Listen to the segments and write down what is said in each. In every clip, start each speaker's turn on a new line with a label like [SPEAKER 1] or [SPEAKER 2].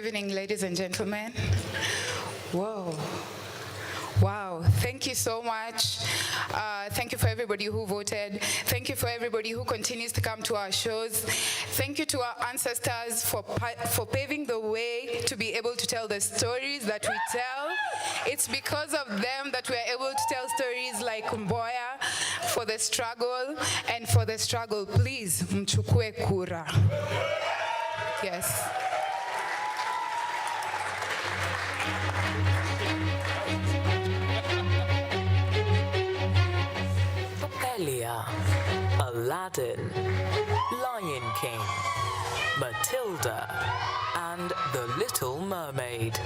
[SPEAKER 1] evening, ladies and gentlemen. Whoa. Wow, thank you so much. Thank you for everybody who voted. Thank you for everybody who continues to come to our shows. Thank you to our ancestors for paving the way to be able to tell the stories that we tell. It's because of them that we are able to tell stories like Mboya, for the struggle, and for the struggle, please, mchukue kura. Yes.
[SPEAKER 2] Elia, Aladdin, Lion King, Matilda, and The Little Mermaid.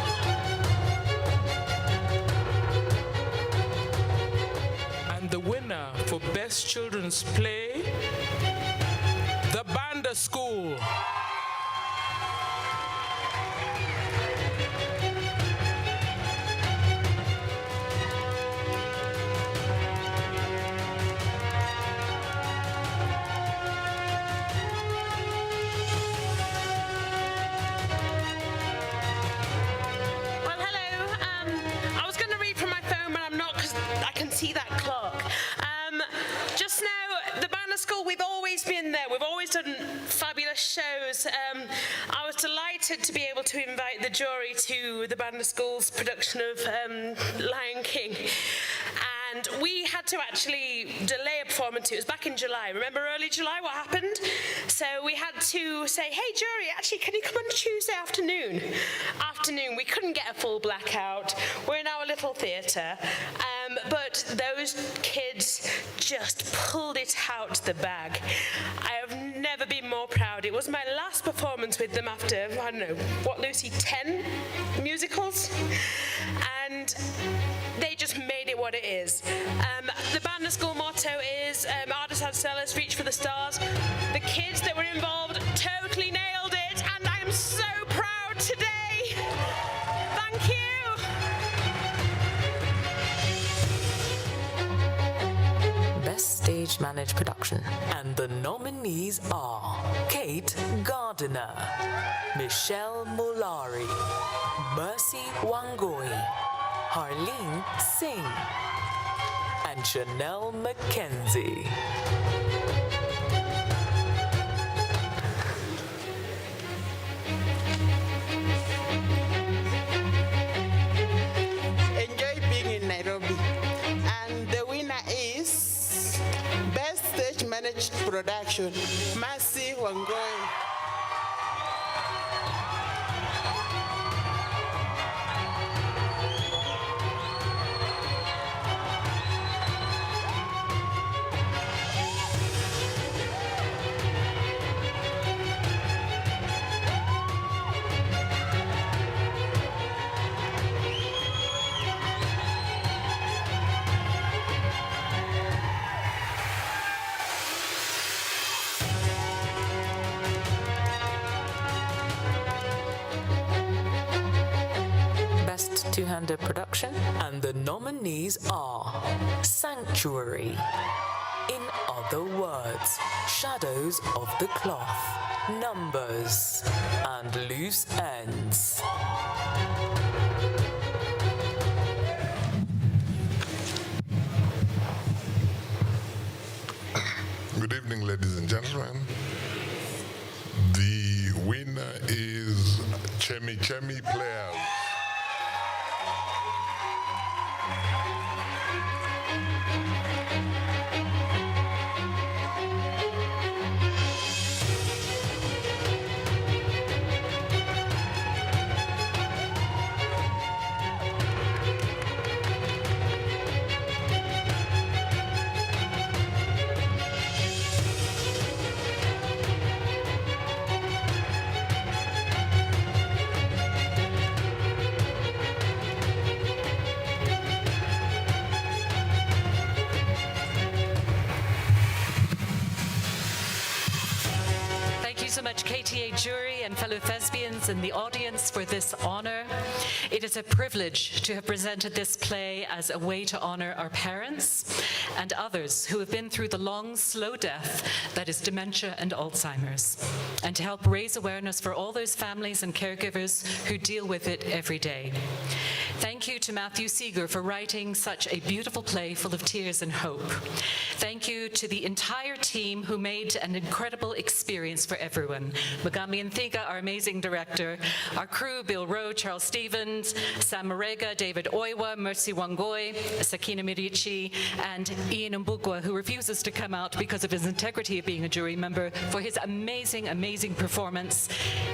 [SPEAKER 3] And the winner for Best Children's Play, The Banda School.
[SPEAKER 4] See that clock. Just now, the Banda School, we've always been there. We've always done fabulous shows. I was delighted to be able to invite the jury to the Banda School's production of Lion King. And we had to actually delay a performance. It was back in July. Remember early July what happened? So we had to say, hey, jury, actually, can you come on Tuesday afternoon? We couldn't get a full blackout. We're in our little theatre. But those kids just pulled it out the bag. I have never been more proud. It was my last performance with them after, I don't know, what, Lucy, 10 musicals? And they just made it what it is. The Banda School motto is, Artists ad Stellas, reach for the stars. The kids that were involved totally nailed it, and I am so proud today. Thank you.
[SPEAKER 2] Best Stage Managed Production. And the nominees are Kate Gardiner, Michelle Molari, Mercy Wangoi, Harleen Singh, and Chanel Mackenzie.
[SPEAKER 5] Enjoy being in Nairobi. And the winner is Best Stage Managed Production, Mercy Wangoi.
[SPEAKER 2] Two-hander production, and the nominees are Sanctuary, In Other Words, Shadows of the Cloth, Numbers, and Loose Ends.
[SPEAKER 6] Good evening, ladies and gentlemen. The winner is Chemi Chemi Players.
[SPEAKER 7] So much KTA jury and fellow thespians in the audience for this honor. It is a privilege to have presented this play as a way to honor our parents and others who have been through the long, slow death that is dementia and Alzheimer's, and to help raise awareness for all those families and caregivers who deal with it every day. Thank you to Matthew Seeger for writing such a beautiful play full of tears and hope. Thank you to the entire team who made an incredible experience for everyone. Magami Nthiga, our amazing director, our crew, Bill Rowe, Charles Stevens, Sam Marega, David Oiwa, Mercy Wangoi, Sakina Mirichi, and Ian Mbugwa, who refuses to come out because of his integrity of being a jury member, for his amazing, amazing performance,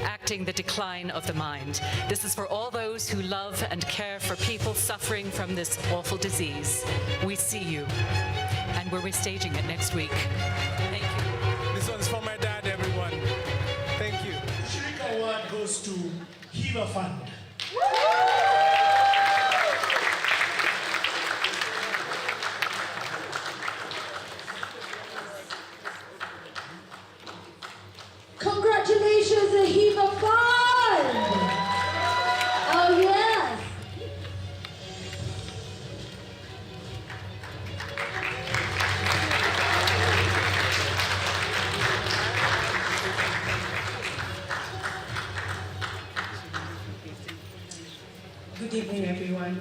[SPEAKER 7] acting the decline of the mind. This is for all those who love and care for people suffering from this awful disease. We see you, and we're restaging it next week. Thank you.
[SPEAKER 3] This one's for my dad, everyone. Thank you.
[SPEAKER 8] The Shirika Award goes to Hiva Fund.
[SPEAKER 9] Congratulations, the Hiva Fund! Oh, yes!
[SPEAKER 10] Good evening, everyone.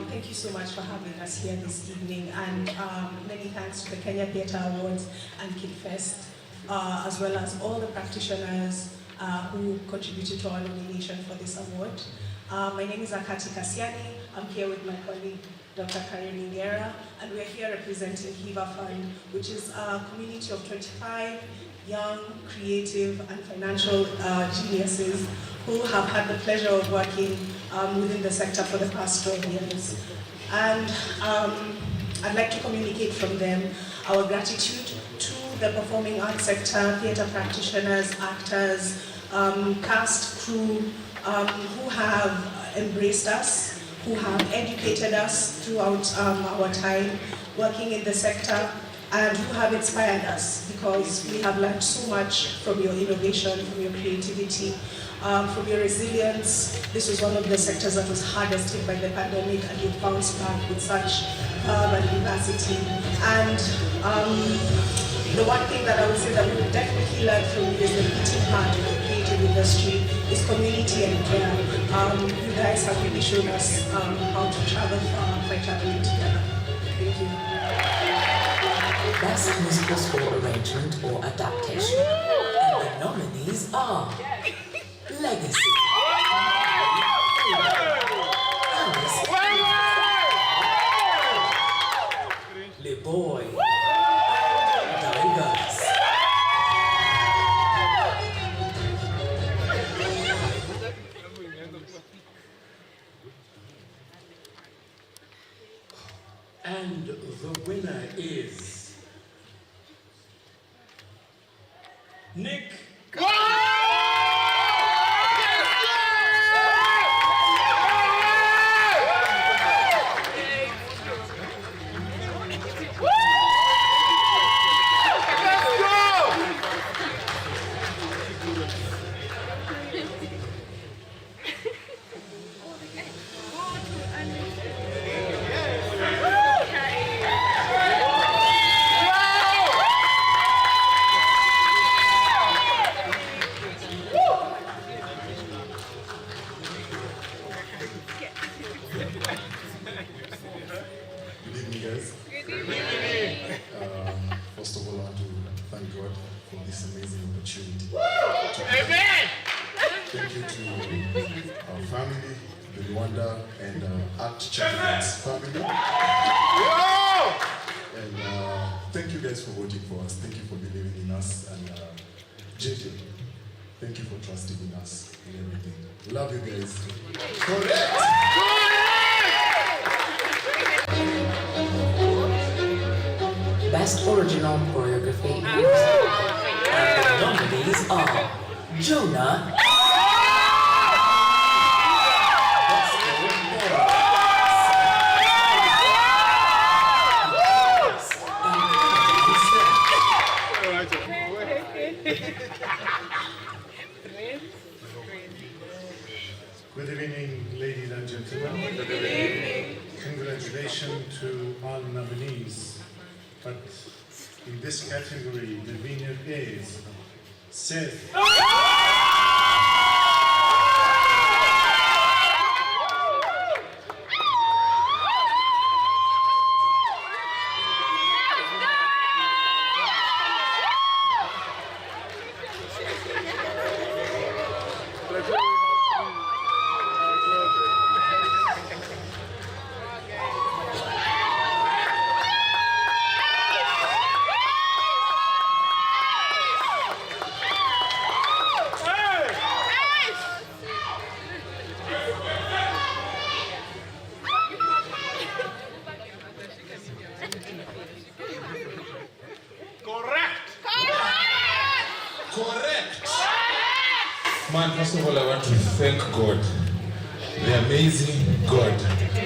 [SPEAKER 10] Thank you so much for having us here this evening, and many thanks to the Kenya Theatre Awards and KidFest, as well as all the practitioners who contributed to our nomination for this award. My name is Akati Kasiani. I'm here with my colleague, Dr. Karen Ingera, and we're here representing Hiva Fund, which is a community of 25 young, creative, and financial geniuses who have had the pleasure of working within the sector for the past 12 years. And I'd like to communicate from them our gratitude to the performing arts sector, theatre practitioners, actors, cast, crew, who have embraced us, who have educated us throughout our time working in the sector, and who have inspired us, because we have learned so much from your innovation, from your creativity, from your resilience. This was one of the sectors that was hardest hit by the pandemic, and you bounced back with such and vivacity. And the one thing that I would say that we definitely learned from you is the beating heart of the creative industry is community and care. You guys have really shown us how to travel far by traveling together. Thank you.
[SPEAKER 2] Best musical score arrangement or adaptation. And the nominees are Legacy, Le Boy, Diverse.
[SPEAKER 8] And the winner is Nick.
[SPEAKER 11] First of all, I want to thank God for this amazing opportunity.
[SPEAKER 8] Amen!
[SPEAKER 11] Thank you to our family, the Rwanda and Art Champions family. And thank you guys for voting for us. Thank you for believing in us. And JJ, thank you for trusting in us and everything. Love you guys. Correct!
[SPEAKER 2] Best original choreography and music. And the nominees are Jonah,
[SPEAKER 8] Congratulations to all nominees. But in this category, the winner is Seth.
[SPEAKER 12] Man, first of all, I want to thank God, the amazing God,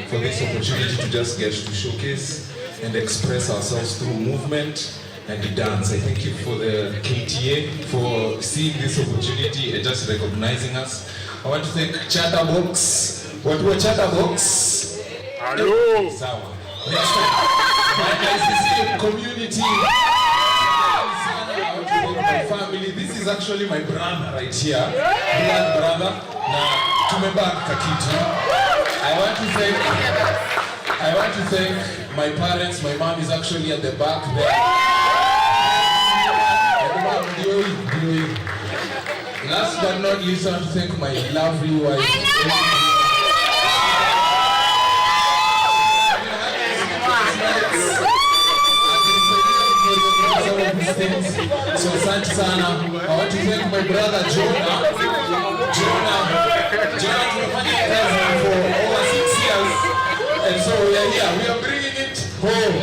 [SPEAKER 12] for this opportunity to just get to showcase and express ourselves through movement and dance. I thank you for the KTA for seeing this opportunity and just recognizing us. I want to thank Chatterbox. What were Chatterbox? Hello. Sawa. Next time, my ICC community. My family, this is actually my brother right here, blood brother. Na tumebaka kitu. I want to thank my parents. My mom is actually at the back there. Last but not least, I want to thank my lovely wife. So asante sana. I want to thank my brother Jonah tumefanya kazi for over 6 years, and so we are here. We are bringing it home.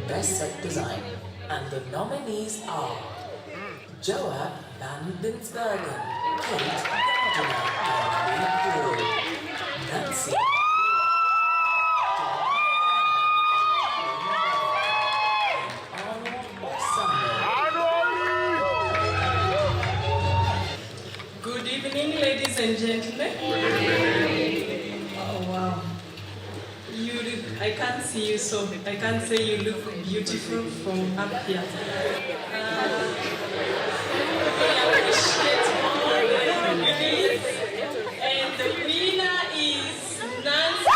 [SPEAKER 2] Best Set Design, and the nominees are Joab Van Binsbergen, Kate Gardiner, and Lee Nancy.
[SPEAKER 10] Good evening, ladies and gentlemen. Oh, wow. I can't see you, so I can't say you look beautiful from up here. I appreciate all the nominees. And the winner is Nancy.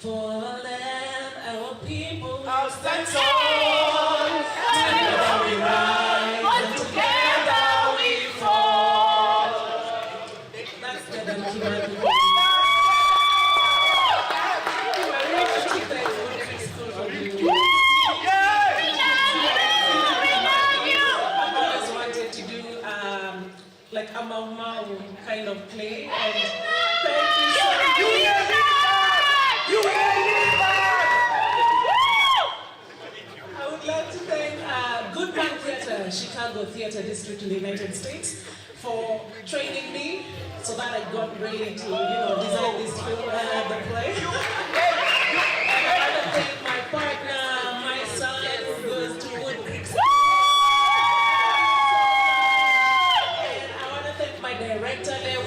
[SPEAKER 10] For the land, our people will stand tall. Together we rise, and together we fall. That's the document. I've always wanted to do like a mama kind of play, and thank you so much. I would like to thank Goodman Theatre, Chicago Theatre District in the United States, for training me so that I got ready to, design this film and the play. And I want to thank my partner, my son, who goes to Wood Creek. And I want to thank my director, Leo.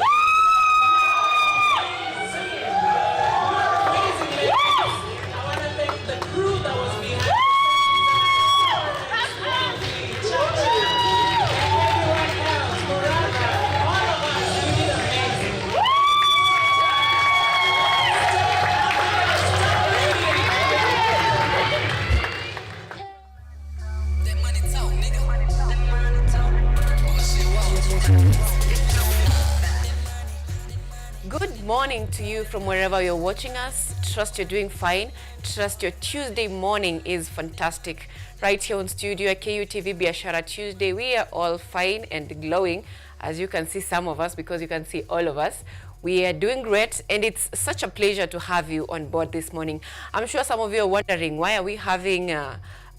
[SPEAKER 13] Good morning to you from wherever you're watching us. Trust you're doing fine. Trust your Tuesday morning is fantastic. right here on studio at KUTV Biashara Tuesday. We are all fine and glowing, as you can see some of us, because you can see all of us. We are doing great, and it's such a pleasure to have you on board this morning. I'm sure some of you are wondering, why are we having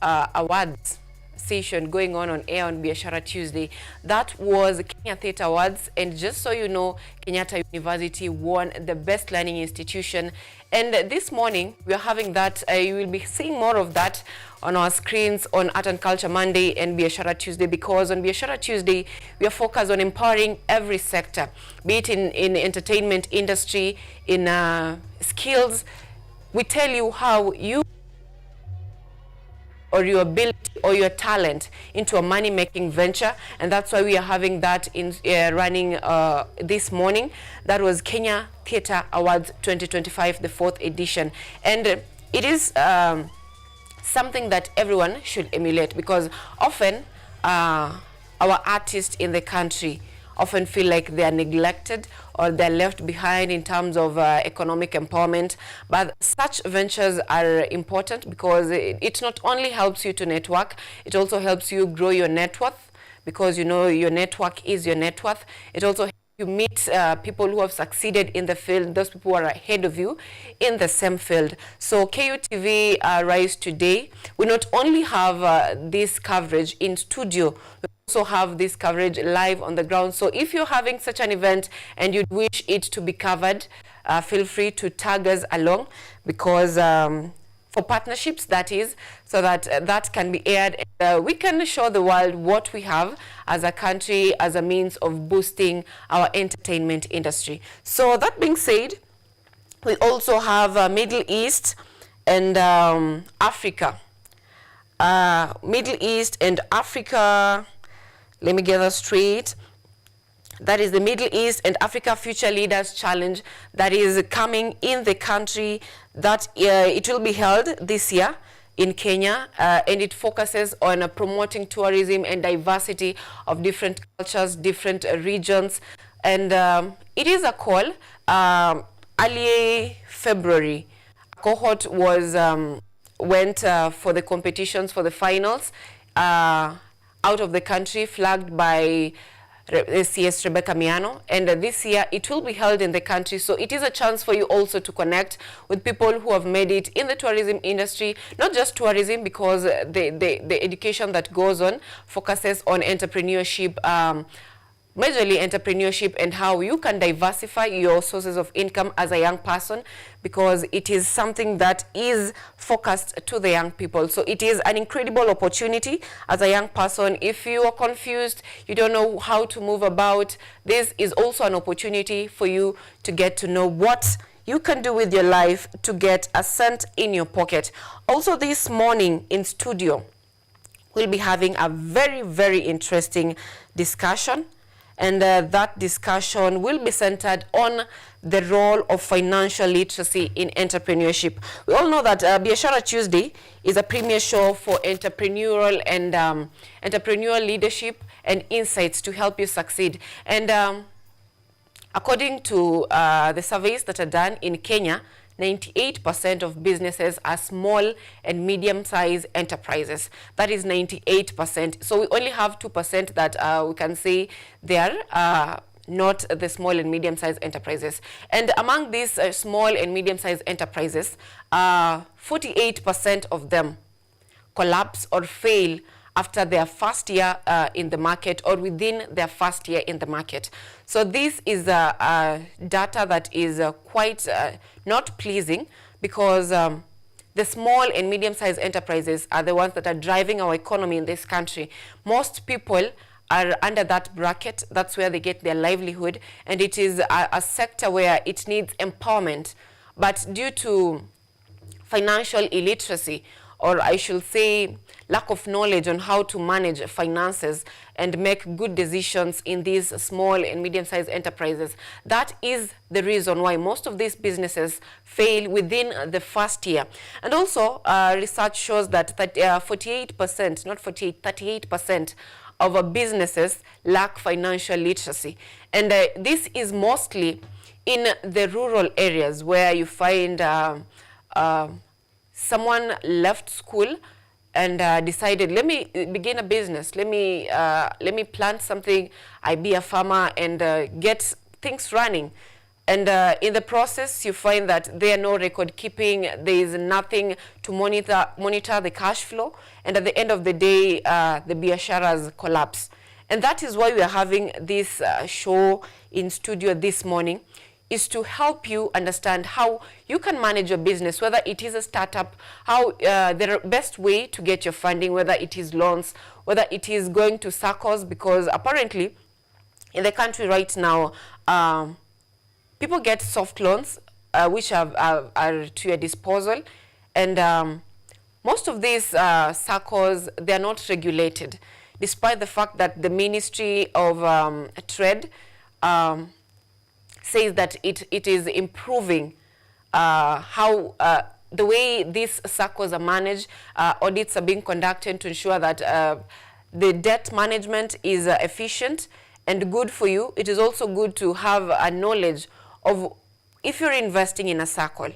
[SPEAKER 13] awards session going on air on Biashara Tuesday? That was Kenya Theatre Awards, and just so you know, Kenyatta University won the Best Learning Institution. And this morning, we are having that. You will be seeing more of that on our screens on Art and Culture Monday and Biashara Tuesday, because on Biashara Tuesday, we are focused on empowering every sector, be it in entertainment industry, in skills. We tell you how you or your ability or your talent into a money-making venture, and that's why we are having that in running this morning. That was Kenya Theatre Awards 2025, the 4th edition, and it is something that everyone should emulate, because often our artists in the country often feel like they are neglected or they're left behind in terms of economic empowerment. But such ventures are important because it not only helps you to network, it also helps you grow your net worth, because you know your network is your net worth. It also helps you meet people who have succeeded in the field, those people who are ahead of you in the same field. So KUTV Rise Today, we not only have this coverage in studio, we also have this coverage live on the ground. So if you're having such an event and you'd wish it to be covered, feel free to tag us along, because for partnerships, that is, so that that can be aired. We can show the world what we have as a country as a means of boosting our entertainment industry. So that being said, we also have Middle East and Africa. Middle East and Africa, let me get that straight. That is the Middle East and Africa Future Leaders Challenge that is coming in the country. That it will be held this year in Kenya, and it focuses on promoting tourism and diversity of different cultures, different regions. And it is a call. Early February, a cohort was went for the competitions for the finals out of the country, flagged by CS Rebecca Miano, and this year it will be held in the country. So it is a chance for you also to connect with people who have made it in the tourism industry, not just tourism, because the education that goes on focuses on entrepreneurship, majorly entrepreneurship, and how you can diversify your sources of income as a young person, because it is something that is focused to the young people. So it is an incredible opportunity as a young person. If you are confused, you don't know how to move about, this is also an opportunity for you to get to know what you can do with your life to get a cent in your pocket. Also this morning in studio, we'll be having a very, very interesting discussion. And that discussion will be centered on the role of financial literacy in entrepreneurship. We all know that Biashara Tuesday is a premier show for entrepreneurial and entrepreneurial leadership and insights to help you succeed. And according to the surveys that are done in Kenya, 98% of businesses are small and medium-sized enterprises. That is 98%. So we only have 2% that we can say they are not the small and medium-sized enterprises. And among these small and medium-sized enterprises, 48% of them collapse or fail after their first year in the market, or within their first year in the market. So this is data that is quite not pleasing, because the small and medium-sized enterprises are the ones that are driving our economy in this country. Most people are under that bracket. That's where they get their livelihood, and it is a sector where it needs empowerment. But due to financial illiteracy, or I should say lack of knowledge on how to manage finances and make good decisions in these small and medium-sized enterprises, that is the reason why most of these businesses fail within the first year. And also, research shows that 48%, not 48, 38% of our businesses lack financial literacy. And this is mostly in the rural areas where you find someone left school and decided, let me begin a business, let me plant something, I be a farmer and get things running. And in the process, you find that there are no record keeping, there is nothing to monitor the cash flow, and at the end of the day, the biasharas collapse. And that is why we are having this show in studio this morning, is to help you understand how you can manage your business, whether it is a startup, how the best way to get your funding, whether it is loans, whether it is going to circles, because apparently in the country right now, people get soft loans, which are to your disposal, and most of these circles, they are not regulated, despite the fact that the Ministry of Trade says that it is improving how the way these circles are managed. Audits are being conducted to ensure that the debt management is efficient and good for you. It is also good to have a knowledge of, if you're investing in a circle,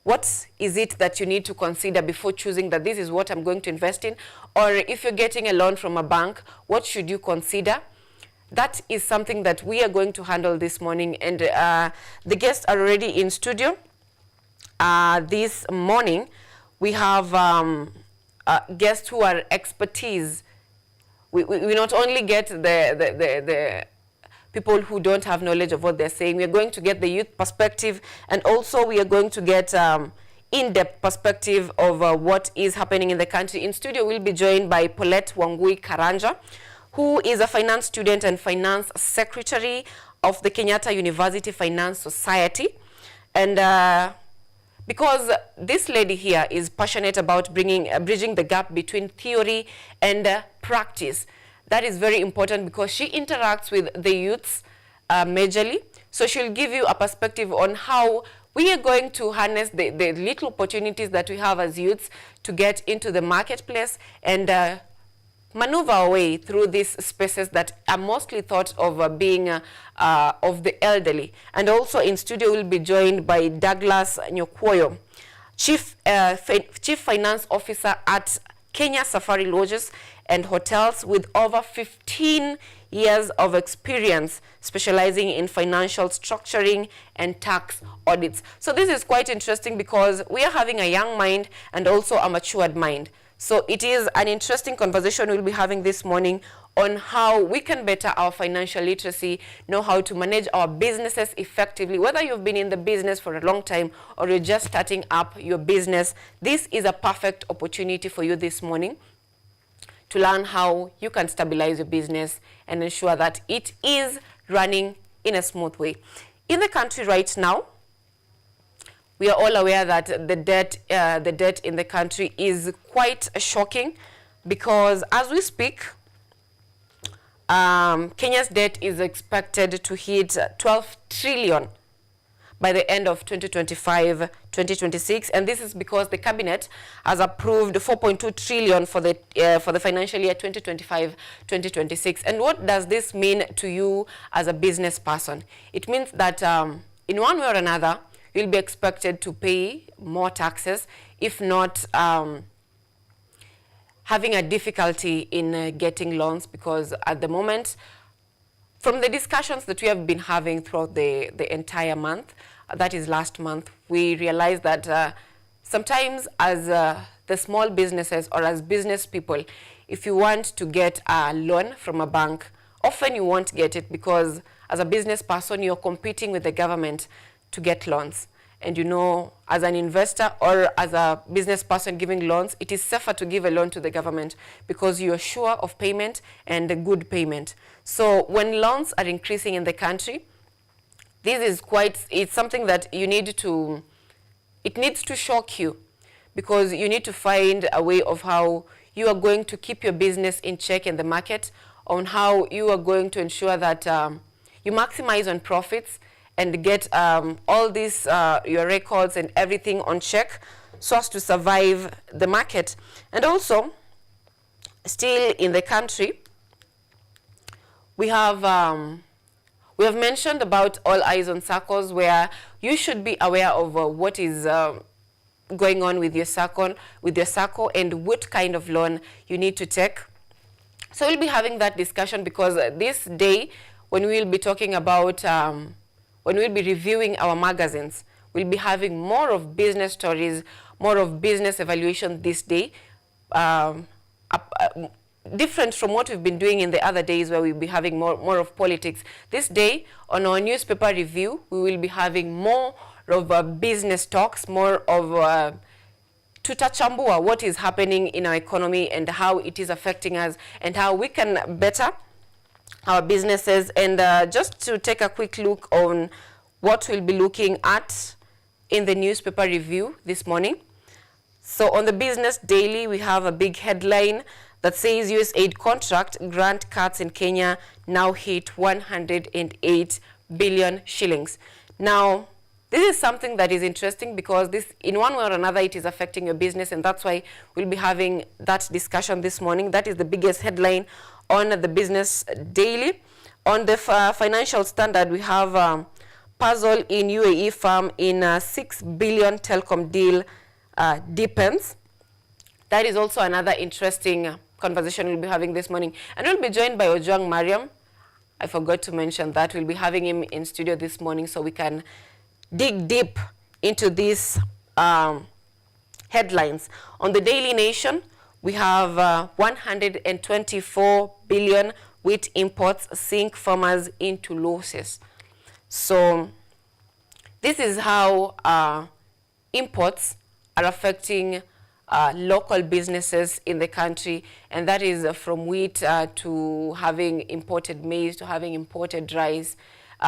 [SPEAKER 13] what is it that you need to consider before choosing that this is what I'm going to invest in? Or if you're getting a loan from a bank, what should you consider? That is something that we are going to handle this morning, and the guests are already in studio. This morning, we have guests who are expertise. We not only get the people who don't have knowledge of what they're saying. We are going to get the youth perspective, and also we are going to get in-depth perspective of what is happening in the country. In studio, we'll be joined by Paulette Wangui Karanja, who is a finance student and finance secretary of the Kenyatta University Finance Society. And because this lady here is passionate about bridging the gap between theory and practice, that is very important because she interacts with the youths majorly. So she'll give you a perspective on how we are going to harness the little opportunities that we have as youths to get into the marketplace and maneuver our way through these spaces that are mostly thought of being of the elderly. And also in studio, we'll be joined by Douglas Nyokwoyo, Chief Finance Officer at Kenya Safari Lodges and Hotels, with over 15 years of experience specializing in financial structuring and tax audits. So this is quite interesting because we are having a young mind and also a matured mind. So it is an interesting conversation we'll be having this morning on how we can better our financial literacy, know how to manage our businesses effectively. Whether you've been in the business for a long time or you're just starting up your business, this is a perfect opportunity for you this morning to learn how you can stabilize your business and ensure that it is running in a smooth way. In the country right now, we are all aware that the debt in the country is quite shocking because as we speak, Kenya's debt is expected to hit 12 trillion by the end of 2025-2026, and this is because the cabinet has approved 4.2 trillion for the financial year 2025-2026. And what does this mean to you as a business person? It means that in one way or another, you'll be expected to pay more taxes, if not having a difficulty in getting loans, because at the moment, from the discussions that we have been having throughout the entire month, that is last month, we realized that sometimes as the small businesses or as business people, if you want to get a loan from a bank, often you won't get it because as a business person, you're competing with the government to get loans. And you know, as an investor or as a business person giving loans, it is safer to give a loan to the government because you're sure of payment and a good payment. So when loans are increasing in the country, this is it's something that you need to, it needs to shock you because you need to find a way of how you are going to keep your business in check in the market, on how you are going to ensure that you maximize on profits and get all these, your records and everything on check so as to survive the market. And also, still in the country, we have mentioned about all eyes on circles where you should be aware of what is going on with your circle, and what kind of loan you need to take. So we'll be having that discussion because this day, when we'll be talking about, when we'll be reviewing our magazines, we'll be having more of business stories, more of business evaluation this day, different from what we've been doing in the other days where we'll be having more of politics. This day, on our newspaper review, we will be having more of business talks, more of tutachambua what is happening in our economy and how it is affecting us and how we can better our businesses. And just to take a quick look on what we'll be looking at in the newspaper review this morning. So on the Business Daily, we have a big headline that says USAID contract grant cuts in Kenya now hit 108 billion shillings. Now, this is something that is interesting because this, in one way or another, it is affecting your business, and that's why we'll be having that discussion this morning. That is the biggest headline on the Business Daily. On the Financial Standard, we have puzzle in UAE firm in 6 billion telecom deal deepens. That is also another interesting conversation we'll be having this morning. And we'll be joined by Ojwang Mariam. I forgot to mention that. We'll be having him in studio this morning so we can dig deep into these headlines. On the Daily Nation, we have 124 billion wheat imports sink farmers into losses. So this is how imports are affecting local businesses in the country, and that is from wheat to having imported maize, to having imported rice,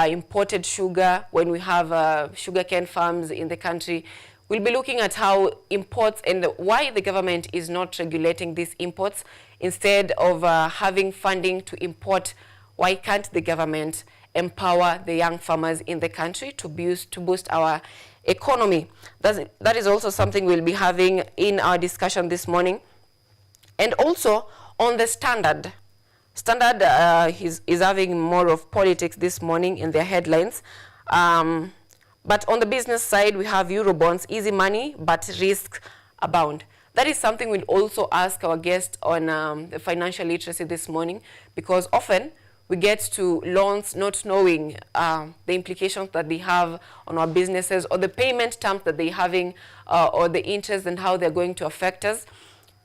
[SPEAKER 13] imported sugar. When we have sugarcane farms in the country, we'll be looking at how imports and why the government is not regulating these imports. Instead of having funding to import, why can't the government empower the young farmers in the country to boost our economy? That is also something we'll be having in our discussion this morning. And also on the Standard. Standard is having more of politics this morning in their headlines. But on the business side, we have Eurobonds, easy money, but risks abound. That is something we'll also ask our guest on the financial literacy this morning, because often we get to loans not knowing the implications that they have on our businesses or the payment terms that they're having or the interest and how they're going to affect us.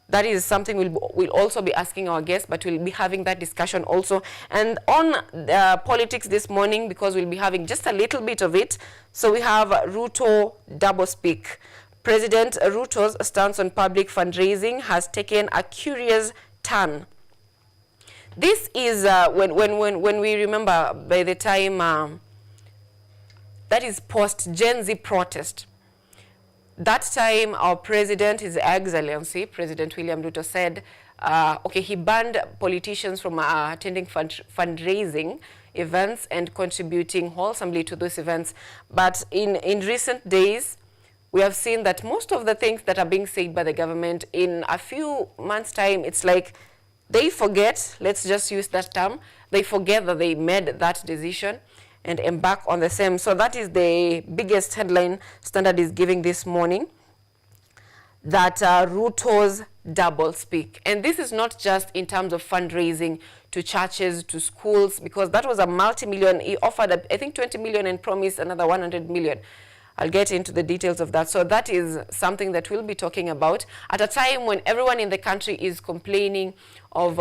[SPEAKER 13] That is something we'll also be asking our guests, but we'll be having that discussion also. And on politics this morning, because we'll be having just a little bit of it, so we have Ruto doublespeak. President Ruto's stance on public fundraising has taken a curious turn. This is when we remember by the time that is post-Gen Z protest. That time our president, His Excellency, President William Ruto said, okay, he banned politicians from attending fundraising events and contributing wholesomely to those events. But in recent days, we have seen that most of the things that are being said by the government, in a few months' time, it's like they forget, let's just use that term, they forget that they made that decision and embark on the same. So that is the biggest headline Standard is giving this morning, that Ruto's doublespeak. And this is not just in terms of fundraising to churches, to schools, because that was a multi-million. He offered, I think, 20 million and promised another 100 million. I'll get into the details of that. So that is something that we'll be talking about at a time when everyone in the country is complaining of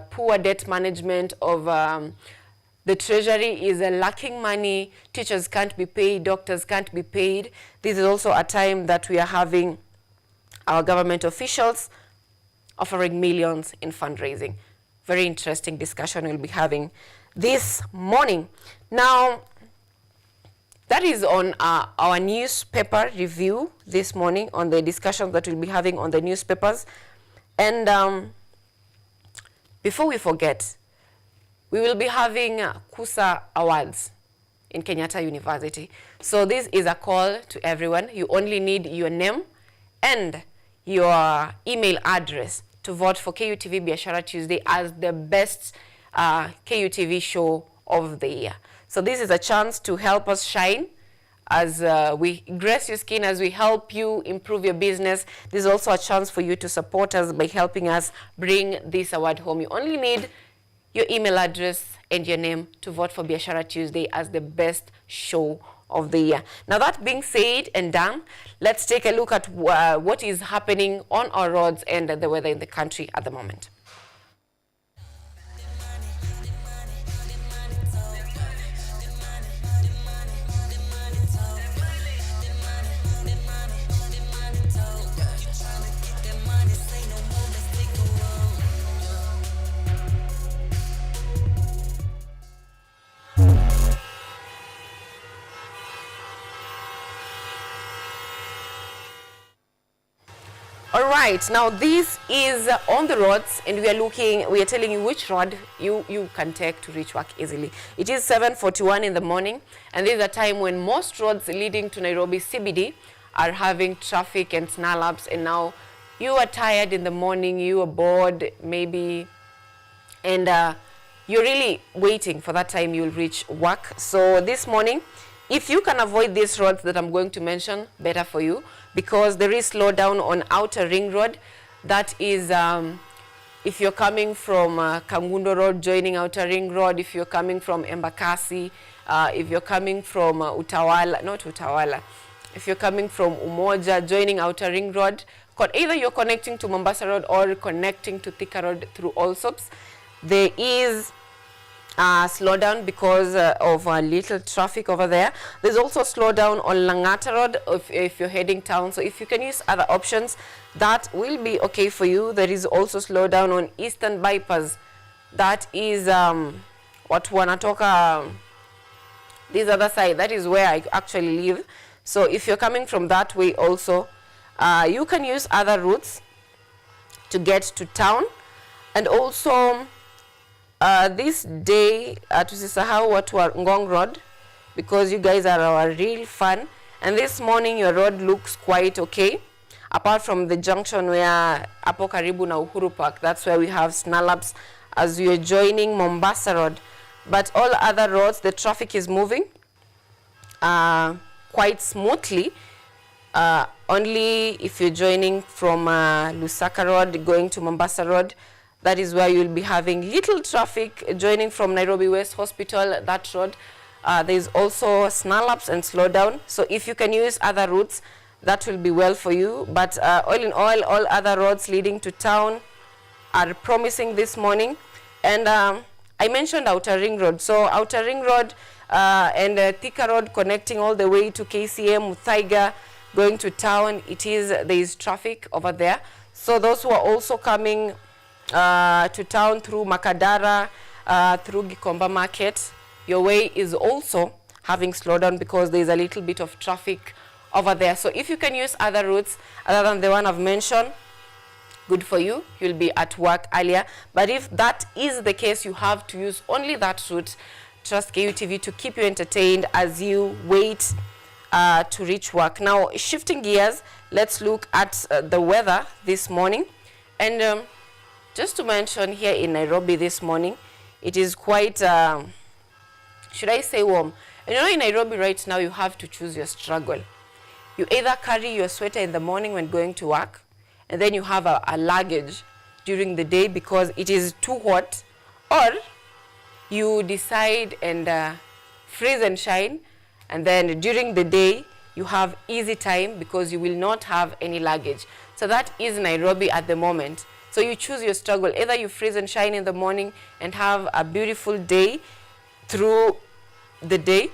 [SPEAKER 13] poor debt management, of the treasury is lacking money, teachers can't be paid, doctors can't be paid. This is also a time that we are having our government officials offering millions in fundraising. Very interesting discussion we'll be having this morning. Now, that is on our newspaper review this morning, on the discussion that we'll be having on the newspapers. And before we forget, we will be having KUSA Awards in Kenyatta University. So this is a call to everyone. You only need your name and your email address to vote for KUTV Biashara Tuesday as the best KUTV show of the year. So this is a chance to help us shine as we grace your skin, as we help you improve your business. This is also a chance for you to support us by helping us bring this award home. You only need your email address and your name to vote for Biashara Tuesday as the best show of the year. Now, that being said and done, let's take a look at what is happening on our roads and the weather in the country at the moment. All right, now this is on the roads, and we are telling you which road you can take to reach work easily. It is 7:41 in the morning, and this is a time when most roads leading to Nairobi CBD are having traffic and snarl-ups, and now you are tired in the morning, you are bored maybe, and you're really waiting for that time you'll reach work. So this morning, if you can avoid these roads that I'm going to mention, better for you, because there is slowdown on Outer Ring Road. That is if you're coming from Kangundo Road joining Outer Ring Road, if you're coming from Embakasi, if you're coming from if you're coming from Umoja joining Outer Ring Road, either you're connecting to Mombasa Road or connecting to Thika Road through Allsops, there is slowdown because of little traffic over there. There's also slowdown on Langata Road if you're heading town. So if you can use other options, that will be okay for you. There is also slowdown on Eastern Bypass. That is what wanatoka this other side. That is where I actually live. So if you're coming from that way also, you can use other routes to get to town. And also this day, tusisahau watu wa Ngong Road, because you guys are our real fun. And this morning your road looks quite okay, apart from the junction where hapo karibu na Uhuru Park. That's where we have snarl-ups as you're joining Mombasa Road. But all other roads, the traffic is moving quite smoothly. Only if you're joining from Lusaka Road going to Mombasa Road, that is where you'll be having little traffic. Joining from Nairobi West Hospital, that road, there's also snarl-ups and slowdown. So if you can use other routes, that will be well for you. But all in all other roads leading to town are promising this morning. And I mentioned Outer Ring Road. So Outer Ring Road and Thika Road connecting all the way to KCM, Muthaiga, going to town, there is traffic over there. So those who are also coming to town through Makadara, through Gikomba Market, your way is also having slowdown because there is a little bit of traffic over there. So if you can use other routes other than the one I've mentioned, good for you. You'll be at work earlier. But if that is the case, you have to use only that route. Trust KUTV to keep you entertained as you wait to reach work. Now, shifting gears, let's look at the weather this morning. And just to mention, here in Nairobi this morning, it is quite, should I say warm? And you know, in Nairobi right now, you have to choose your struggle. You either carry your sweater in the morning when going to work, and then you have a luggage during the day because it is too hot, or you decide and freeze and shine, and then during the day, you have easy time because you will not have any luggage. So that is Nairobi at the moment. So you choose your struggle. Either you freeze and shine in the morning and have a beautiful day through the day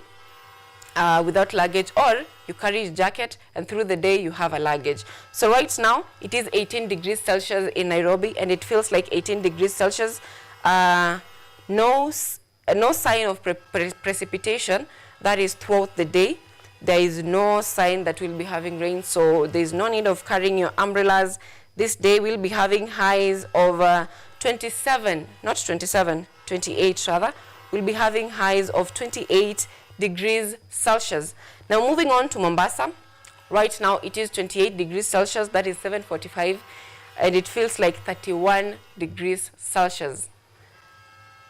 [SPEAKER 13] without luggage, or you carry a jacket and through the day you have a luggage. So right now it is 18 degrees Celsius in Nairobi, and it feels like 18 degrees Celsius. No sign of precipitation, that is throughout the day. There is no sign that we'll be having rain, so there is no need of carrying your umbrellas. This day we'll be having highs of 28 rather. We'll be having highs of 28 degrees Celsius. Now moving on to Mombasa. Right now it is 28 degrees Celsius, that is 7:45, and it feels like 31 degrees Celsius.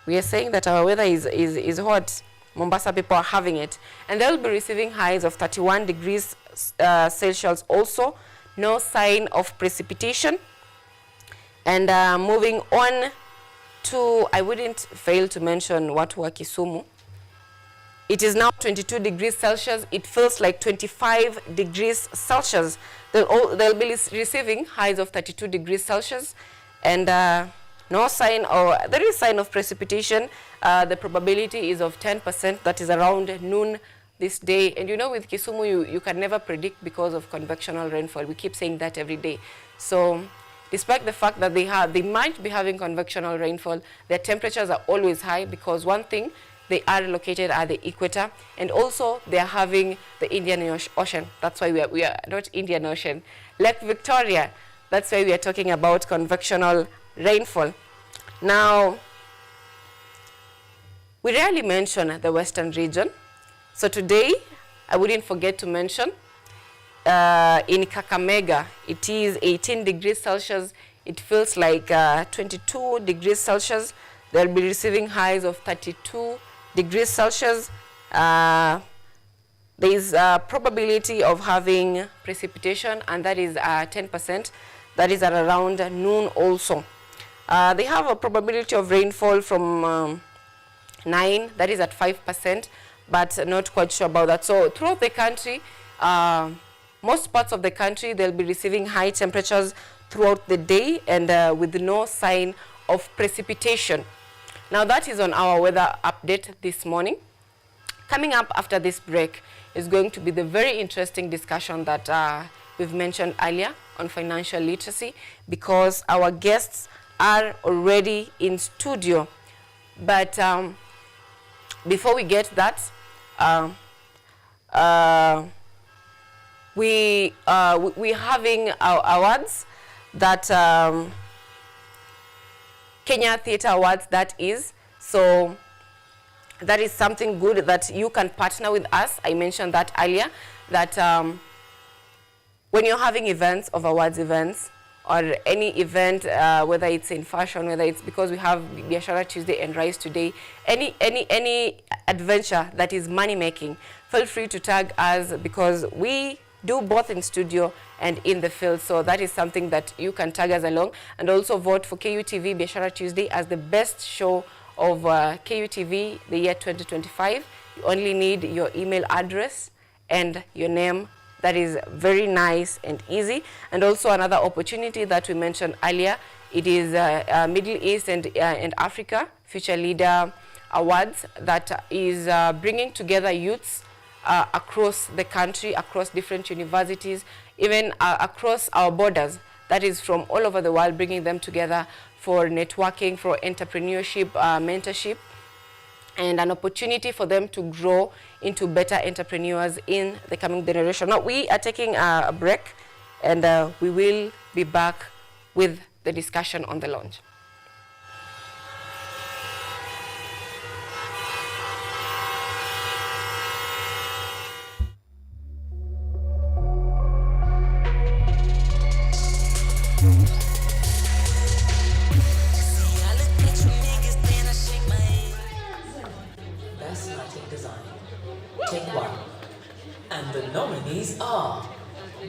[SPEAKER 13] We are saying that our weather is hot. Mombasa people are having it. And they'll be receiving highs of 31 degrees Celsius also. No sign of precipitation. And moving on to, I wouldn't fail to mention Watu wa Kisumu. It is now 22 degrees Celsius. It feels like 25 degrees Celsius. They'll be receiving highs of 32 degrees Celsius. And no sign, or there is sign of precipitation. The probability is of 10%. That is around noon this day. And you know, with Kisumu, you can never predict because of convectional rainfall. We keep saying that every day. So despite the fact that they might be having convectional rainfall, their temperatures are always high because one thing, they are located at the equator, and also they are having the Indian Ocean. That's why we are not Indian Ocean. Lake Victoria, that's why we are talking about convectional rainfall. Now, we rarely mention the western region. So today, I wouldn't forget to mention, in Kakamega, it is 18 degrees Celsius. It feels like 22 degrees Celsius. They'll be receiving highs of 32 degrees Celsius. There is a probability of having precipitation, and that is 10%. That is at around noon also. They have a probability of rainfall from 9, that is at 5%, but not quite sure about that. So throughout the country, most parts of the country, they'll be receiving high temperatures throughout the day and with no sign of precipitation. Now that is on our weather update this morning. Coming up after this break is going to be the very interesting discussion that we've mentioned earlier on financial literacy, because our guests are already in studio. But before we get that, we're having our awards that Kenya Theatre Awards, that is. So that is something good that you can partner with us. I mentioned that earlier, that when you're having events of awards events or any event, whether it's in fashion, whether it's because we have Biashara Tuesday and Rise Today, any adventure that is money making, feel free to tag us, because we do both in studio and in the field. So that is something that you can tag us along, and also vote for KUTV Biashara Tuesday as the best show of KUTV the year 2025. You only need your email address and your name. That is very nice and easy. And also another opportunity that we mentioned earlier, it is Middle East and Africa Future Leader Awards that is bringing together youths across the country, across different universities, even across our borders. That is from all over the world, bringing them together for networking, for entrepreneurship, mentorship, and an opportunity for them to grow into better entrepreneurs in the coming generation. Now, we are taking a break, and we will be back with the discussion on the launch.
[SPEAKER 2] Take one. And the nominees are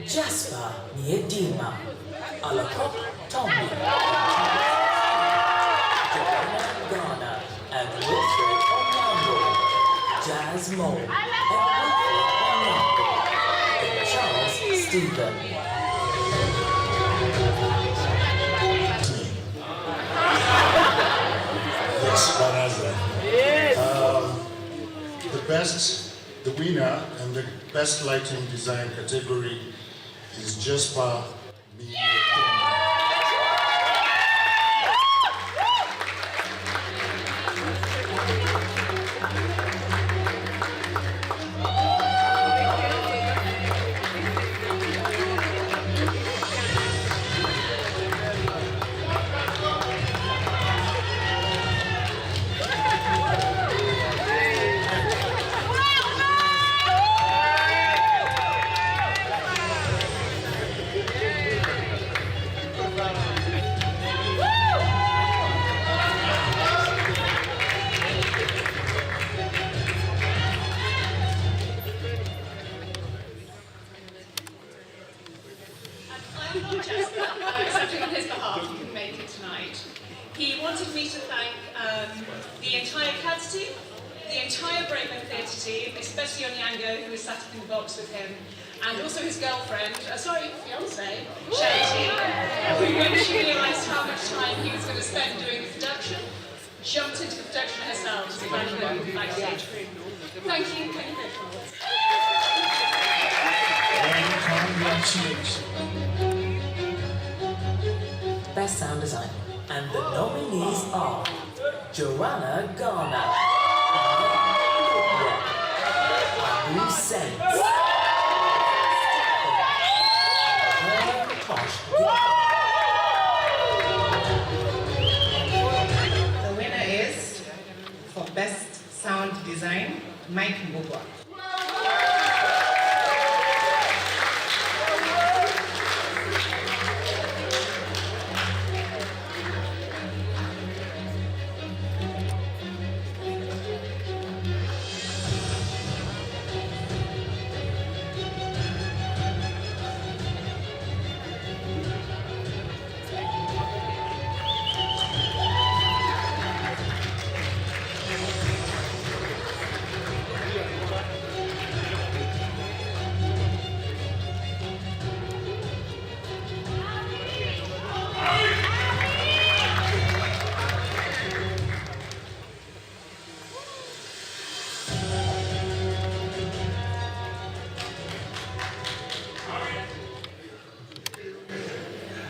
[SPEAKER 2] Jasper Niedima, Alakop Tommy, Joanna Garner, and Wilfred Onyango, Jazz Mo, and Wilfred Onyango, and Charles Stephen.
[SPEAKER 8] Yes, Baraza. The winner and the best lighting design category is Jasper Niedima.
[SPEAKER 14] entire CADS team, the entire Braveman Theatre team, especially ANYANGO, who is sat up in the box with him, and also his girlfriend, fiancée, Charity, who, when she realised how much time he was going to spend doing the production, jumped into the production herself to find him backstage. Thank you, can you go forward?
[SPEAKER 2] Congratulations. Best Sound Design. And the nominees are Joanna Garner, Abu Saints,
[SPEAKER 10] The winner is, for Best Sound Design, Mike Mbugwa.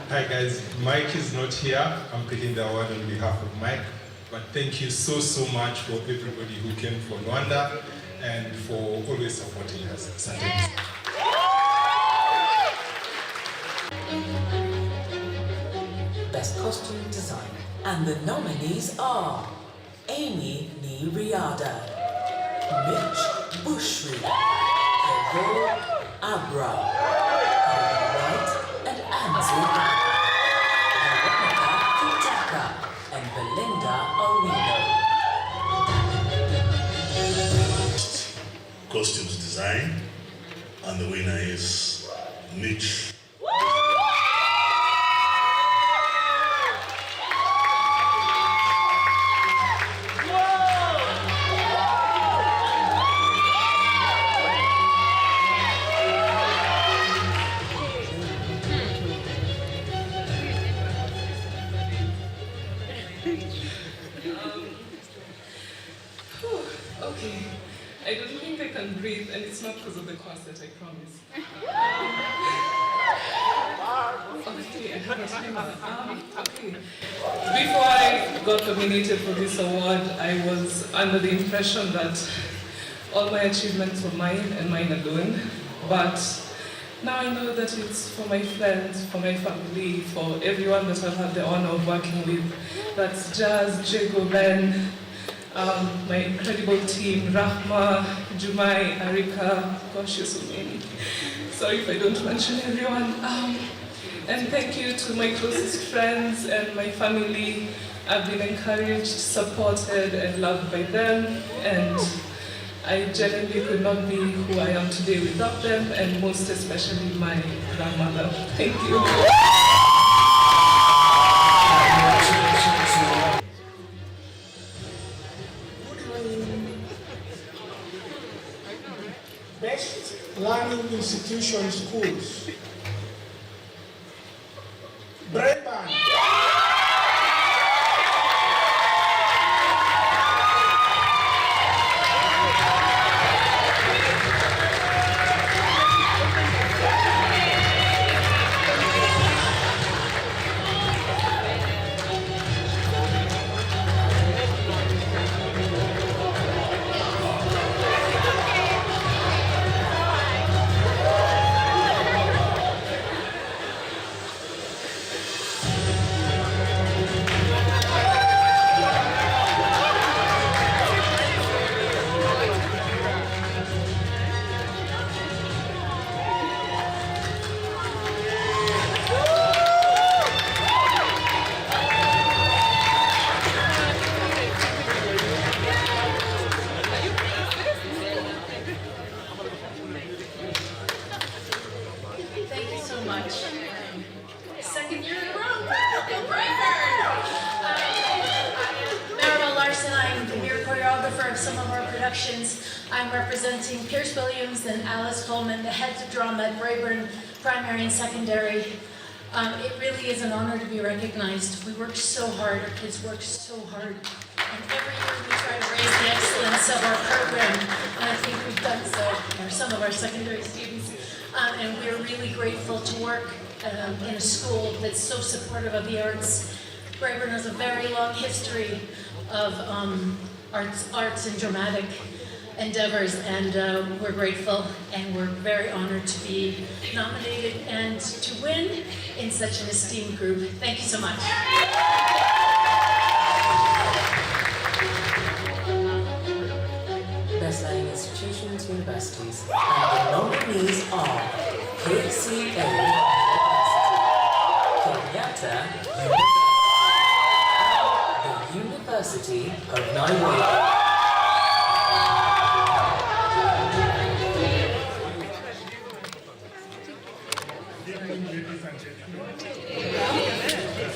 [SPEAKER 3] Hi guys, Mike is not here. I'm taking the award on behalf of Mike. But thank you so much for everybody who came from Rwanda and for always supporting us. Asante.
[SPEAKER 2] Best Costume Design. And the nominees are Amy Niriada, Mitch Bushri, Kevin Abra, Helen White, and Anzu Veronica Kitaka, and Belinda Owino.
[SPEAKER 15] Costumes Design, and the winner is Mitch.
[SPEAKER 16] Okay, I don't think I can breathe, and it's not because of the concert, I promise. Okay, I have a timer. Okay. Before I got nominated for this award, I was under the impression that all my achievements were mine and mine alone. But now I know that it's for my friends, for my family, for everyone that I've had the honor of working with. That's Jazz, Jago, Ben, my incredible team, Rahma, Jumai, Arika, gosh, you're so many. Sorry if I don't mention everyone. And thank you to my closest friends and my family. I've been encouraged, supported, and loved by them. And I genuinely could not be who I am today without them, and most especially my grandmother. Thank you.
[SPEAKER 17] Best learning institution schools. Braveman.
[SPEAKER 18] of some of our productions. I'm representing Pierce Williams and Alice Coleman, the heads of drama at Braeburn Primary and Secondary. It really is an honor to be recognized. We work so hard, our kids work so hard, and every year we try to raise the excellence of our program, and I think we've done so, or some of our secondary students, and we're really grateful to work in a school that's so supportive of the arts. Braeburn has a very long history of arts and dramatic endeavors, and we're grateful and we're very honored to be nominated and to win in such an esteemed group. Thank you so much.
[SPEAKER 2] Best-selling institutions, universities, and the nominees are KCA Kenyatta the University of Nairobi.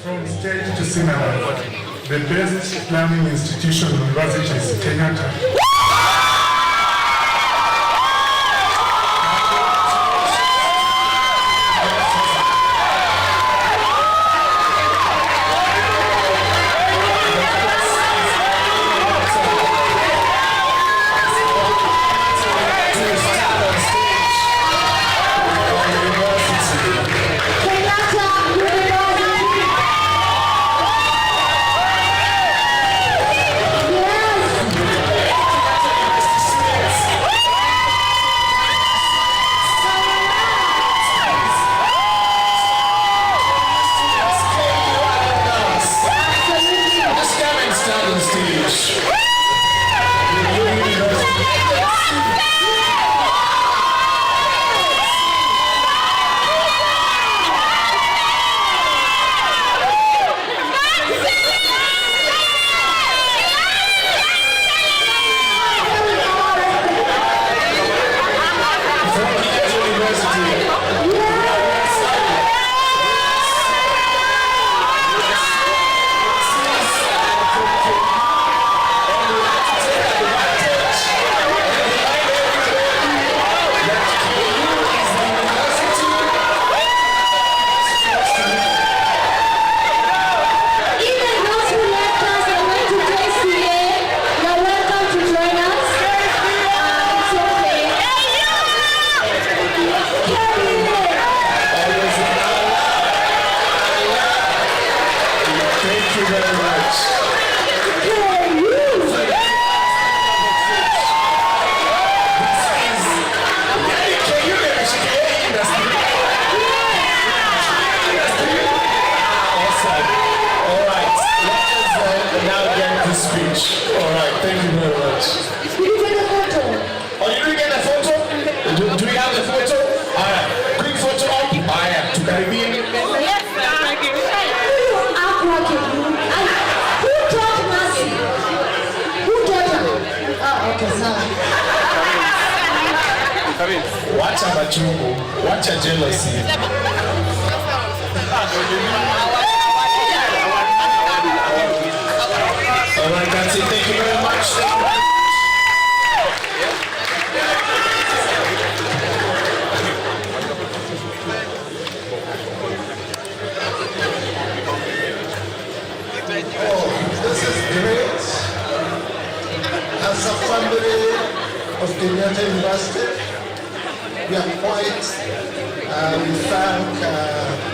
[SPEAKER 19] From stage to cinema, the best learning institution university is Kenyatta.
[SPEAKER 20] Watch out machungu, watch out jealousy. All right, that's it. Thank you very much.
[SPEAKER 8] This is great. As a family of Kenyatta University, we are quite, we thank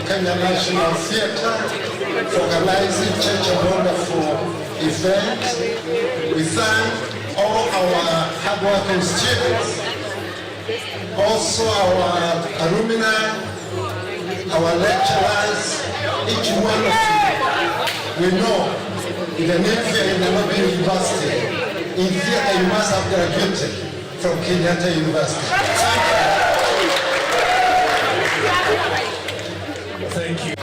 [SPEAKER 8] Kenya National Theatre for organizing such a wonderful event. We thank all our hardworking students, also our alumni, our lecturers, each one of you. We know, even if you're in Nairobi University, in theater you must have graduated from Kenyatta University.
[SPEAKER 20] Thank you.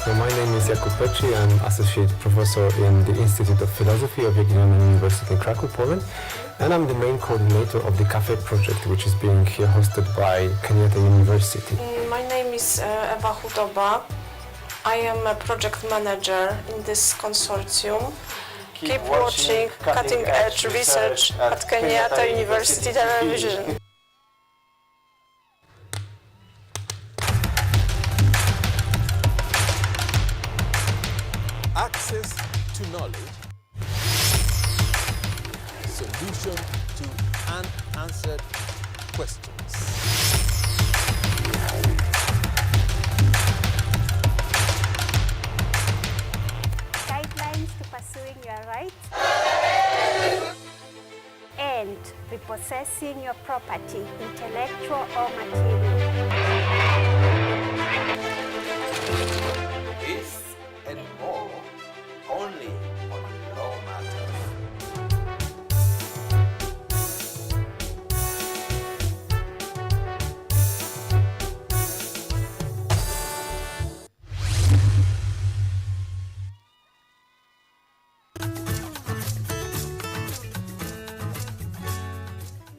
[SPEAKER 21] So my name is Yakub Petro. actually an associate professor in the Institute of Philosophy of Jagiellonian University in Krakow, Poland, and I'm the main coordinator of the cafe project, which is being here hosted by Kenyatta University.
[SPEAKER 22] My name is Eva Hudoba. I am a project manager in this consortium. Keep watching cutting-edge research at Kenyatta University Television.
[SPEAKER 23] Access to knowledge, solution to unanswered questions.
[SPEAKER 24] Guidelines to pursuing your rights and repossessing your property, intellectual or material.
[SPEAKER 23] This and more only on Law Matters.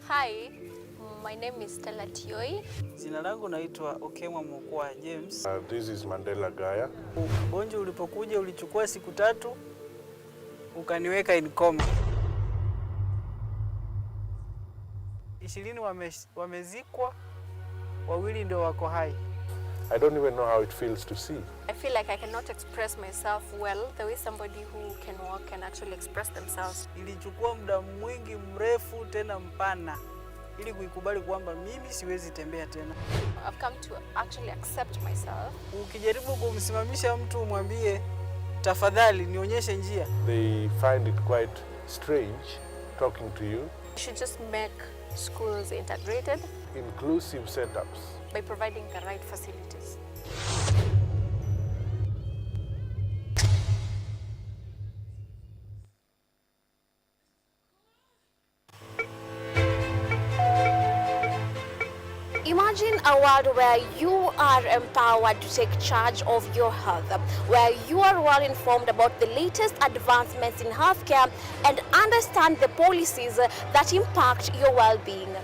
[SPEAKER 25] Hi, my name is Stella Tioi.
[SPEAKER 26] Jina langu naitwa Okemwa Mokwa James.
[SPEAKER 6] This is Mandela Gaya.
[SPEAKER 26] Ugonjwa ulipokuja ulichukua siku 3 ukaniweka in coma. 20 wamezikwa, 2 ndio wako hai.
[SPEAKER 6] I don't even know how it feels to see.
[SPEAKER 25] I feel like I cannot express myself well the way somebody who can walk can actually express themselves.
[SPEAKER 26] Ilichukua muda mwingi mrefu tena mpana ili kuikubali kwamba mimi siwezi tembea tena.
[SPEAKER 25] I've come to actually accept myself.
[SPEAKER 26] Ukijaribu kumsimamisha mtu umwambie tafadhali nionyeshe njia.
[SPEAKER 6] They find it quite strange talking to you.
[SPEAKER 25] We should just make schools integrated.
[SPEAKER 6] Inclusive setups.
[SPEAKER 25] By providing the right facilities.
[SPEAKER 24] Imagine a world where you are empowered to take charge of your health, where you are well informed about the latest advancements in healthcare and understand the policies that impact your well-being.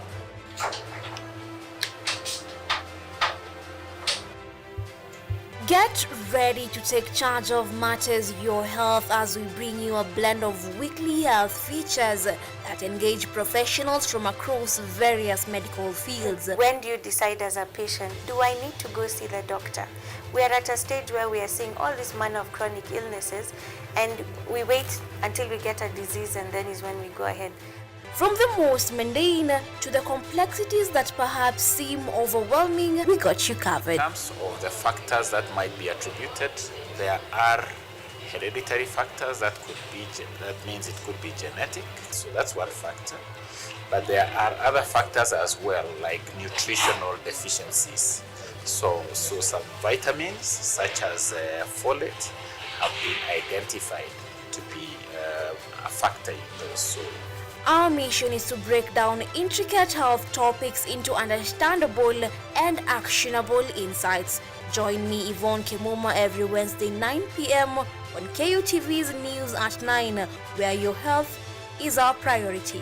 [SPEAKER 24] Get ready to take charge of matters your health as we bring you a blend of weekly health features that engage professionals from across various medical fields.
[SPEAKER 27] When do you decide as a patient, do I need to go see the doctor? We are at a stage where we are seeing all this manner of chronic illnesses and we wait until we get a disease and then is when we go ahead.
[SPEAKER 24] From the most mundane to the complexities that perhaps seem overwhelming, we got you covered.
[SPEAKER 28] In terms of the factors that might be attributed, there are hereditary factors that could be, that means it could be genetic, so that's one factor. But there are other factors as well, like nutritional deficiencies. So some vitamins, such as folate, have been identified to be a factor in those. So
[SPEAKER 24] our mission is to break down intricate health topics into understandable and actionable insights. Join me, Yvonne Kimuma, every Wednesday 9 p.m. on KUTV's News at 9, where your health is our priority.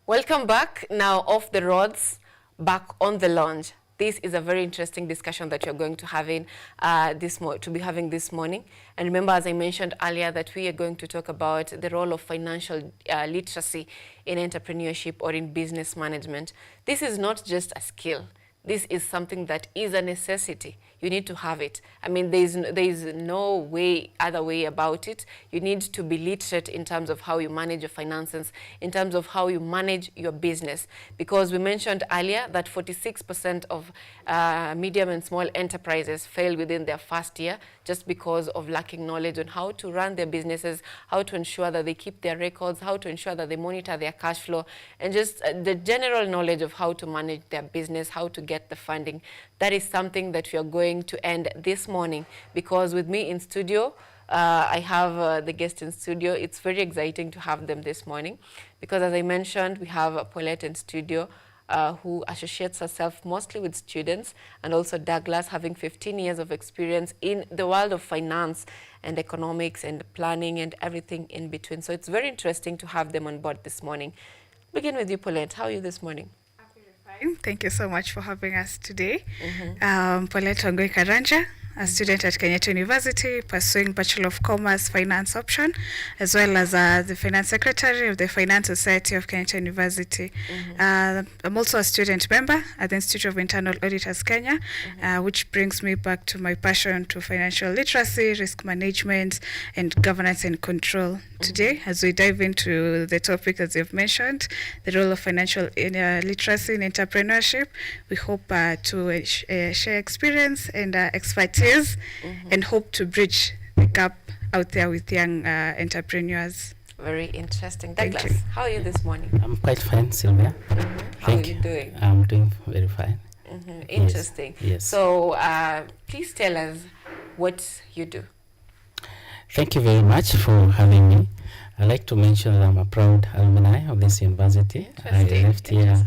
[SPEAKER 13] Welcome back. Now off the roads, back on the lounge. This is a very interesting discussion that you're going to having having this morning. And remember, as I mentioned earlier, that we are going to talk about the role of financial literacy in entrepreneurship or in business management. This is not just a skill. this is something that is a necessity. You need to have it. I mean, there is no way, other way about it. You need to be literate in terms of how you manage your finances, in terms of how you manage your business. Because we mentioned earlier that 46% of medium and small enterprises fail within their first year just because of lacking knowledge on how to run their businesses, how to ensure that they keep their records, how to ensure that they monitor their cash flow, and just the general knowledge of how to manage their business, how to get the funding. That is something that we are going to end this morning, because with me in studio, I have the guests in studio. It's very exciting to have them this morning because, as I mentioned, we have Paulette in studio who associates herself mostly with students, and also Douglas, having 15 years of experience in the world of finance and economics and planning and everything in between. So it's very interesting to have them on board this morning. Begin with you, Paulette. How are you this morning?
[SPEAKER 1] Thank you so much for having us today. Paulette Wangui Karanja, a student at Kenyatta University, pursuing Bachelor of Commerce Finance option, as well as the Finance Secretary of the Finance Society of Kenyatta University. I'm also a student member at the Institute of Internal Auditors Kenya, which brings me back to my passion to financial literacy, risk management, and governance and control. Today, as we dive into the topic as you've mentioned, the role of financial literacy in entrepreneurship, we hope to share experience and expertise, and hope to bridge the gap out there with young entrepreneurs.
[SPEAKER 13] Very interesting. Douglas, how are you this morning?
[SPEAKER 4] I'm quite fine, Sylvia.
[SPEAKER 13] How are you doing?
[SPEAKER 4] I'm doing very fine.
[SPEAKER 13] Interesting.
[SPEAKER 4] Yes.
[SPEAKER 13] So please tell us what you do.
[SPEAKER 4] Thank you very much for having me. I'd like to mention that I'm a proud alumni of this university. I left here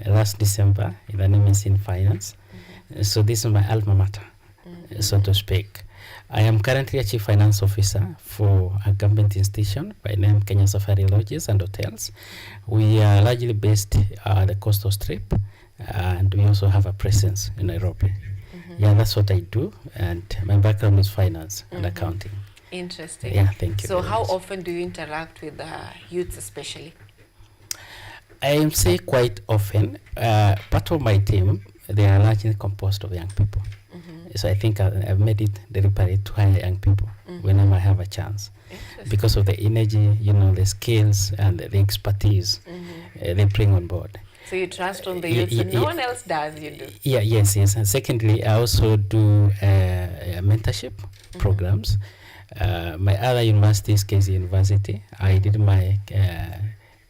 [SPEAKER 4] last December. The name is in finance. So this is my alma mater, so to speak. I am currently a chief finance officer for a government institution by name Kenya Safari Lodges and Hotels. We are largely based at the coastal strip, and we also have a presence in Nairobi. Yeah, that's what I do, and my background is finance and accounting.
[SPEAKER 13] Interesting.
[SPEAKER 4] Yeah, thank you.
[SPEAKER 13] So how often do you interact with youths especially?
[SPEAKER 4] I say quite often. Part of my team, they are largely composed of young people. So I think I've made it deliberate to hire young people whenever I have a chance, because of the energy, the skills and the expertise they bring on board.
[SPEAKER 13] So you trust on the youth, and no one else does, you do?
[SPEAKER 4] Yeah, yes. And secondly, I also do mentorship programs. My other university is KZ University. I did my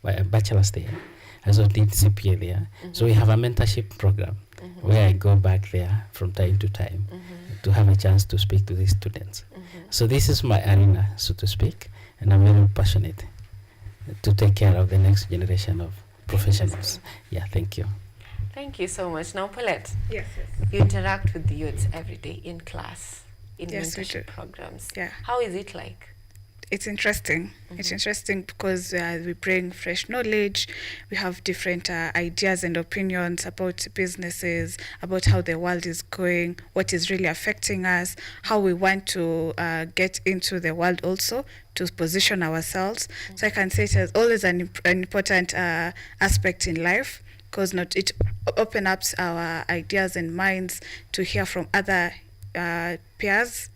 [SPEAKER 4] bachelor's there. I also did CPA there. So we have a mentorship program where I go back there from time to time to have a chance to speak to these students. So this is my arena, so to speak, and I'm very passionate to take care of the next generation of professionals. Yeah, thank you.
[SPEAKER 13] Thank you so much. Now, Paulette,
[SPEAKER 1] yes.
[SPEAKER 13] You interact with the youths every day in class, in mentorship programs.
[SPEAKER 1] Yeah.
[SPEAKER 13] How is it like?
[SPEAKER 1] It's interesting. It's interesting because we bring fresh knowledge. We have different ideas and opinions about businesses, about how the world is going, what is really affecting us, how we want to get into the world also to position ourselves. So I can say it is always an important aspect in life, because it opens up our ideas and minds to hear from other peers,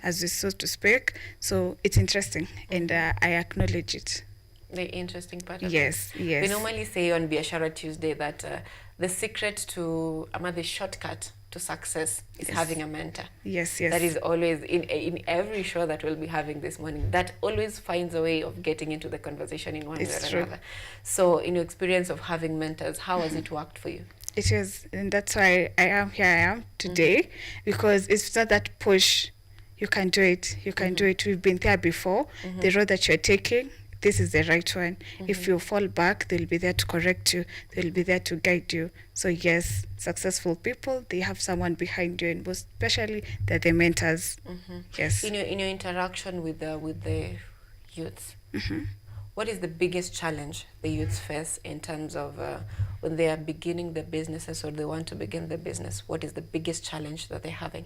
[SPEAKER 1] as we so to speak. So it's interesting, and I acknowledge it.
[SPEAKER 13] The interesting part of
[SPEAKER 1] yes.
[SPEAKER 13] We normally say on Biashara Tuesday that the secret to, the shortcut to success is having a mentor.
[SPEAKER 1] Yes.
[SPEAKER 13] That is always, in every show that we'll be having this morning, that always finds a way of getting into the conversation in one way or another. So in your experience of having mentors, how has it worked for you?
[SPEAKER 1] It is, and that's why I am today, because it's not that push. You can do it. You can do it. We've been there before. The road that you're taking, this is the right one. If you fall back, they'll be there to correct you. They'll be there to guide you. So yes, successful people, they have someone behind you, and most especially they're the mentors. Yes.
[SPEAKER 13] In your interaction with the youths, what is the biggest challenge the youths face in terms of when they are beginning their businesses or they want to begin their business? What is the biggest challenge that they're having?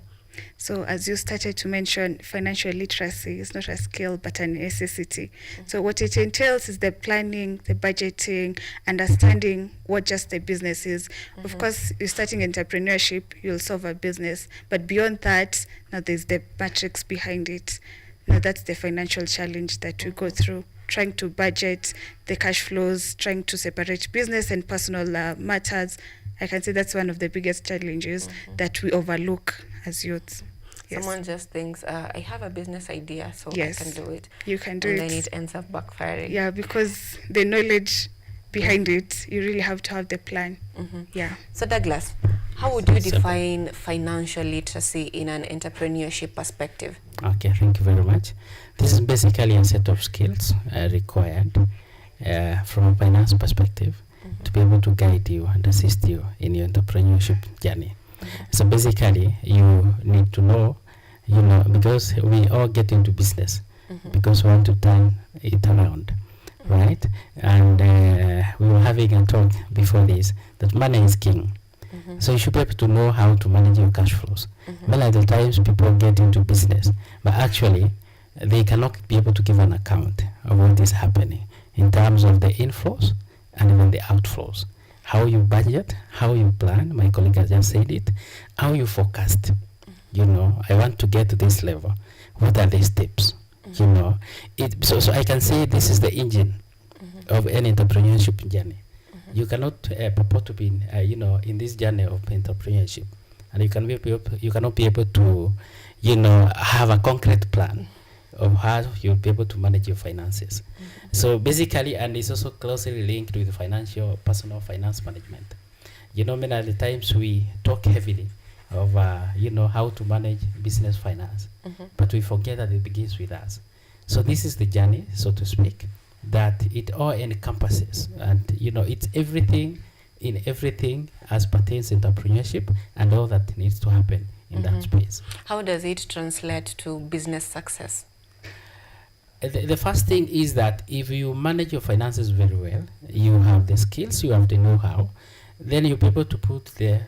[SPEAKER 1] So as you started to mention, financial literacy is not a skill but a necessity. So what it entails is the planning, the budgeting, understanding what just the business is. Of course, you're starting entrepreneurship, you'll solve a business. But beyond that, now there's the matrix behind it. Now that's the financial challenge that we go through. Trying to budget the cash flows, trying to separate business and personal matters. I can say that's one of the biggest challenges that we overlook as youths. Yes.
[SPEAKER 13] Someone just thinks, I have a business idea, so
[SPEAKER 1] Yes.
[SPEAKER 13] I can do it.
[SPEAKER 1] You can do
[SPEAKER 13] and
[SPEAKER 1] it.
[SPEAKER 13] then it ends up backfiring.
[SPEAKER 1] Yeah, because the knowledge behind it, you really have to have the plan. Yeah.
[SPEAKER 13] So Douglas, how would you define financial literacy in an entrepreneurship perspective?
[SPEAKER 4] Okay, thank you very much. This is basically a set of skills required from a finance perspective to be able to guide you and assist you in your entrepreneurship journey. So basically, you need to know, because we all get into business because we want to turn it around, right? And we were having a talk before this that money is king. So you should be able to know how to manage your cash flows. Many of the times people get into business, but actually they cannot be able to give an account of what is happening in terms of the inflows and even the outflows. How you budget, how you plan, my colleague has just said it, how you forecast. I want to get to this level. What are the steps? So I can say this is the engine of any entrepreneurship journey. You cannot purport to be, in this journey of entrepreneurship, and you cannot be able to, have a concrete plan of how you'll be able to manage your finances. So basically, and it's also closely linked with personal finance management. Many of the times we talk heavily of, how to manage business finance, but we forget that it begins with us. So this is the journey, so to speak, that it all encompasses, and it's everything in everything as pertains to entrepreneurship and all that needs to happen in that space.
[SPEAKER 13] How does it translate to business success?
[SPEAKER 4] The first thing is that if you manage your finances very well, you have the skills, you have the know-how, then you'll be able to put the,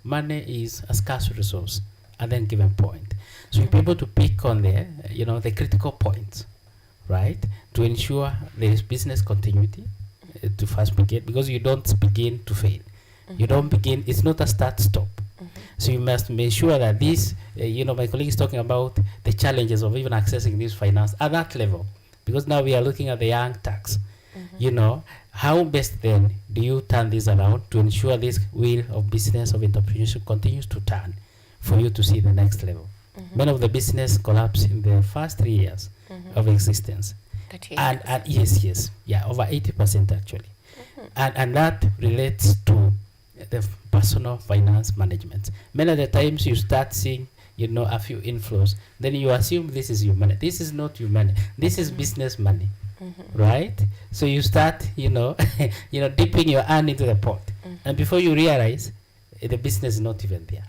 [SPEAKER 4] money is a scarce resource at any given point. So you'll be able to pick on the critical points, right, to ensure there is business continuity to first begin, because you don't begin to fail. You don't begin, it's not a start-stop. So you must make sure that this, my colleague is talking about the challenges of even accessing this finance at that level, because now we are looking at the young tax. How best then do you turn this around to ensure this wheel of business of entrepreneurship continues to turn for you to see the next level? Many of the business collapse in the first 3 years of existence. And yes, over 80% actually. And that relates to the personal finance management. Many of the times you start seeing, a few inflows, then you assume this is your money. This is not your money. This is business money, right? So you start, dipping your hand into the pot, and before you realize, the business is not even there.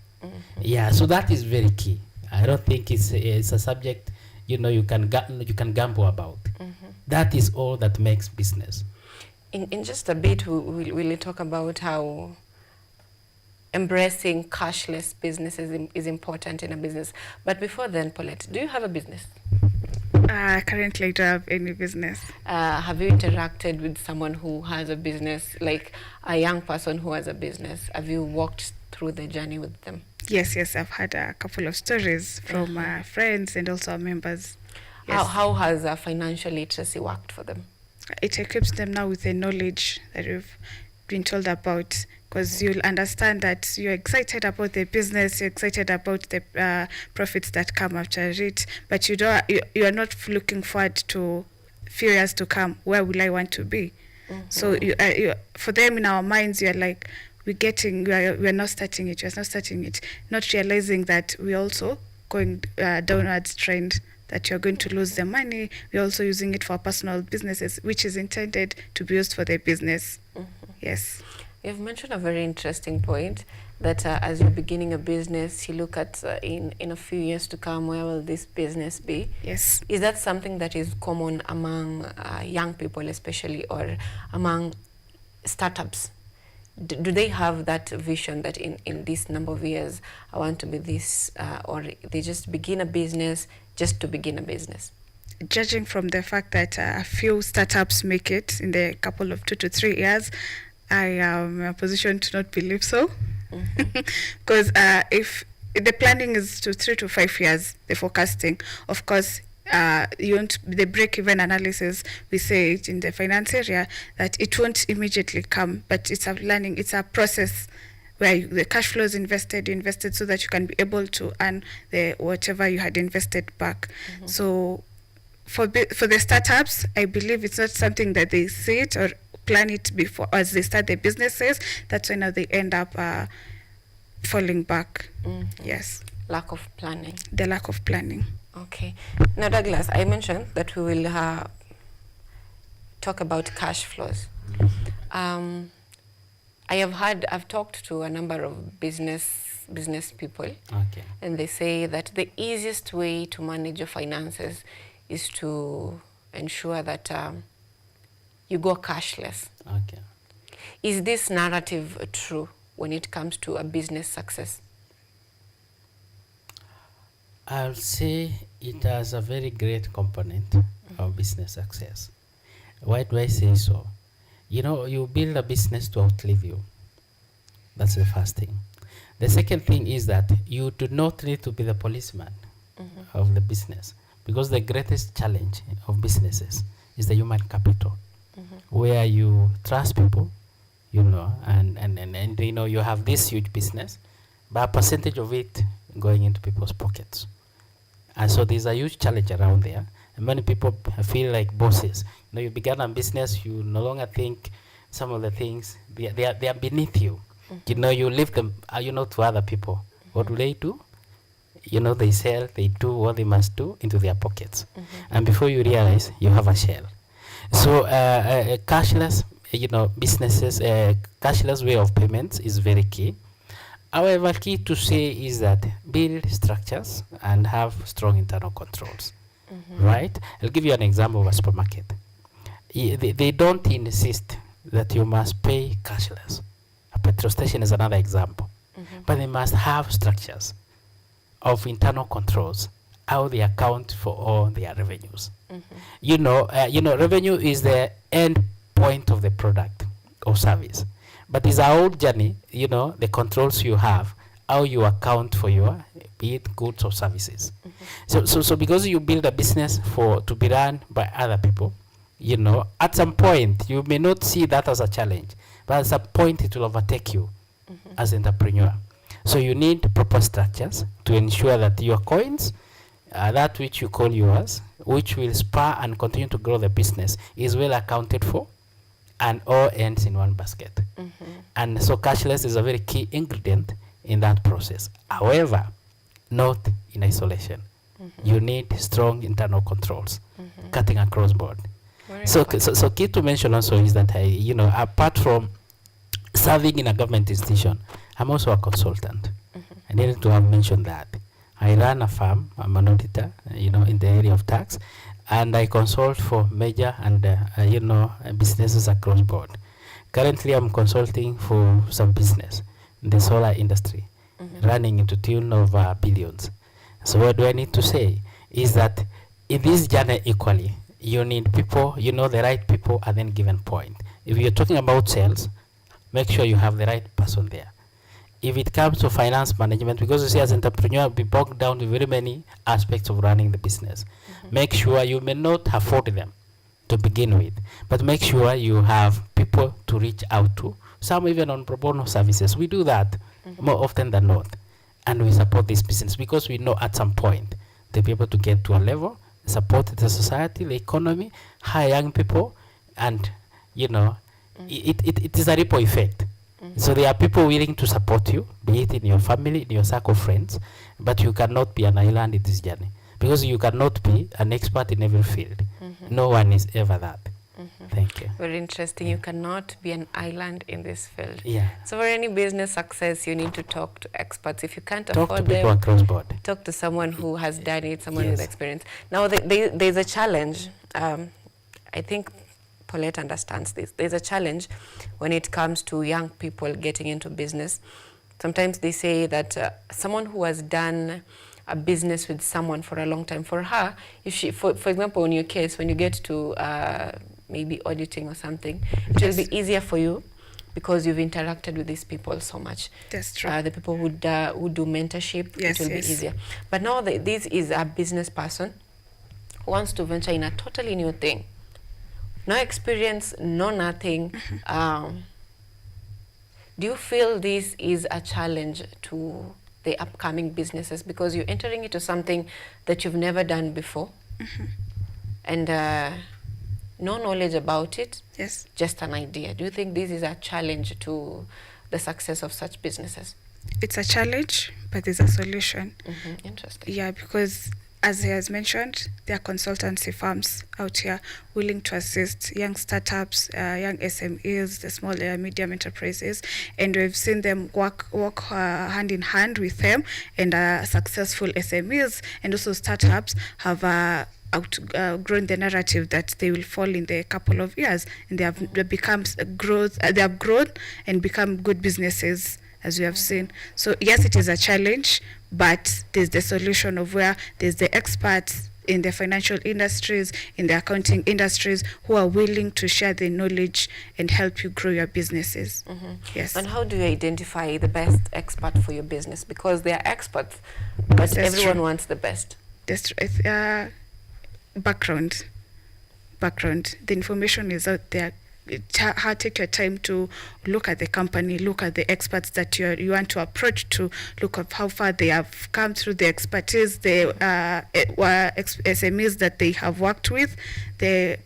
[SPEAKER 4] Yeah, so that is very key. I don't think it's a subject, you can gamble about. That is all that makes business.
[SPEAKER 13] In just a bit, we'll talk about how embracing cashless businesses is important in a business. But before then, Paulette, do you have a business?
[SPEAKER 1] Currently, I don't have any business.
[SPEAKER 13] Have you interacted with someone who has a business, like a young person who has a business? Have you walked through the journey with them?
[SPEAKER 1] Yes, I've had a couple of stories from friends and also members. Yes.
[SPEAKER 13] How has financial literacy worked for them?
[SPEAKER 1] It equips them now with the knowledge that we've been told about, because you'll understand that you're excited about the business, you're excited about the profits that come after it, but you are not looking forward to few years to come. Where will I want to be? So for them, in our minds, you're like, we're not starting it, not realizing that we're also going downwards trend, that you're going to lose the money. We're also using it for personal businesses, which is intended to be used for the business. Yes.
[SPEAKER 13] You've mentioned a very interesting point, that as you're beginning a business, you look at in a few years to come, where will this business be?
[SPEAKER 1] Yes.
[SPEAKER 13] Is that something that is common among young people especially, or among startups? Do they have that vision that in this number of years, I want to be this, or they just begin a business just to begin a business?
[SPEAKER 1] Judging from the fact that a few startups make it in the couple of 2 to 3 years, I am in a position to not believe so. Because if the planning is to 3 to 5 years, the forecasting, of course, the break-even analysis, we say it in the finance area, that it won't immediately come, but it's a process where the cash flow is invested so that you can be able to earn the whatever you had invested back. So for the startups, I believe it's not something that they see it or plan it before as they start their businesses. That's when they end up falling back. Yes.
[SPEAKER 13] Lack of planning.
[SPEAKER 1] The lack of planning.
[SPEAKER 13] Okay. Now, Douglas, I mentioned that we will talk about cash flows. I've talked to a number of business people, and they say that the easiest way to manage your finances is to ensure that you go cashless.
[SPEAKER 4] Okay.
[SPEAKER 13] Is this narrative true when it comes to a business success?
[SPEAKER 4] I'll say it has a very great component of business success. Why do I say so? You know, you build a business to outlive you. That's the first thing. The second thing is that you do not need to be the policeman of the business, because the greatest challenge of businesses is the human capital, where you trust people, you know, and you know, you have this huge business, but a percentage of it going into people's pockets. And so there's a huge challenge around there. And many people feel like bosses. You know, you began a business, you no longer think some of the things, they are beneath you. You know, you leave them, you know, to other people. What do? You know, they sell, they do what they must do into their pockets. And before you realize, you have a shell. So cashless, you know, businesses, cashless way of payments is very key. However, key to say is that build structures and have strong internal controls, right? I'll give you an example of a supermarket. They don't insist that you must pay cashless. A petrol station is another example. But they must have structures of internal controls, how they account for all their revenues. You know, revenue is the end point of the product or service. But it's a whole journey, you know, the controls you have, how you account for your, be it goods or services. So because you build a business to be run by other people, you know, at some point, you may not see that as a challenge, but at some point it will overtake you as an entrepreneur. So you need proper structures to ensure that your coins, that which you call yours, which will spur and continue to grow the business, is well accounted for, and all ends in one basket. And so cashless is a very key ingredient in that process. However, not in isolation. You need strong internal controls, cutting across board. So key to mention also is that you know, apart from serving in a government institution, I'm also a consultant. I needed to have mentioned that. I run a firm, I'm an auditor, you know, in the area of tax, and I consult for major and you know, businesses across board. Currently, I'm consulting for some business in the solar industry, running into tune of billions. So what do I need to say is that in this journey equally, you need people, you know, the right people at any given point. If you're talking about sales, make sure you have the right person there. If it comes to finance management, because you see, as an entrepreneur, be bogged down with very many aspects of running the business. Make sure you may not afford them to begin with, but make sure you have people to reach out to, some even on pro bono services. We do that more often than not, and we support this business because we know at some point they'll be able to get to a level, support the society, the economy, hire young people, and you know, it is a ripple effect. So there are people willing to support you, be it in your family, in your circle of friends, but you cannot be an island in this journey because you cannot be an expert in every field. No one is ever that. Thank Thank you.
[SPEAKER 13] Very interesting. You cannot be an island in this field.
[SPEAKER 4] Yeah.
[SPEAKER 13] So for any business success, you need to talk to experts. If you can't
[SPEAKER 4] Talk to
[SPEAKER 13] afford
[SPEAKER 4] people
[SPEAKER 13] them,
[SPEAKER 4] across board.
[SPEAKER 13] talk to someone who has done it, someone
[SPEAKER 4] Yes.
[SPEAKER 13] with experience. Now, there's a challenge. I think Paulette understands this. There's a challenge when it comes to young people getting into business. Sometimes they say that someone who has done a business with someone for a long time, for her, if she, for example, in your case, when you get to maybe auditing or something, it will be easier for you because you've interacted with these people so much.
[SPEAKER 1] That's true.
[SPEAKER 13] The people who do mentorship, it will be easier. But now this is a business person who wants to venture in a totally new thing. No experience, no nothing. Do you feel this is a challenge to the upcoming businesses because you're entering into something that you've never done before and no knowledge about it?
[SPEAKER 1] Yes.
[SPEAKER 13] Just an idea. Do you think this is a challenge to the success of such businesses?
[SPEAKER 1] It's a challenge, but there's a solution.
[SPEAKER 13] Interesting.
[SPEAKER 1] Yeah, because as he has mentioned, there are consultancy firms out here willing to assist young startups, young SMEs, the small and medium enterprises, and we've seen them work hand in hand with them, and successful SMEs and also startups have outgrown the narrative that they will fall in the couple of years, and they have they have grown and become good businesses, as we have seen. So yes, it is a challenge, but there's the solution of where there's the experts in the financial industries, in the accounting industries, who are willing to share their knowledge and help you grow your businesses. Yes.
[SPEAKER 13] And how do you identify the best expert for your business? Because they are experts, but
[SPEAKER 1] That's
[SPEAKER 13] everyone
[SPEAKER 1] true.
[SPEAKER 13] wants the best.
[SPEAKER 1] That's background. The information is out there. Take your time to look at the company, look at the experts that you want to approach, to look at how far they have come through the expertise, the SMEs that they have worked with, the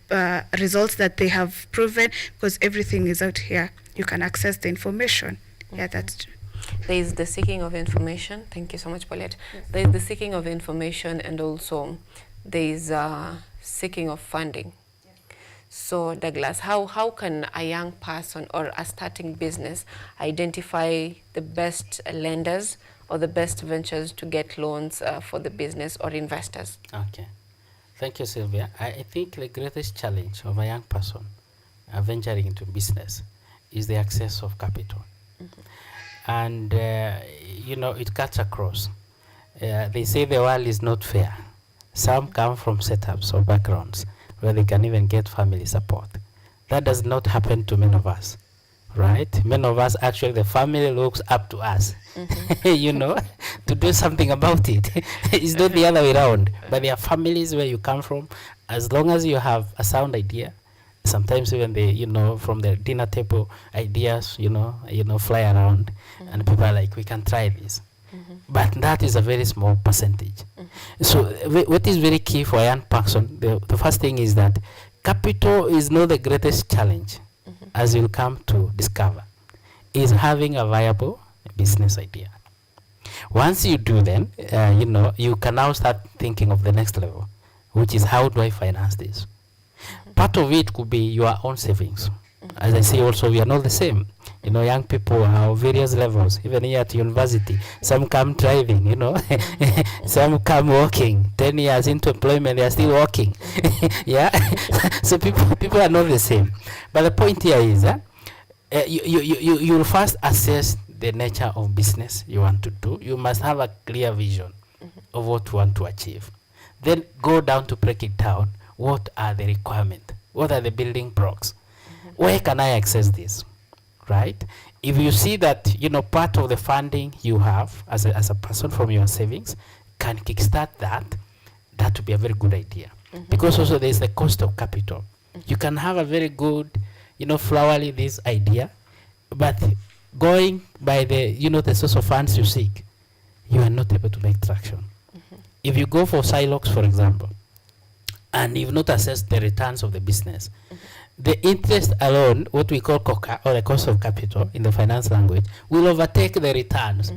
[SPEAKER 1] results that they have proven, because everything is out here. You can access the information. Yeah, that's true.
[SPEAKER 13] There is the seeking of information. Thank you so much, Paulette. Yes. There is the seeking of information, and also there is seeking of funding. So Douglas, how can a young person or a starting business identify the best lenders or the best ventures to get loans for the business or investors?
[SPEAKER 4] Okay. Thank you, Sylvia. I think the greatest challenge of a young person venturing into business is the access of capital. And, it cuts across. They say the world is not fair. Some come from setups or backgrounds where they can even get family support. That does not happen to many of us, right? Many of us, actually, the family looks up to us, to do something about it. It's not the other way around. But there are families where you come from, as long as you have a sound idea, sometimes even from the dinner table, ideas, fly around, and people are like, we can try this. But that is a very small percentage. So what is very key for a young person, the first thing is that capital is not the greatest challenge, as you'll come to discover, is having a viable business idea. Once you do, then, you can now start thinking of the next level, which is, how do I finance this? Part of it could be your own savings. As I say, also, we are not the same. Young people are various levels, even here at university. Some come driving, some come walking. 10 years into employment, they are still walking. Yeah. So people are not the same. But the point here is that you'll first assess the nature of business you want to do. You must have a clear vision of what you want to achieve. Then go down to break it down. What are the requirements? What are the building blocks? Where can I access this? Right? If you see that, part of the funding you have as a person from your savings can kickstart that would be a very good idea. Because also there is the cost of capital. You can have a very good, flowery this idea, but going by the source of funds you seek, you are not able to make traction. If you go for silos, for example, and you've not assessed the returns of the business, the interest alone, what we call COCA, or the cost of capital in the finance language, will overtake the returns.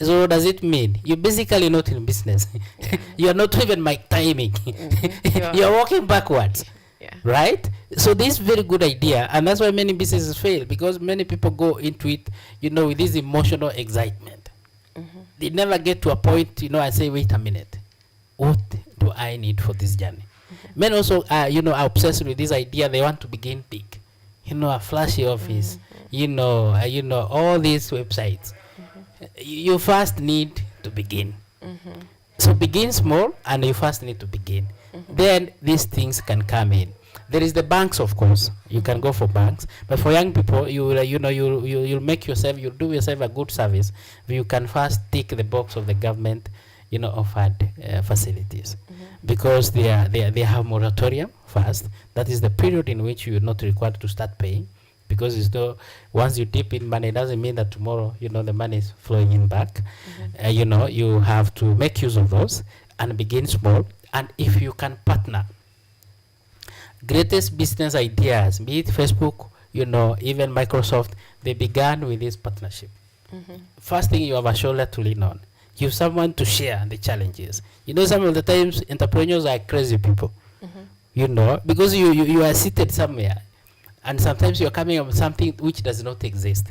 [SPEAKER 4] So what does it mean? You're basically not in business. You are not even timing. You're walking backwards, right? So this is very good idea, and that's why many businesses fail, because many people go into it, with this emotional excitement. They never get to a point, and say, wait a minute, what do I need for this journey? Men also, are obsessed with this idea. They want to begin big, a flashy office, all these websites. You first need to begin. So begin small, and you first need to begin. Then these things can come in. There is the banks, of course. You can go for banks, but for young people, you'll make yourself, you'll do yourself a good service. You can first tick the box of the government, offered facilities, because they have moratorium first. That is the period in which you are not required to start paying, because once you dip in money, it doesn't mean that tomorrow the money is flowing in back. You have to make use of those and begin small. And if you can partner, greatest business ideas, be it Facebook, even Microsoft, they began with this partnership. First thing, you have a shoulder to lean on. You have someone to share the challenges. Some of the times entrepreneurs are crazy people, because you are seated somewhere, and sometimes you're coming up with something which does not exist,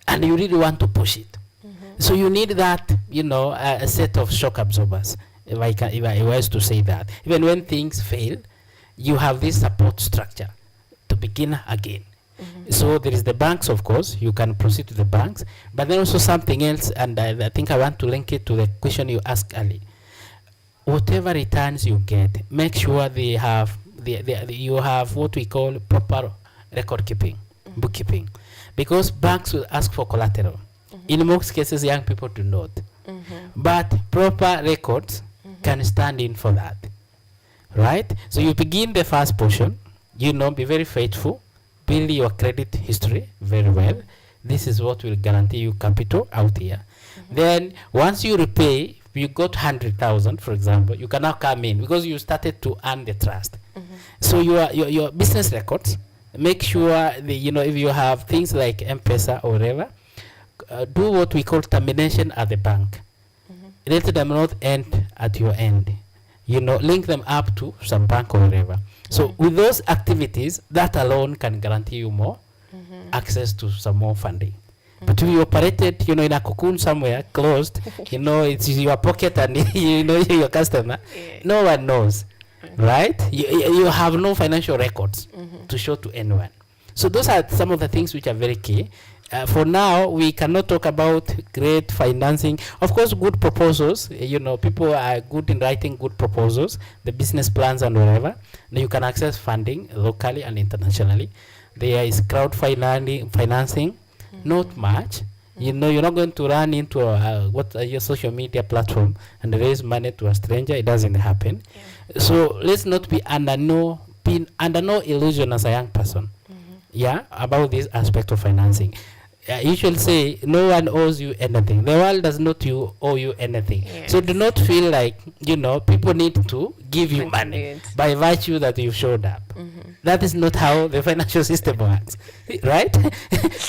[SPEAKER 4] and you really want to push it. So you need that, a set of shock absorbers, if I was to say that. Even when things fail, you have this support structure to begin again. So there is the banks, of course. You can proceed to the banks, but then also something else, and I think I want to link it to the question you asked earlier. Whatever returns you get, make sure you have what we call proper record keeping, bookkeeping, because banks will ask for collateral. In most cases, young people do not, but proper records can stand in for that, right? So you begin the first portion, be very faithful, build your credit history very well. This is what will guarantee you capital out here. Then once you repay, you got 100,000, for example, you can now come in, because you started to earn the trust. So your business records, make sure if you have things like M-Pesa or whatever, do what we call termination at the bank. Let them not end at your end. Link them up to some bank or whatever. So with those activities, that alone can guarantee you more access to some more funding. But if you operated, in a cocoon somewhere closed, it's your pocket and your customer, no one knows, right? You have no financial records to show to anyone. So those are some of the things which are very key. For now, we cannot talk about great financing. Of course, good proposals, people are good in writing good proposals, the business plans and whatever. Now you can access funding locally and internationally. There is financing, not much. You're not going to run into your social media platform and raise money to a stranger. It doesn't happen. So let's not be under no illusion as a young person, about this aspect of financing. You should say no one owes you anything. The world does not owe you anything. So do not feel like people need to give you money by virtue that you showed up. That is not how the financial system works, right?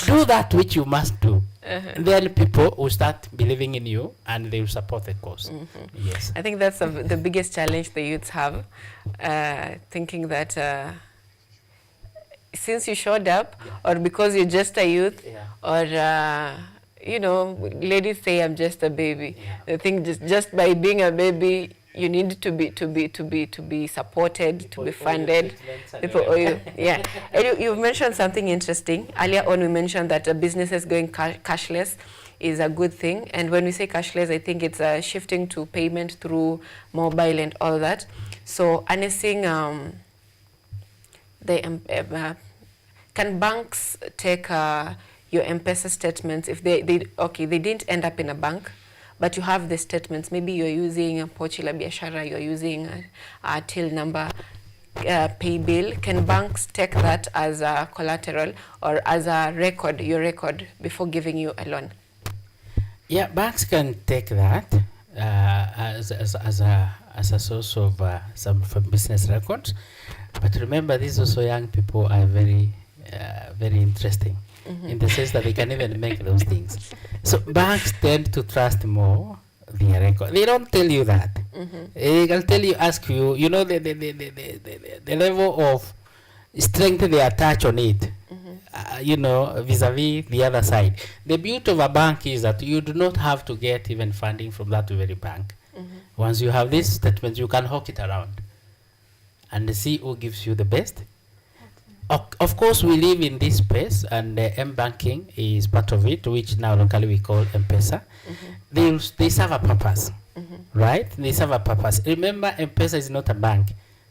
[SPEAKER 4] Do that which you must do. Then people will start believing in you and they will support the cause. Yes,
[SPEAKER 13] I think that's the biggest challenge the youths have, thinking that since you showed up, or because you're just a youth, or ladies say I'm just a baby. They think just by being a baby, you need to be supported, to be funded. People owe you. And you've mentioned something interesting earlier on. We mentioned that businesses going cashless is a good thing, and when we say cashless, I think it's shifting to payment through mobile and all that. So anything. Can banks take your M-Pesa statements if they didn't end up in a bank, but you have the statements? Maybe you're using a Pochi la Biashara, you're using a till number, pay bill. Can banks take that as a collateral or as a record, your record, before giving you a loan?
[SPEAKER 4] Yeah, banks can take that as a source of some business records. But remember, these also young people are very interesting in the sense that they can even make those things. So banks tend to trust more their record. They don't tell you that. They can ask you, the level of strength they attach on it, you know, vis-a-vis the other side. The beauty of a bank is that you do not have to get even funding from that very bank. Once you have this statement, you can hawk it around and see who gives you the best. Of course, we live in this space, and M-banking is part of it, which now locally we call M-Pesa. They serve a purpose, right? They serve a purpose. Remember, M-Pesa is not a bank.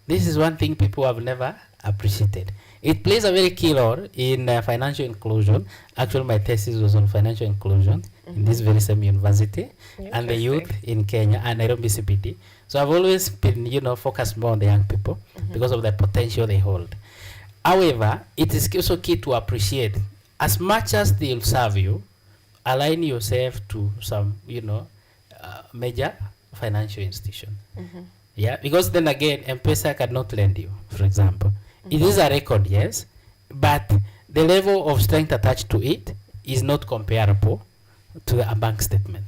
[SPEAKER 4] This is one thing people have never appreciated. It plays a very key role in financial inclusion. Actually, my thesis was on financial inclusion in this very same university, and the youth in Kenya and Nairobi CPD. So I've always been, you know, focused more on the young people because of the potential they hold. However, it is also key to appreciate, as much as they'll serve you, align yourself to some, you know, major financial institution. Yeah, because then again, M-Pesa cannot lend you, for example. It is a record, yes, but the level of strength attached to it is not comparable to a bank statement.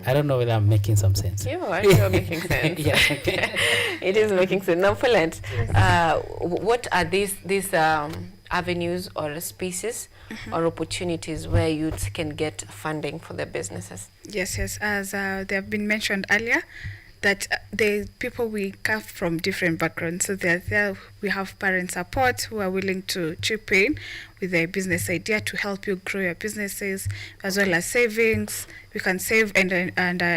[SPEAKER 4] I don't know whether I'm making some sense.
[SPEAKER 13] You are making sense.
[SPEAKER 4] Yeah, okay.
[SPEAKER 13] It is making sense. Now, Poland, what are these avenues or spaces or opportunities where youth can get funding for their businesses?
[SPEAKER 1] Yes, as they have been mentioned earlier, that the people, we come from different backgrounds, so they're there. We have parent support who are willing to chip in with their business idea to help you grow your businesses, as well as savings. You can save and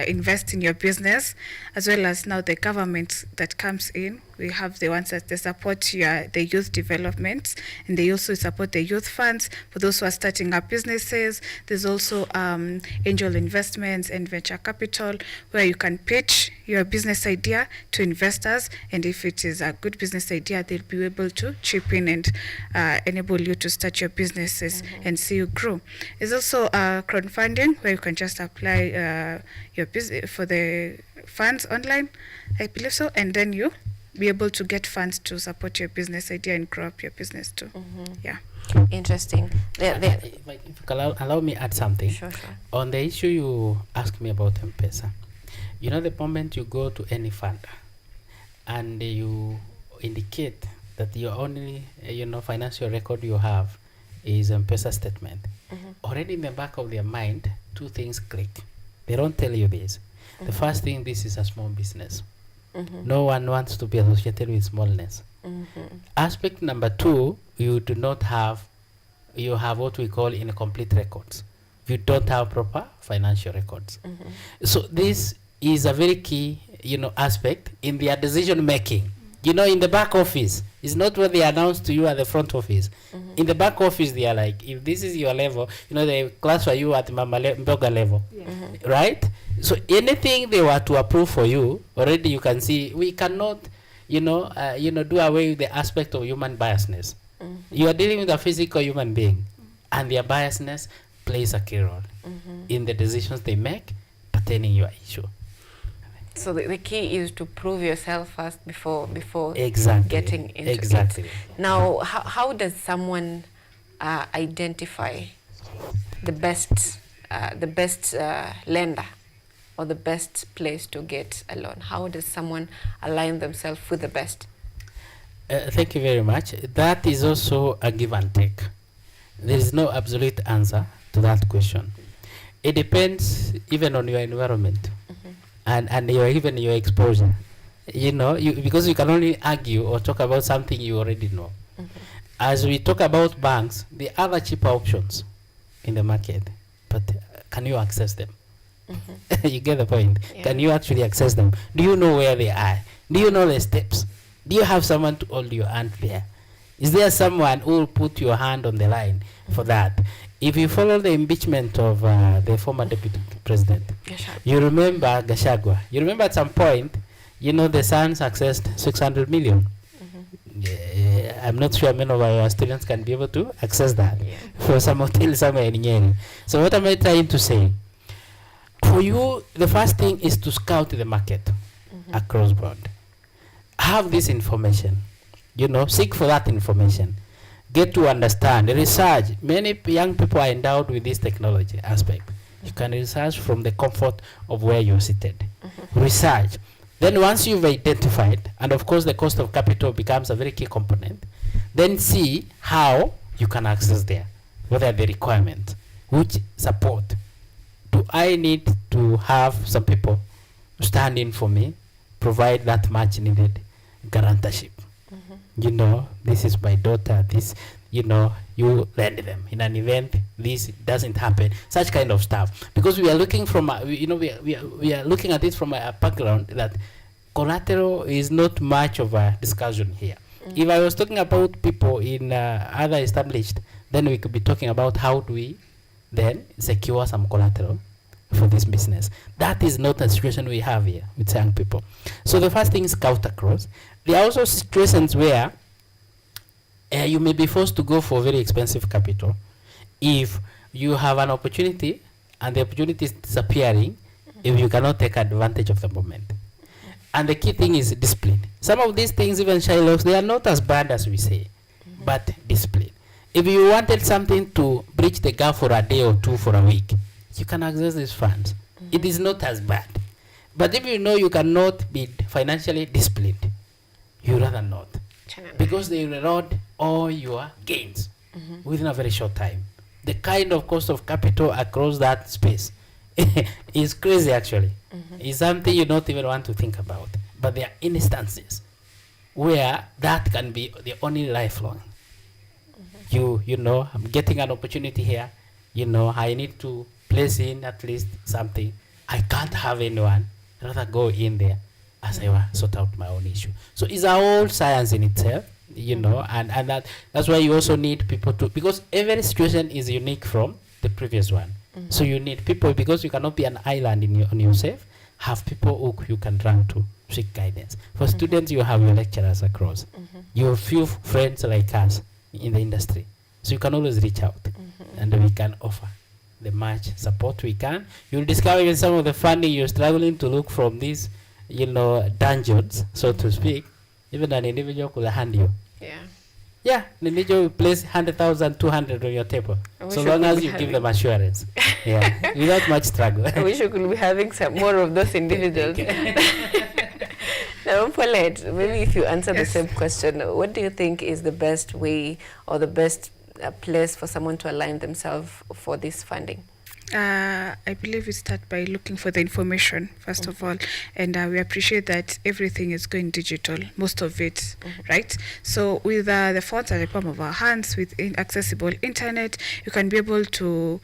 [SPEAKER 1] invest in your business, as well as now the government that comes in. We have the ones that they support the youth development, and they also support the youth funds for those who are starting up businesses. There's also angel investments and venture capital, where you can pitch your business idea to investors, and if it is a good business idea, they'll be able to chip in and enable you to start your businesses and see you grow. There's also crowdfunding, where you can just apply your business for the funds online, I believe so, and then you be able to get funds to support your business idea and grow up your business too. Yeah.
[SPEAKER 13] Interesting.
[SPEAKER 4] If you can allow me add something.
[SPEAKER 13] Sure.
[SPEAKER 4] On the issue you asked me about M-Pesa, you know, the moment you go to any fund and you indicate that your only, you know, financial record you have is M-Pesa statement, already in the back of their mind, two things click. They don't tell you this. The first thing, this is a small business. No one wants to be associated with smallness. Aspect number two, you do not have, you have what we call incomplete records. You don't have proper financial records. So this is a very key, you know, aspect in their decision making. You know, in the back office, it's not what they announce to you at the front office. In the back office, they are like, if this is your level, you know, they classify you at Mboga level, right? So anything they were to approve for you, already you can see, we cannot, you know, do away with the aspect of human biasness. You are dealing with a physical human being, and their biasness plays a key role in the decisions they make pertaining your issue.
[SPEAKER 13] So the key is to prove yourself first before
[SPEAKER 4] exactly.
[SPEAKER 13] getting into it. Now, how does someone identify the best lender or the best place to get a loan? How does someone align themselves with the best?
[SPEAKER 4] Thank you very much. That is also a give and take. There is no absolute answer to that question. It depends even on your environment. And even your exposure, you know, because you can only argue or talk about something you already know. As we talk about banks, there are other cheaper options in the market, but can you access them? You get the point. Yeah. Can you actually access them? Do you know where they are? Do you know the steps? Do you have someone to hold your hand there? Is there someone who will put your hand on the line for that? If you follow the impeachment of the former deputy president, you remember Gachagua. You remember at some point, you know, the Sons accessed 600 million. I'm not sure many of our students can be able to access that for some hotel somewhere in Nyeri. So what am I trying to say? For you, the first thing is to scout the market across board. Have this information. You know, seek for that information. Get to understand, research. Many young people are endowed with this technology aspect. You can research from the comfort of where you're seated. Research. Then once you've identified, and of course the cost of capital becomes a very key component, then see how you can access there. What are the requirements? Which support do I need to have some people stand in for me, provide that much needed guarantorship? You know, this is my daughter, this, you know, you lend them. In an event, this doesn't happen. Such kind of stuff. Because we are looking from, we are looking at it from a background that collateral is not much of a discussion here. If I was talking about people in other established, then we could be talking about how do we then secure some collateral for this business. That is not a situation we have here with young people. So the first thing is count across. There are also situations where you may be forced to go for very expensive capital if you have an opportunity and the opportunity is disappearing if you cannot take advantage of the moment. And the key thing is discipline. Some of these things, even Shylocks, they are not as bad as we say, but discipline. If you wanted something to bridge the gap for a day or two for a week, you can access these funds. It is not as bad. But if you know you cannot be financially disciplined, you rather not. Because they erode all your gains within a very short time. The kind of cost of capital across that space is crazy, actually. It's something you don't even want to think about. But there are instances where that can be the only lifelong. You know, I'm getting an opportunity here. You know, I need to place in at least something. I can't have anyone. Rather go in there as I sort out my own issue. So it's a whole science in itself, you know, and that's why you also need people to, because every situation is unique from the previous one. So you need people, because you cannot be an island on yourself, have people who you can run to seek guidance. For students, you have your lecturers across. You have few friends like us in the industry. So you can always reach out and we can offer the much support we can. You'll discover even some of the funding you're struggling to look from these, you know, dungeons, so to speak. Even an individual could hand you. Yeah, an individual will place 100,000, 200 on your table. So long as you give them assurance. Yeah, without much struggle.
[SPEAKER 13] I wish we could be having some more of those individuals. Now, Paulette, maybe if you answer the same question, what do you think is the best way or the best place for someone to align themselves for this funding?
[SPEAKER 1] I believe we start by looking for the information, first of all, and we appreciate that everything is going digital, most of it, right? So with the phones at the palm of our hands, with accessible internet, you can be able to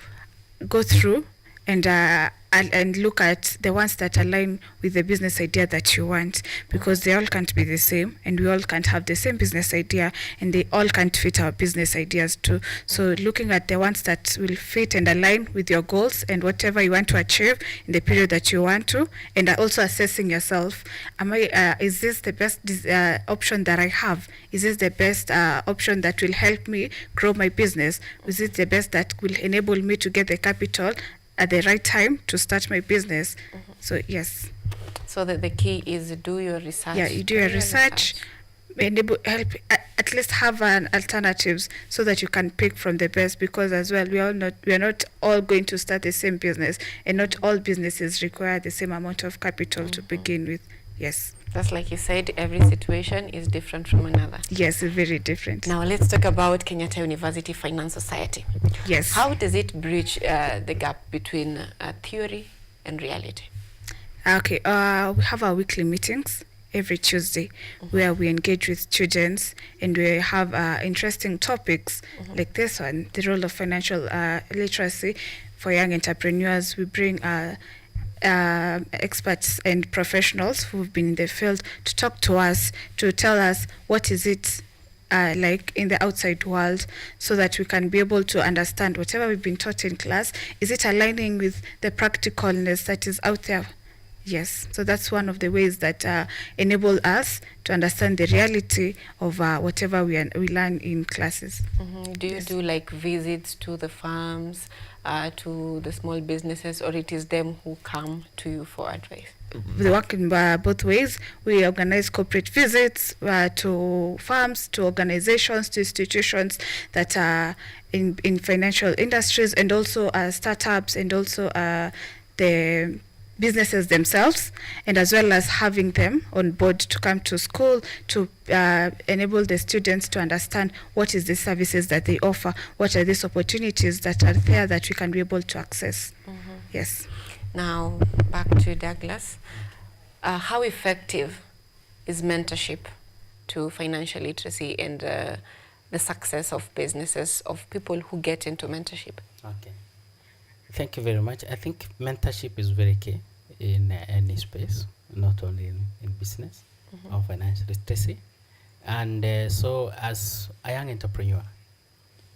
[SPEAKER 1] go through and look at the ones that align with the business idea that you want, because they all can't be the same, and we all can't have the same business idea, and they all can't fit our business ideas too. So looking at the ones that will fit and align with your goals and whatever you want to achieve in the period that you want to, and also assessing yourself, is this the best option that I have? Is this the best option that will help me grow my business? Is it the best that will enable me to get the capital at the right time to start my business? So yes.
[SPEAKER 13] So the key is do your research.
[SPEAKER 1] Yeah, you do your research, and help at least have an alternatives so that you can pick from the best, because as well we are not all going to start the same business, and not all businesses require the same amount of capital to begin with. Yes.
[SPEAKER 13] That's like you said, every situation is different from another.
[SPEAKER 1] Yes, it's very different.
[SPEAKER 13] Now let's talk about Kenyatta University Finance Society.
[SPEAKER 1] Yes.
[SPEAKER 13] How does it bridge the gap between theory and reality?
[SPEAKER 1] Okay, we have our weekly meetings every Tuesday where we engage with students, and we have interesting topics like this one, the role of financial literacy for young entrepreneurs. We bring experts and professionals who've been in the field to talk to us, to tell us what is it like in the outside world, so that we can be able to understand whatever we've been taught in class, is it aligning with the practicalness that is out there? Yes, so that's one of the ways that enable us to understand the reality of whatever we learn in classes.
[SPEAKER 13] Do you do like visits to the farms, to the small businesses, or it is them who come to you for advice?
[SPEAKER 1] They work in both ways. We organize corporate visits to farms, to organizations, to institutions that are in financial industries, and also startups, and also the businesses themselves, and as well as having them on board to come to school to enable the students to understand what is the services that they offer, what are these opportunities that are there that we can be able to access. Yes.
[SPEAKER 13] Now, back to Douglas. How effective is mentorship to financial literacy and the success of businesses, of people who get into mentorship?
[SPEAKER 4] Okay. Thank you very much. I think mentorship is very key in any space, not only in business or financial literacy. And so as a young entrepreneur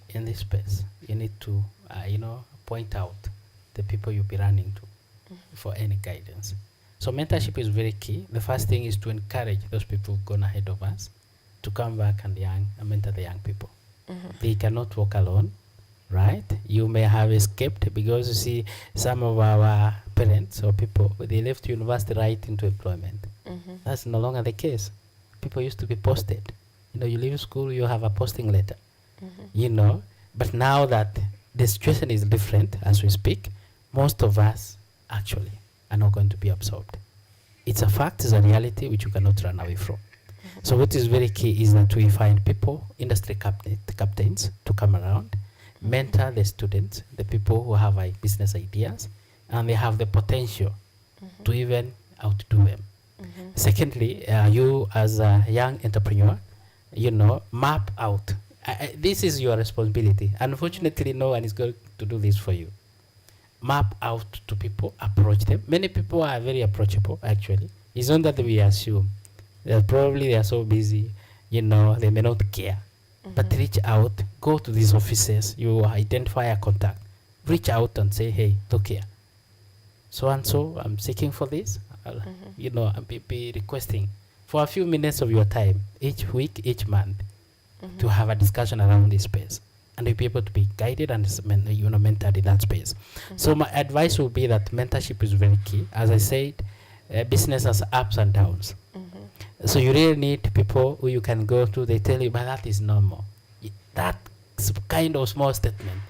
[SPEAKER 4] in this space, you need to, point out the people you'll be running to for any guidance. So mentorship is very key. The first thing is to encourage those people who've gone ahead of us to come back and mentor the young people. They cannot walk alone, right? You may have escaped because you see some of our parents or people, they left university right into employment. That's no longer the case. People used to be posted. You leave school, you have a posting letter, but now that the situation is different as we speak, most of us actually are not going to be absorbed. It's a fact, it's a reality which you cannot run away from. So what is very key is that we find people, industry captains, to come around, mentor the students, the people who have business ideas, and they have the potential to even outdo them. Secondly, you as a young entrepreneur, map out. This is your responsibility. Unfortunately, no one is going to do this for you. Map out to people, approach them. Many people are very approachable, actually. It's not that we assume. Probably they are so busy, they may not care. But reach out, go to these offices, you identify a contact, reach out and say, hey, look here. So and so, I'm seeking for this. I'll be requesting for a few minutes of your time, each week, each month, to have a discussion around this space. And you'll be able to be guided and mentored in that space. So my advice would be that mentorship is very key. As I said, business has ups and downs. So you really need people who you can go to. They tell you, but that is normal. That's kind of small statement.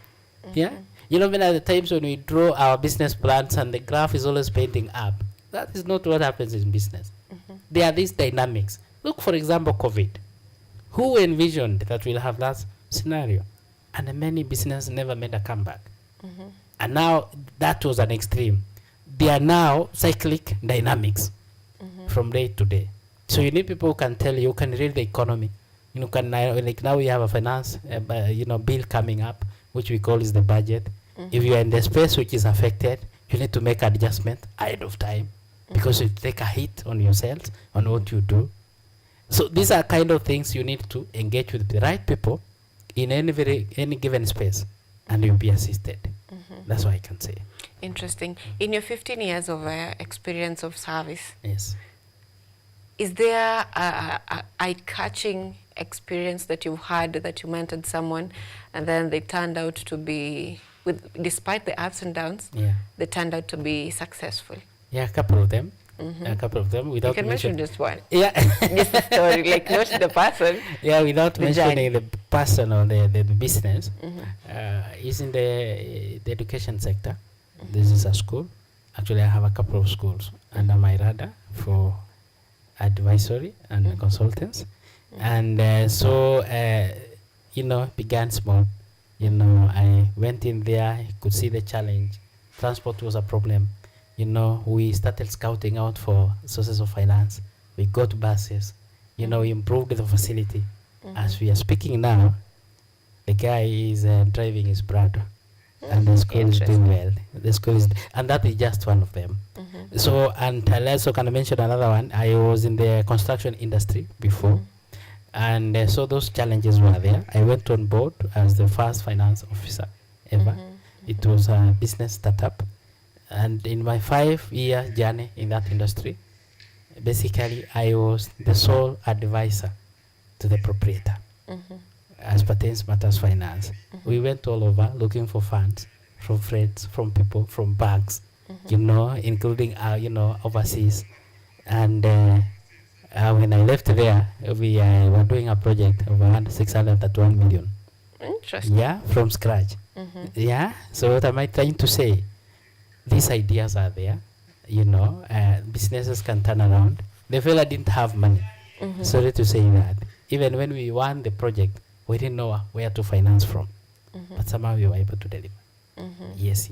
[SPEAKER 4] Yeah? When at the times when we draw our business plans and the graph is always painting up, that is not what happens in business. There are these dynamics. Look, for example, COVID. Who envisioned that we'll have that scenario? And many businesses never made a comeback. And now that was an extreme. They are now cyclic dynamics from day to day. So you need people who can tell you, can read the economy. Now we have a finance bill coming up, which we call is the budget. If you are in the space which is affected, you need to make adjustment ahead of time because you take a hit on yourselves, on what you do. So these are kind of things you need to engage with the right people in any given space, and you'll be assisted. That's what I can say.
[SPEAKER 13] Interesting. In your 15 years of experience of service,
[SPEAKER 4] yes,
[SPEAKER 13] is there a eye-catching experience that you've had that you mentored someone and then they turned out to be, despite the ups and downs, they turned out to be successful?
[SPEAKER 4] Yeah, a couple of them. A couple of them. Without
[SPEAKER 13] you can mention just one.
[SPEAKER 4] Yeah.
[SPEAKER 13] Just the story, like not the person.
[SPEAKER 4] Yeah, without mentioning the person or the business. Is in the education sector. This is a school. Actually, I have a couple of schools under my radar for advisory and consultants. And so, began small. I went in there, I could see the challenge. Transport was a problem. We started scouting out for sources of finance. We got buses. We improved the facility. As we are speaking now, the guy is driving his Prado. And the school is doing well. The school is, and that is just one of them. So, and I also can mention another one. I was in the construction industry before. And so those challenges were there. I went on board as the first finance officer ever. It was a business startup. And in my 5-year journey in that industry, basically I was the sole advisor to the proprietor as pertains matters finance. We went all over looking for funds from friends, from people, from banks, including overseas. And when I left there, we were doing a project of around 631 million.
[SPEAKER 13] Interesting.
[SPEAKER 4] Yeah, from scratch. Yeah. So what am I trying to say? These ideas are there. businesses can turn around. They feel I didn't have money. Sorry to say that. Even when we won the project, we didn't know where to finance from. But somehow we were able to deliver. Yes.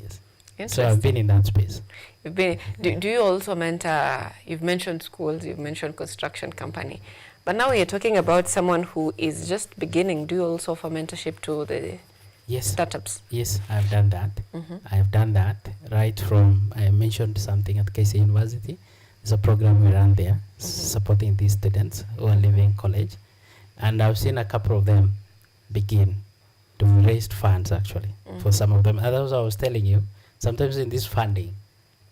[SPEAKER 4] So I've been in that space.
[SPEAKER 13] Do you also mentor? You've mentioned schools, you've mentioned construction company, but now you're talking about someone who is just beginning. Do you also offer mentorship to the startups?
[SPEAKER 4] Yes, I've done that. I've done that right from, I mentioned something at KC University. There's a program we run there supporting these students who are leaving college. And I've seen a couple of them begin to raise funds actually for some of them. And as I was telling you, sometimes in this funding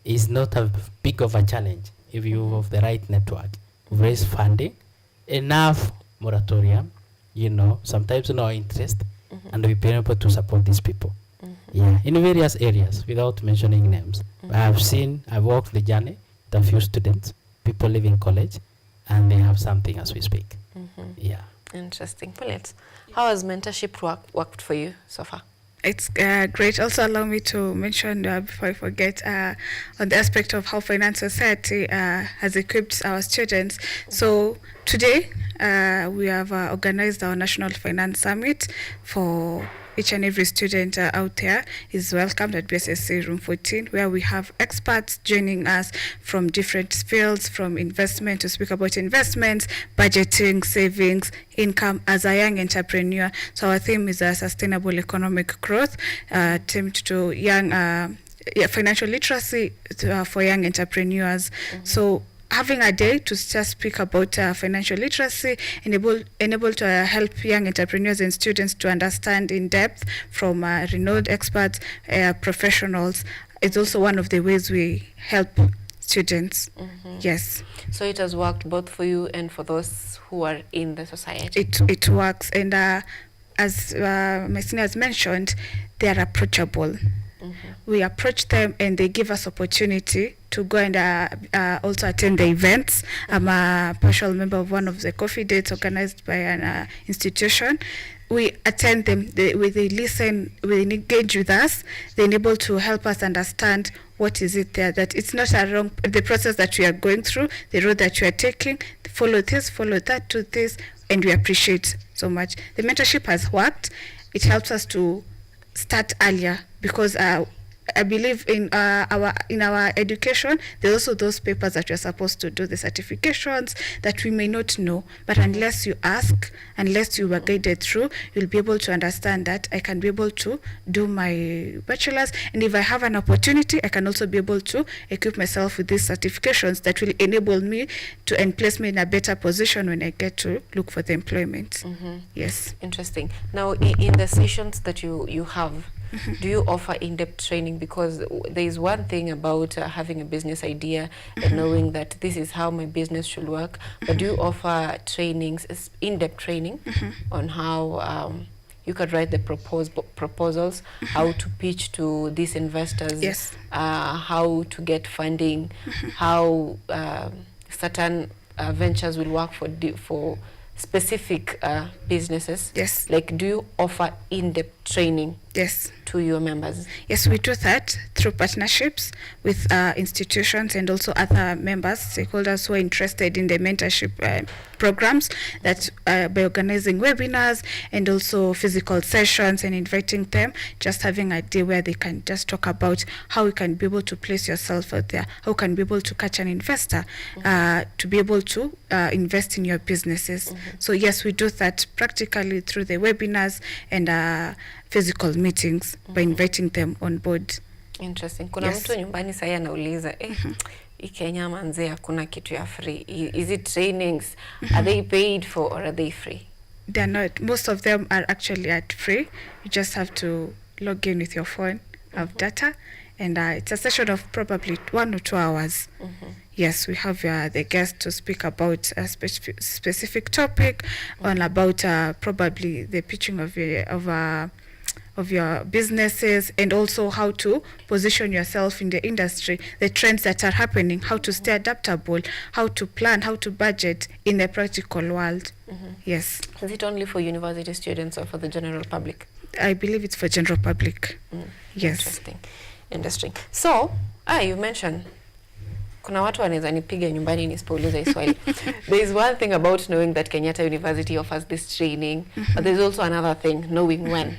[SPEAKER 4] is not a big of a challenge if you have the right network. Raise funding, enough moratorium, sometimes no interest, and we've been able to support these people. In various areas without mentioning names. I've walked the journey with a few students, people leaving college, and they have something as we speak.
[SPEAKER 13] Interesting. Brilliant. How has mentorship worked for you so far?
[SPEAKER 1] It's great. Also, allow me to mention, before I forget, on the aspect of how Finance Society has equipped our students. So today, we have organized our National Finance Summit for each and every student out there is welcomed at BSSC Room 14, where we have experts joining us from different fields, from investment to speak about investments, budgeting, savings, income as a young entrepreneur. So our theme is sustainable economic growth, themed to young financial literacy for young entrepreneurs. So having a day to just speak about financial literacy, enable to help young entrepreneurs and students to understand in depth from renowned experts, professionals. It's also one of the ways we help students. Yes.
[SPEAKER 13] So it has worked both for you and for those who are in the society?
[SPEAKER 1] It works. And as my senior has mentioned, they are approachable. We approach them and they give us opportunity to go and also attend the events. I'm a partial member of one of the coffee dates organized by an institution. We attend them, they listen, they engage with us, they're able to help us understand what is it there, that it's not the process that we are going through, the road that we are taking, follow this, follow that, do this, and we appreciate so much. The mentorship has worked. It helps us to start earlier because I believe in our education, there's also those papers that you're supposed to do, the certifications that we may not know, but unless you ask, unless you were guided through, you'll be able to understand that I can be able to do my bachelor's, and if I have an opportunity, I can also be able to equip myself with these certifications that will enable me to and place me in a better position when I get to look for the employment. Yes.
[SPEAKER 13] Interesting. Now, in the sessions that you have, do you offer in-depth training? Because there is one thing about having a business idea and knowing that this is how my business should work, but do you offer trainings, in-depth training on how you could write the proposals, how to pitch to these investors, how to get funding, how certain ventures will work for specific businesses?
[SPEAKER 1] Yes.
[SPEAKER 13] Like, do you offer in-depth training?
[SPEAKER 1] Yes.
[SPEAKER 13] To your members?
[SPEAKER 1] Yes, we do that through partnerships with institutions and also other members, stakeholders who are interested in the mentorship programs, that by organizing webinars and also physical sessions and inviting them, just having a day where they can just talk about how you can be able to place yourself out there, how you can be able to catch an investor to be able to invest in your businesses. So yes, we do that practically through the webinars and physical meetings by inviting them on board.
[SPEAKER 13] Interesting. Kuna mtu nyumbani sasa anauliza Kenya manze hakuna kitu ya free. Is it trainings? Are they paid for or are they free?
[SPEAKER 1] They're not. Most of them are actually at free. You just have to log in with your phone, have data, and it's a session of probably 1 or 2 hours. Yes, we have the guest to speak about a specific topic, on about probably the pitching of your businesses, and also how to position yourself in the industry, the trends that are happening, how to stay adaptable, how to plan, how to budget in the practical world. Yes.
[SPEAKER 13] Is it only for university students or for the general public?
[SPEAKER 1] I believe it's for general public. Yes.
[SPEAKER 13] Interesting. So, you mentioned kuna watu wanaweza nipiga nyumbani nisipouliza hii swali. There is one thing about knowing that Kenyatta University offers this training, but there's also another thing, knowing when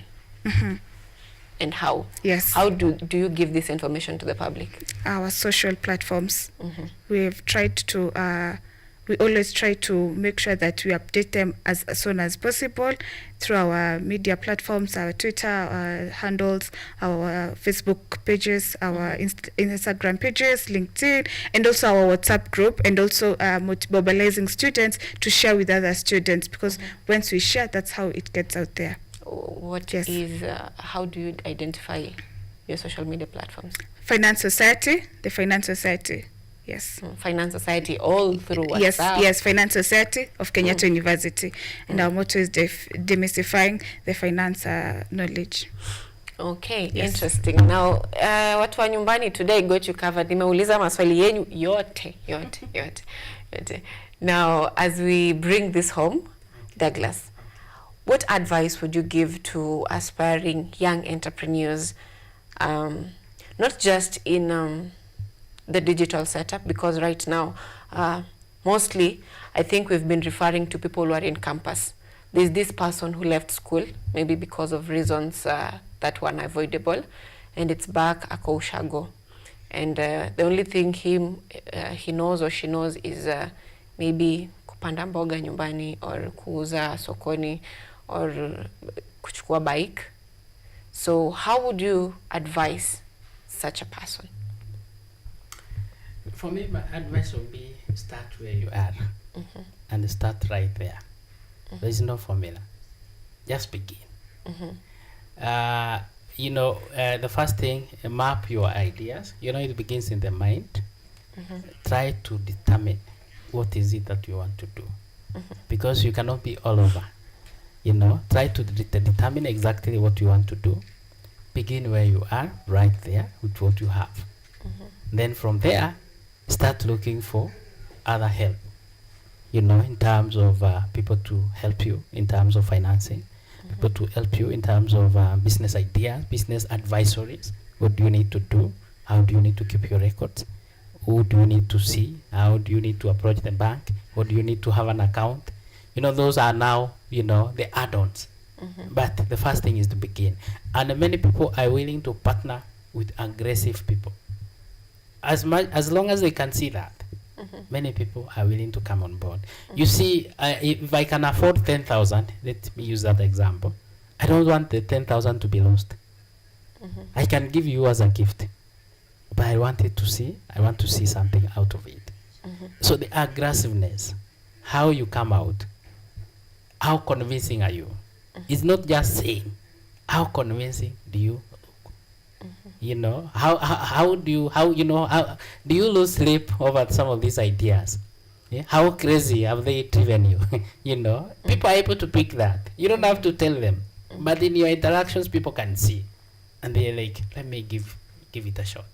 [SPEAKER 13] and how.
[SPEAKER 1] Yes.
[SPEAKER 13] How do you give this information to the public?
[SPEAKER 1] Our social platforms. We've tried to we always try to make sure that we update them as soon as possible through our media platforms, our Twitter handles, our Facebook pages, our Instagram pages, LinkedIn, and also our WhatsApp group, and also mobilizing students to share with other students, because once we share, that's how it gets out there.
[SPEAKER 13] What is, how do you identify your social media platforms?
[SPEAKER 1] Finance Society, the Finance Society. Yes.
[SPEAKER 13] Finance Society all through WhatsApp.
[SPEAKER 1] Yes, Finance Society of Kenyatta University. And our motto is demystifying the finance knowledge.
[SPEAKER 13] Okay, interesting. Now, watu wa nyumbani today got you covered. Nimeuliza maswali yenu yote. Now, as we bring this home, Douglas, what advice would you give to aspiring young entrepreneurs, not just in the digital setup, because right now, mostly, I think we've been referring to people who are in campus. There's this person who left school, maybe because of reasons that were unavoidable, and it's back ako ushago. And the only thing he knows or she knows is maybe kupanda mboga nyumbani, or kuuza sokoni, or kuchukua bike. So how would you advise such a person?
[SPEAKER 4] For me, my advice would be start where you are and start right there. There is no formula. Just begin. You know, the first thing, map your ideas. You know, it begins in the mind. Try to determine what is it that you want to do. Because you cannot be all over. You know, try to determine exactly what you want to do. Begin where you are, right there, with what you have. Then from there, start looking for other help, you know, in terms of people to help you in terms of financing, people to help you in terms of business ideas, business advisories. What do you need to do? How do you need to keep your records? Who do you need to see? How do you need to approach the bank? What do you need to have an account? You know, those are now, you know, the add-ons. But the first thing is to begin. And many people are willing to partner with aggressive people. As long as they can see that, many people are willing to come on board. You see, if I can afford 10,000, let me use that example. I don't want the 10,000 to be lost. I can give you as a gift, but I want to see something out of it. So the aggressiveness, how you come out, how convincing are you? It's not just saying, how convincing do you? You know, how do you lose sleep over some of these ideas? Yeah? How crazy have they driven you? You know, people are able to pick that. You don't have to tell them, but in your interactions, people can see, and they're like, let me give it a shot.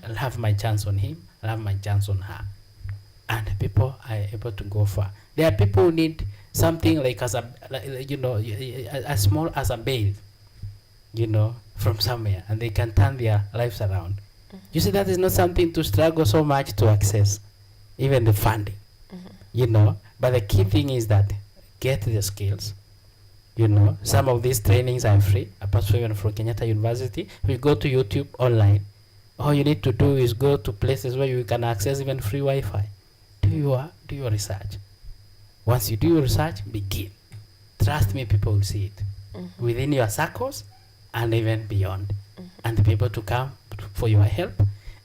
[SPEAKER 4] I'll have my chance on him. I'll have my chance on her, and people are able to go far. There are people who need something like as small as a bail, you know, from somewhere, and they can turn their lives around. You see, that is not something to struggle so much to access, even the funding, you know. But the key thing is that get the skills. You know, some of these trainings are free, apart from even from Kenyatta University. If you go to YouTube online, all you need to do is go to places where you can access even free Wi-Fi. Do your research. Once you do your research, begin. Trust me, people will see it within your circles and even beyond, and be able to come for your help.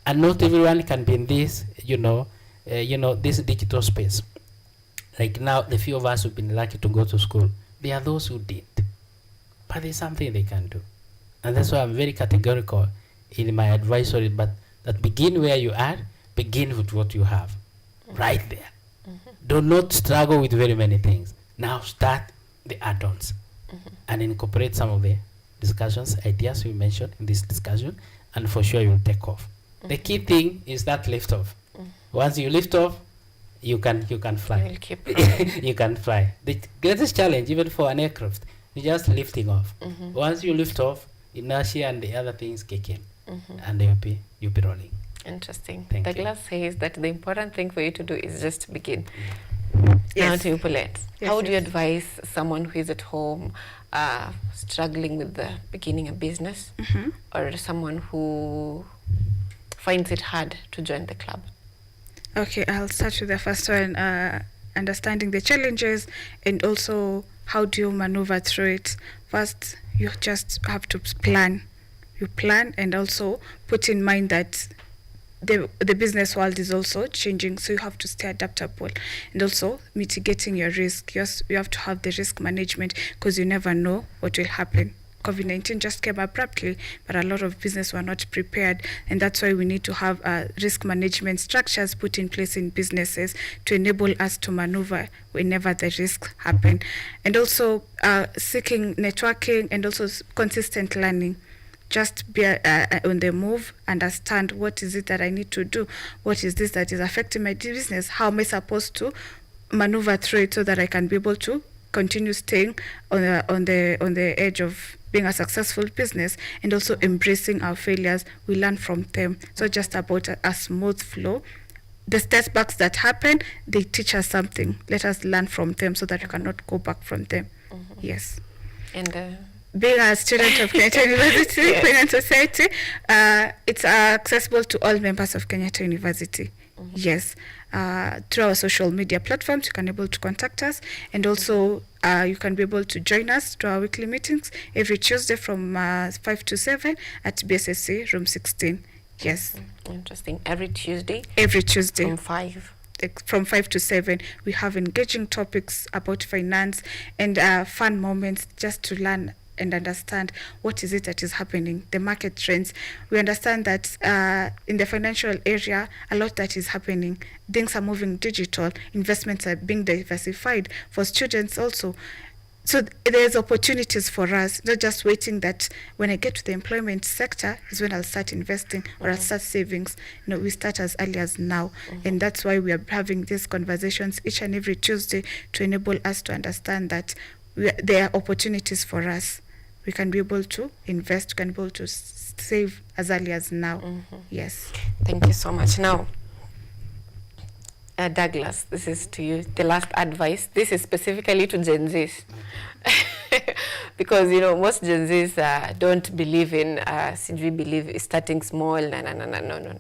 [SPEAKER 4] And not everyone can be in this, this digital space. Like now, the few of us who've been lucky to go to school, there are those who did, but there's something they can do, and that's why I'm very categorical in my advisory. But that begin where you are, begin with what you have, right there. Do not struggle with very many things. Now start the add-ons and incorporate some of the discussions, ideas we mentioned in this discussion, and for sure you'll take off. The key thing is that lift off. Once you lift off, you can fly. You can fly. The greatest challenge, even for an aircraft, is just lifting off. Once you lift off, inertia and the other things kick in, and you'll be rolling.
[SPEAKER 13] Interesting.
[SPEAKER 4] Thank
[SPEAKER 13] Douglas says that the important thing for you to do is just begin.
[SPEAKER 1] Yes.
[SPEAKER 13] Now to Paulette,
[SPEAKER 1] Yes,
[SPEAKER 13] how would you
[SPEAKER 1] yes.
[SPEAKER 13] advise someone who is at home struggling with the beginning a business, or someone who finds it hard to join the club?
[SPEAKER 1] Okay, I'll start with the first one, understanding the challenges and also how do you maneuver through it. First, you just have to plan. You plan and also put in mind that the business world is also changing, so you have to stay adaptable and also mitigating your risk. Yes, you have to have the risk management because you never know what will happen. COVID-19 just came abruptly, but a lot of business were not prepared, and that's why we need to have risk management structures put in place in businesses to enable us to maneuver whenever the risks happen. And also seeking networking and also consistent learning. Just be on the move, understand what is it that I need to do, what is this that is affecting my business, how am I supposed to maneuver through it so that I can be able to continue staying on the edge of being a successful business, and also embracing our failures. We learn from them. So just about a smooth flow. The setbacks that happen, they teach us something. Let us learn from them so that we cannot go back from them. Yes.
[SPEAKER 13] And
[SPEAKER 1] being a student of Kenyatta University,
[SPEAKER 13] Yes.
[SPEAKER 1] Kenyan Society, it's accessible to all members of Kenyatta University. Yes. Through our social media platforms, you can be able to contact us, and also you can be able to join us to our weekly meetings every Tuesday from 5 to 7 at BSSC room 16. Yes.
[SPEAKER 13] Interesting. Every Tuesday?
[SPEAKER 1] Every Tuesday.
[SPEAKER 13] From 5?
[SPEAKER 1] From 5 to 7, we have engaging topics about finance and fun moments just to learn and understand what is it that is happening, the market trends. We understand that in the financial area, a lot that is happening. Things are moving digital, investments are being diversified for students also. So there's opportunities for us, not just waiting that when I get to the employment sector is when I'll start investing or I'll start savings. No, we start as early as now. And that's why we are having these conversations each and every Tuesday to enable us to understand that there are opportunities for us. We can be able to invest, we can be able to save as early as now. Yes.
[SPEAKER 13] Thank you so much. Now, Douglas, this is to you. The last advice. This is specifically to Gen Zs. Because, you know, most Gen Zs don't believe in, we believe starting small. No.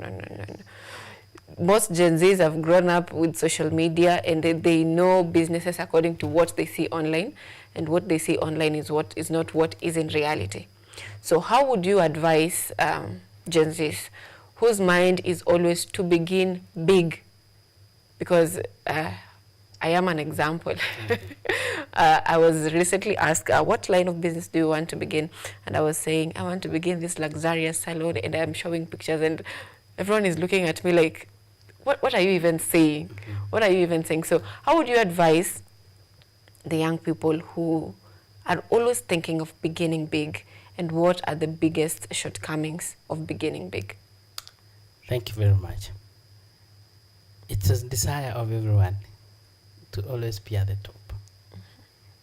[SPEAKER 13] Most Gen Zs have grown up with social media, and they know businesses according to what they see online, and what they see online is not what is in reality. So how would you advise Gen Zs whose mind is always to begin big? Because I am an example. I was recently asked, what line of business do you want to begin? And I was saying, I want to begin this luxurious salon, and I'm showing pictures, and everyone is looking at me like, what are you even saying? What are you even saying? So how would you advise the young people who are always thinking of beginning big, and what are the biggest shortcomings of beginning big?
[SPEAKER 4] Thank you very much. It's a desire of everyone to always be at the top.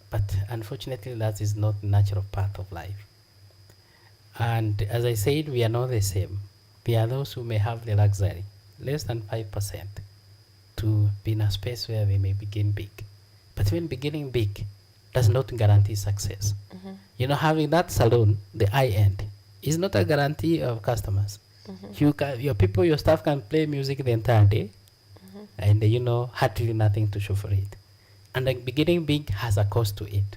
[SPEAKER 4] But unfortunately, that is not the natural path of life. And as I said, we are not the same. There are those who may have the luxury, less than 5%, to be in a space where they may begin big. But when beginning big does not guarantee success. You know, having that salon, the high end, is not a guarantee of customers. Your staff can play music the entire day, and you know, hardly nothing to show for it. And like beginning big has a cost to it.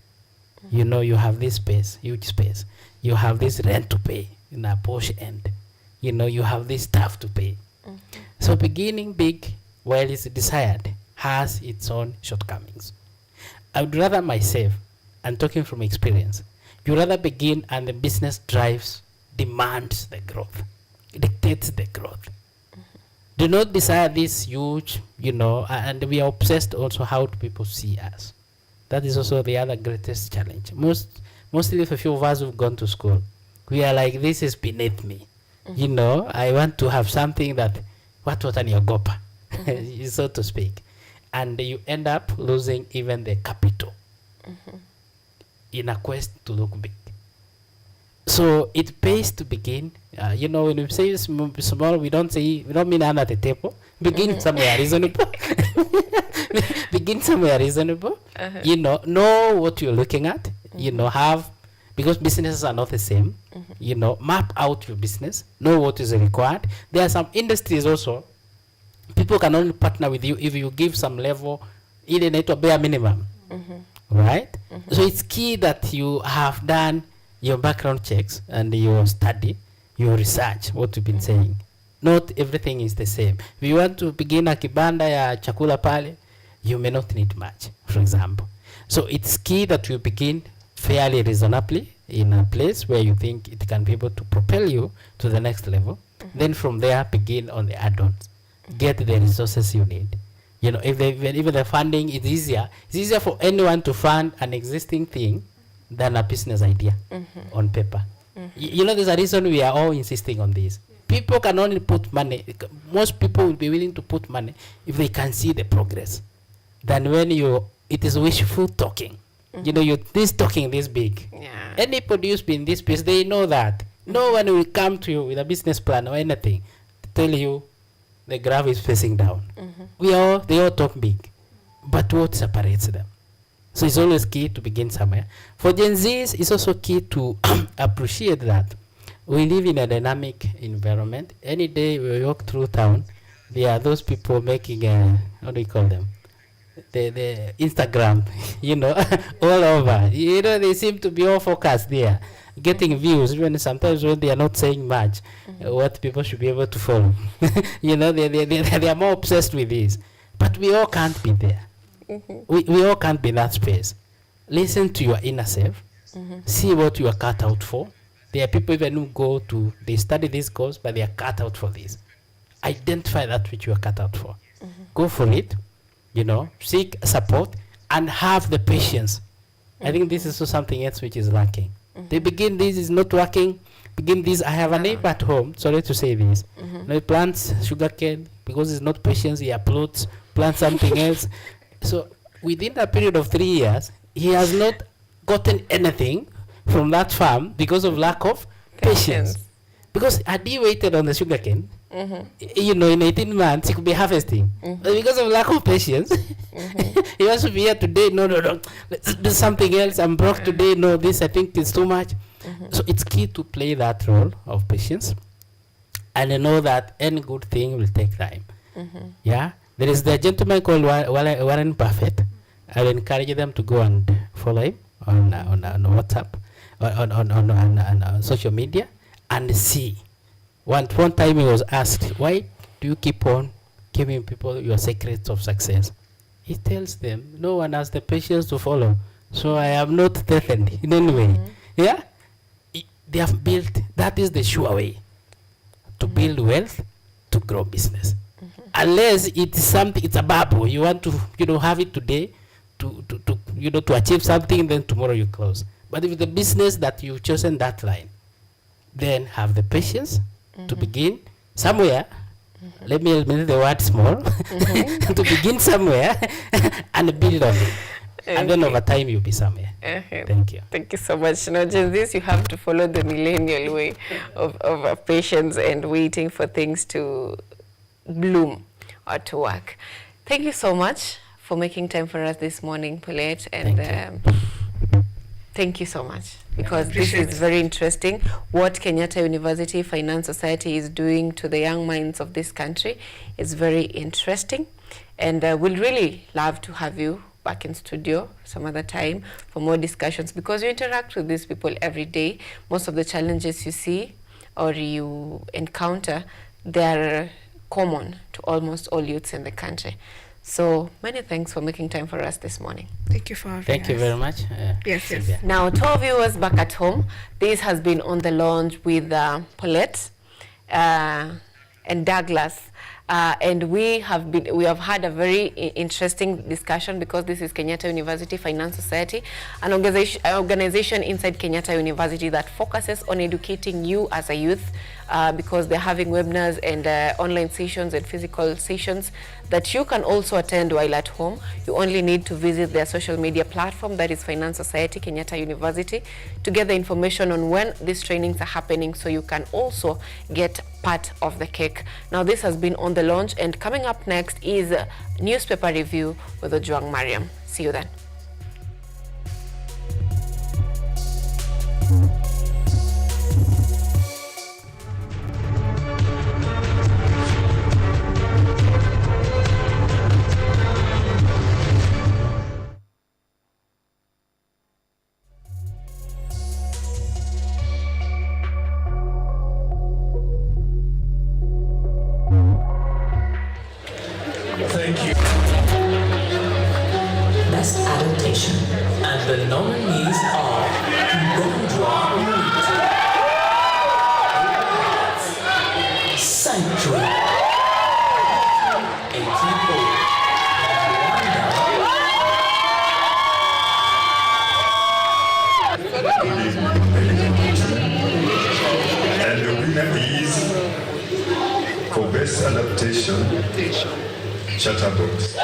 [SPEAKER 4] You know, you have this space, huge space. You have this rent to pay in a posh end. You know, you have this staff to pay. So beginning big, while it's desired, has its own shortcomings. I would rather myself, and talking from experience, you rather begin and the business demands the growth, dictates the growth. Do not desire this huge, you know, and we are obsessed also how do people see us. That is also the other greatest challenge. Mostly for a few of us who've gone to school, we are like, this is beneath me. You know, I want to have something that, what on your gopa, so to speak. And you end up losing even the capital in a quest to look big. So it pays to begin. You know, when we say small, we don't mean under the table. Begin somewhere reasonable. Begin somewhere reasonable. You know what you're looking at. You know, because businesses are not the same. You know, map out your business. Know what is required. There are some industries also. People can only partner with you if you give some level, even at a bare minimum. Right? So it's key that you have done your background checks and your study, your research, what you've been saying. Not everything is the same. If you want to begin a kibanda ya chakula pale, you may not need much, for example. So it's key that you begin fairly reasonably in a place where you think it can be able to propel you to the next level. Then from there, begin on the add-ons. Get the resources you need. You know, even the funding is easier. It's easier for anyone to fund an existing thing than a business idea on paper. You know, there's a reason we are all insisting on this. People can only put money. Most people will be willing to put money if they can see the progress. Than when it is wishful talking. You know, this talking this big. Yeah. Any produce in this space, they know that. No one will come to you with a business plan or anything to tell you the graph is facing down. They all talk big. But what separates them? So it's always key to begin somewhere. For Gen Zs, it's also key to appreciate that we live in a dynamic environment. Any day we walk through town, there are those people making what do you call them? The Instagram, you know, all over. You know, they seem to be all focused there, getting views, even sometimes when they are not saying much, what people should be able to follow. You know, they are more obsessed with this. But we all can't be there. We all can't be in that space. Listen to your inner self. See what you are cut out for. There are people even who they study this course, but they are cut out for this. Identify that which you are cut out for. Go for it. You know, seek support and have the patience. I think this is also something else which is lacking. They begin, this is not working. Begin this. I have a neighbor at home, sorry to say this. He plants sugarcane because it's not patience. He uploads, plants something else. So within a period of 3 years, he has not gotten anything from that farm because of lack of patience. Because had he waited on the sugarcane, you know, in 18 months, he could be harvesting. But because of lack of patience, he wants to be here today. No, let's do something else. I'm broke today. No, this I think is too much. So it's key to play that role of patience and know that any good thing will take time. Yeah. There is the gentleman called Warren Buffett. I will encourage them to go and follow him on WhatsApp, on social media, and see. One time he was asked, why do you keep on giving people your secrets of success? He tells them, no one has the patience to follow, so I am not threatened in any way. Yeah? They have built, that is the sure way to build wealth, to grow business. Unless it's something, it's a bubble. You want to, you know, have it today to achieve something, then tomorrow you close. But if the business that you've chosen that line, then have the patience to begin somewhere. Let me admit the word small. To begin somewhere and build on it. And then over time you'll be somewhere. Thank you.
[SPEAKER 13] Thank you so much. Now, Gen Z, you have to follow the millennial way of patience and waiting for things to bloom or to work. Thank you so much for making time for us this morning, Paulette, and thank you so much, because this is very interesting. What Kenyatta University Finance Society is doing to the young minds of this country is very interesting, and we'll really love to have you back in studio some other time for more discussions, because you interact with these people every day. Most of the challenges you see or you encounter, they're common to almost all youths in the country. So many thanks for making time for us this morning.
[SPEAKER 1] Thank you for having us.
[SPEAKER 4] Thank you very much.
[SPEAKER 1] Yes.
[SPEAKER 13] Now, to our viewers back at home, this has been On the Lounge with Paulette and Douglas. And we have had a very interesting discussion, because this is Kenyatta University Finance Society, an organization inside Kenyatta University that focuses on educating you as a youth, because they're having webinars and online sessions and physical sessions that you can also attend while at home. You only need to visit their social media platform, that is Finance Society, Kenyatta University, to get the information on when these trainings are happening, so you can also get part of the cake. Now, this has been On the Launch, and coming up next is a newspaper review with Ojuang Mariam. See you then.
[SPEAKER 2] Thank you. Best adaptation, and the nominees are Sanctuary, 18O,
[SPEAKER 3] and the winner is, for best adaptation, Chatterbox.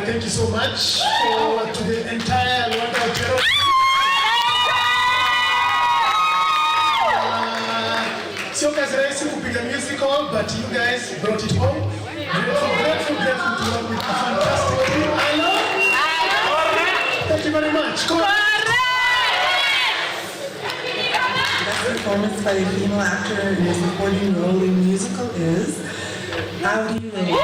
[SPEAKER 17] Thank you so much to the entire Rwanda Bureau. Sio kazi rahisi kupiga musical, but you guys brought it home. Grateful to work with a fantastic team. I know. Thank you very much.
[SPEAKER 5] Best performance by the female actor in a supporting role in musical is How Do You Live?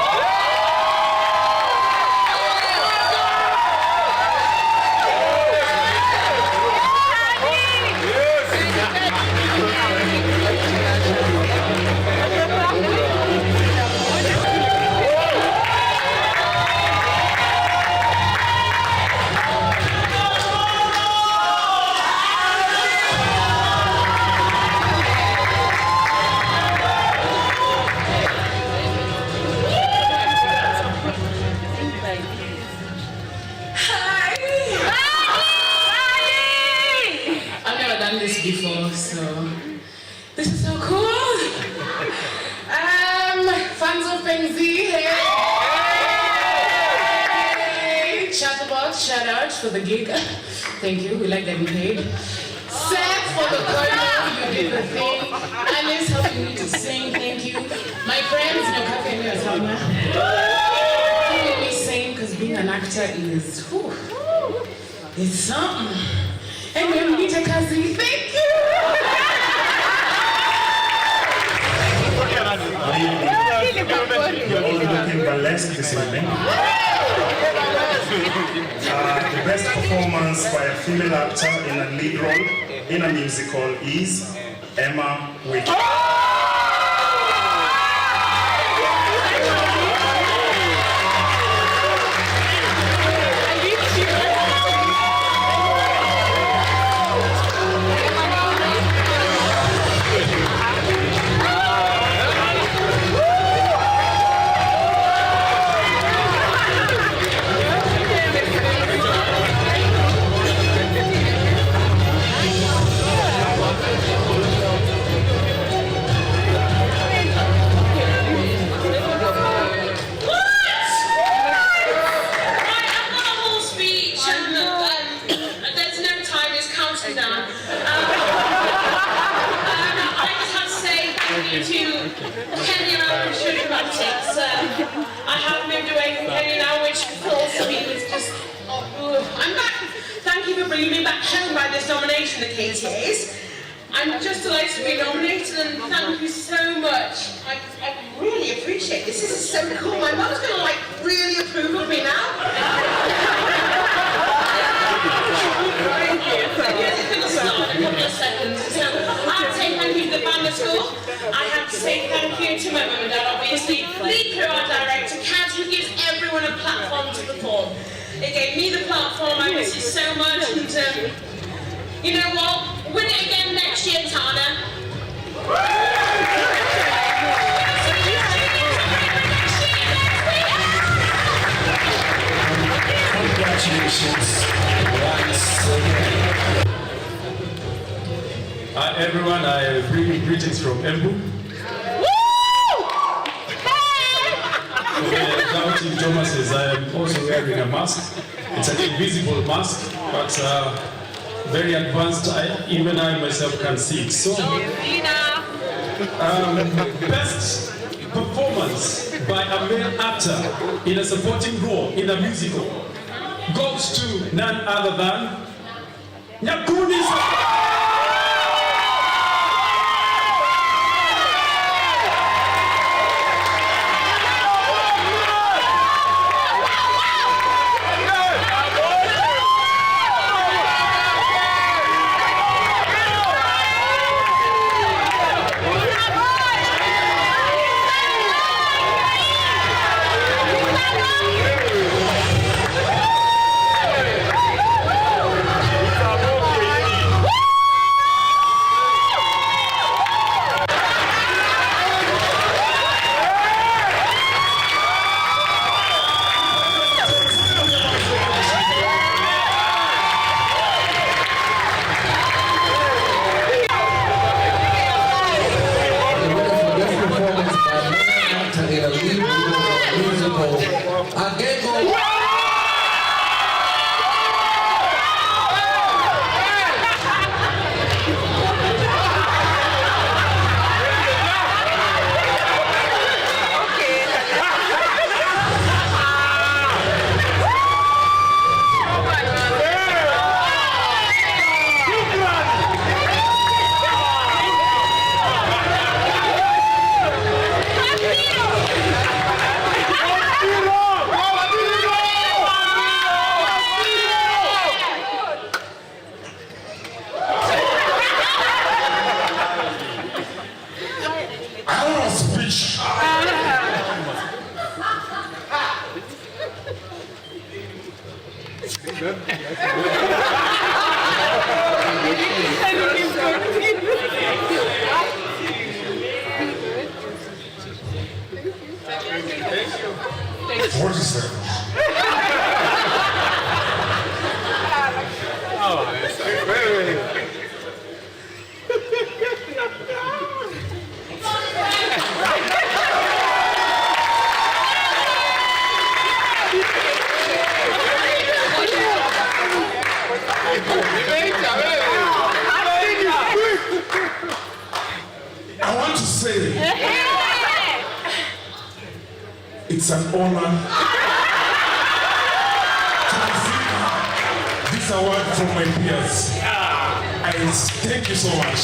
[SPEAKER 16] Before, so this is so cool. Fans of Pengzi, hey! Chatterbox, shout out for the gig. Thank you, we like getting paid. Seth for the choreo, you did the thing. Alice helping me to sing, thank you. My friends, no cafe near Salma. Keeping me sane, because being an actor is, whew, it's something. And when we take a seat, thank you.
[SPEAKER 3] You're all looking burlesque this evening. The best performance by a female actor in a lead role in a musical is Emma Wick.
[SPEAKER 7] I have moved away from Kenya now, which feels to me is just... I'm back. Thank you for bringing me back home by this nomination, the KTAs. I'm just delighted to be nominated, and thank you so much. I really appreciate this. This is so cool. My mum's going to, like, really approve of me now. Thank you. Yes, it's going to start in a couple of seconds. So, I have to say thank you to the band of school. I have to say thank you to my mum and dad, obviously. Lee, our director, Kat, who gives everyone a platform to perform. It gave me the platform. I miss it so much, and you know what? Win it again next year, Tana.
[SPEAKER 20] Congratulations once again.
[SPEAKER 9] Hi everyone, I bring you greetings from Embu. For the doubting Thomases, I am also wearing a mask. It's an invisible mask, but very advanced. Even I myself can see it. So, best performance by a male actor in a supporting role in a musical goes to none other than Nyakundi.
[SPEAKER 19] What is that? I want to say it's an honor to receive this award from my peers. I thank you so much.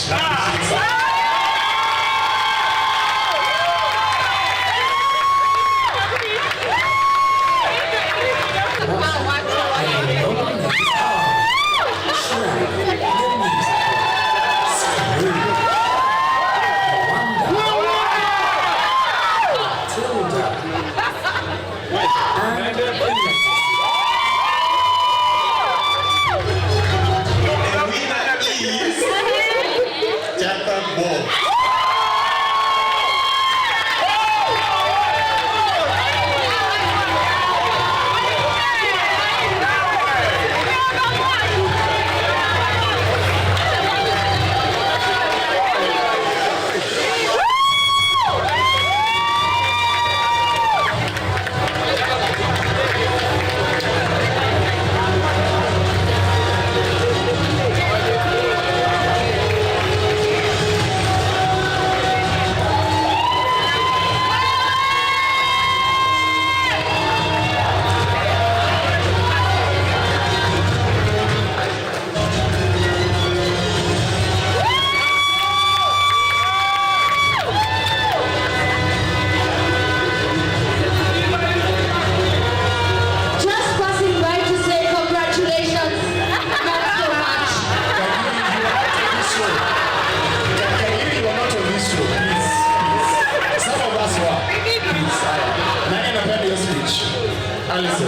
[SPEAKER 9] listen.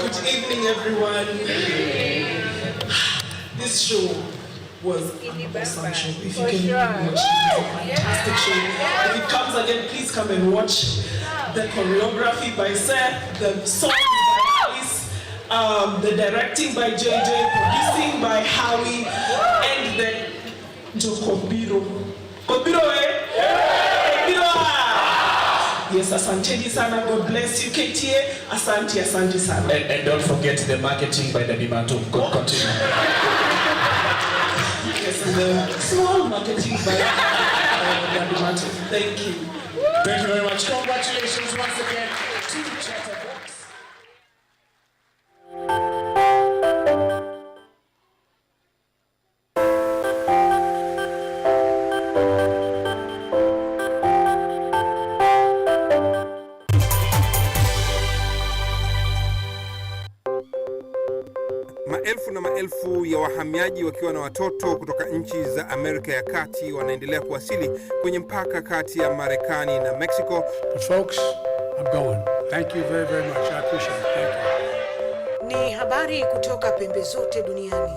[SPEAKER 5] Good evening, everyone. This show was an awesome show. If you can watch it, it's a fantastic show. If it comes again, please come and watch the choreography by Seth, the song by Alice, the directing by JJ, producing by Howie, and the Kobiro. Kobiro, eh? Yes, asanteni sana. God bless you, KTA. Asante sana.
[SPEAKER 20] And don't forget the marketing by the Bimato. Continue.
[SPEAKER 5] Yes, and the small marketing by the Bimato. Thank you.
[SPEAKER 20] Thank you very much. Congratulations once again to Chatterbox.
[SPEAKER 8] Maelfu na maelfu ya wahamiaji wakiwa na watoto kutoka nchi za Amerika ya Kati wanaendelea kuwasili kwenye mpaka kati ya Marekani na Mexico.
[SPEAKER 10] Folks, I'm going. Thank you very, very much. I appreciate it. Thank you.
[SPEAKER 11] Ni habari kutoka pembe zote duniani.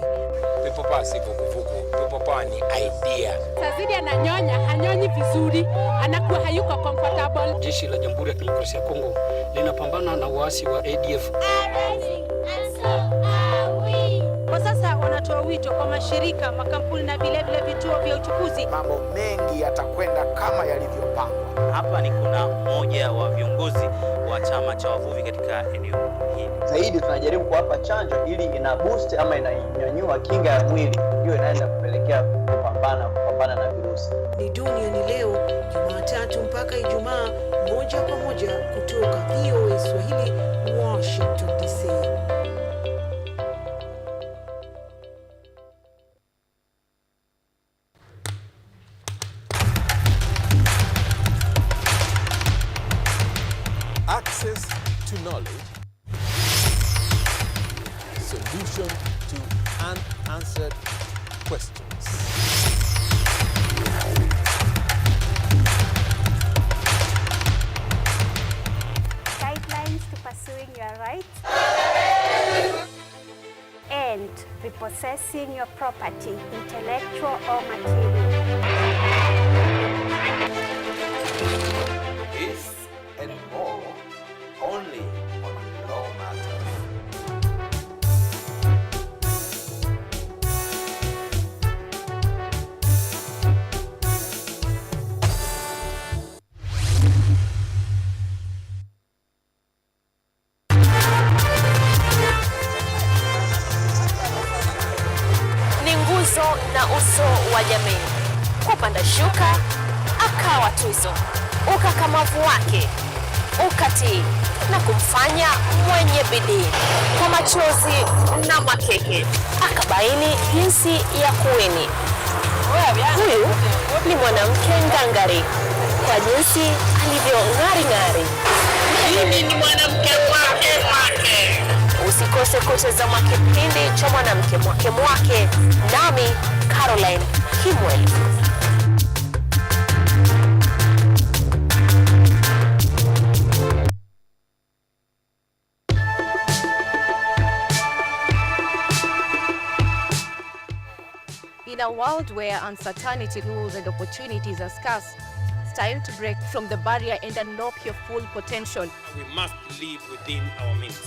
[SPEAKER 12] Pepopa si vuguvugu. Pepopa ni idea.
[SPEAKER 14] Tazidi ananyonya, hanyonyi vizuri, anakuwa hayuko comfortable.
[SPEAKER 15] Jeshi la Jamhuri ya Kidemokrasia ya Kongo linapambana na waasi wa ADF.
[SPEAKER 14] Kwa sasa wanatoa wito kwa mashirika, makampuni na vile vituo vya uchukuzi.
[SPEAKER 23] Mambo mengi yatakwenda kama yalivyopangwa.
[SPEAKER 18] Hapa ni kuna mmoja wa viongozi wa chama cha wavuvi katika eneo hili.
[SPEAKER 21] Zaidi tunajaribu kuwapa chanjo ili ina boost ama inanyanyua kinga ya mwili, hiyo inaenda kupelekea kupambana na virusi.
[SPEAKER 11] Ni dunia ni leo, Jumatatu mpaka Ijumaa, moja kwa moja kutoka VOA Swahili, Washington DC.
[SPEAKER 29] Access to knowledge, solution to unanswered questions.
[SPEAKER 30] Guidelines to pursuing your rights and repossessing your property, intellectual or material.
[SPEAKER 23] This and more, only on Law Matters.
[SPEAKER 24] Ni nguzo na uso wa jamii. Kupanda shuka akawa tuzo, ukakamavu wake ukatii na kumfanya mwenye bidii. Kwa machozi na makeke akabaini jinsi ya kuwini. Huyu ni mwanamke ngangari kwa jinsi alivyo ng'ari. Mimi ni mwanamke mwake. Usikose kutazama kipindi cha mwanamke mwake nami Caroline Kimweli.
[SPEAKER 25] In a world where uncertainty rules and opportunities are scarce, it's time to break from the barrier and unlock your full potential.
[SPEAKER 15] We must live within our means.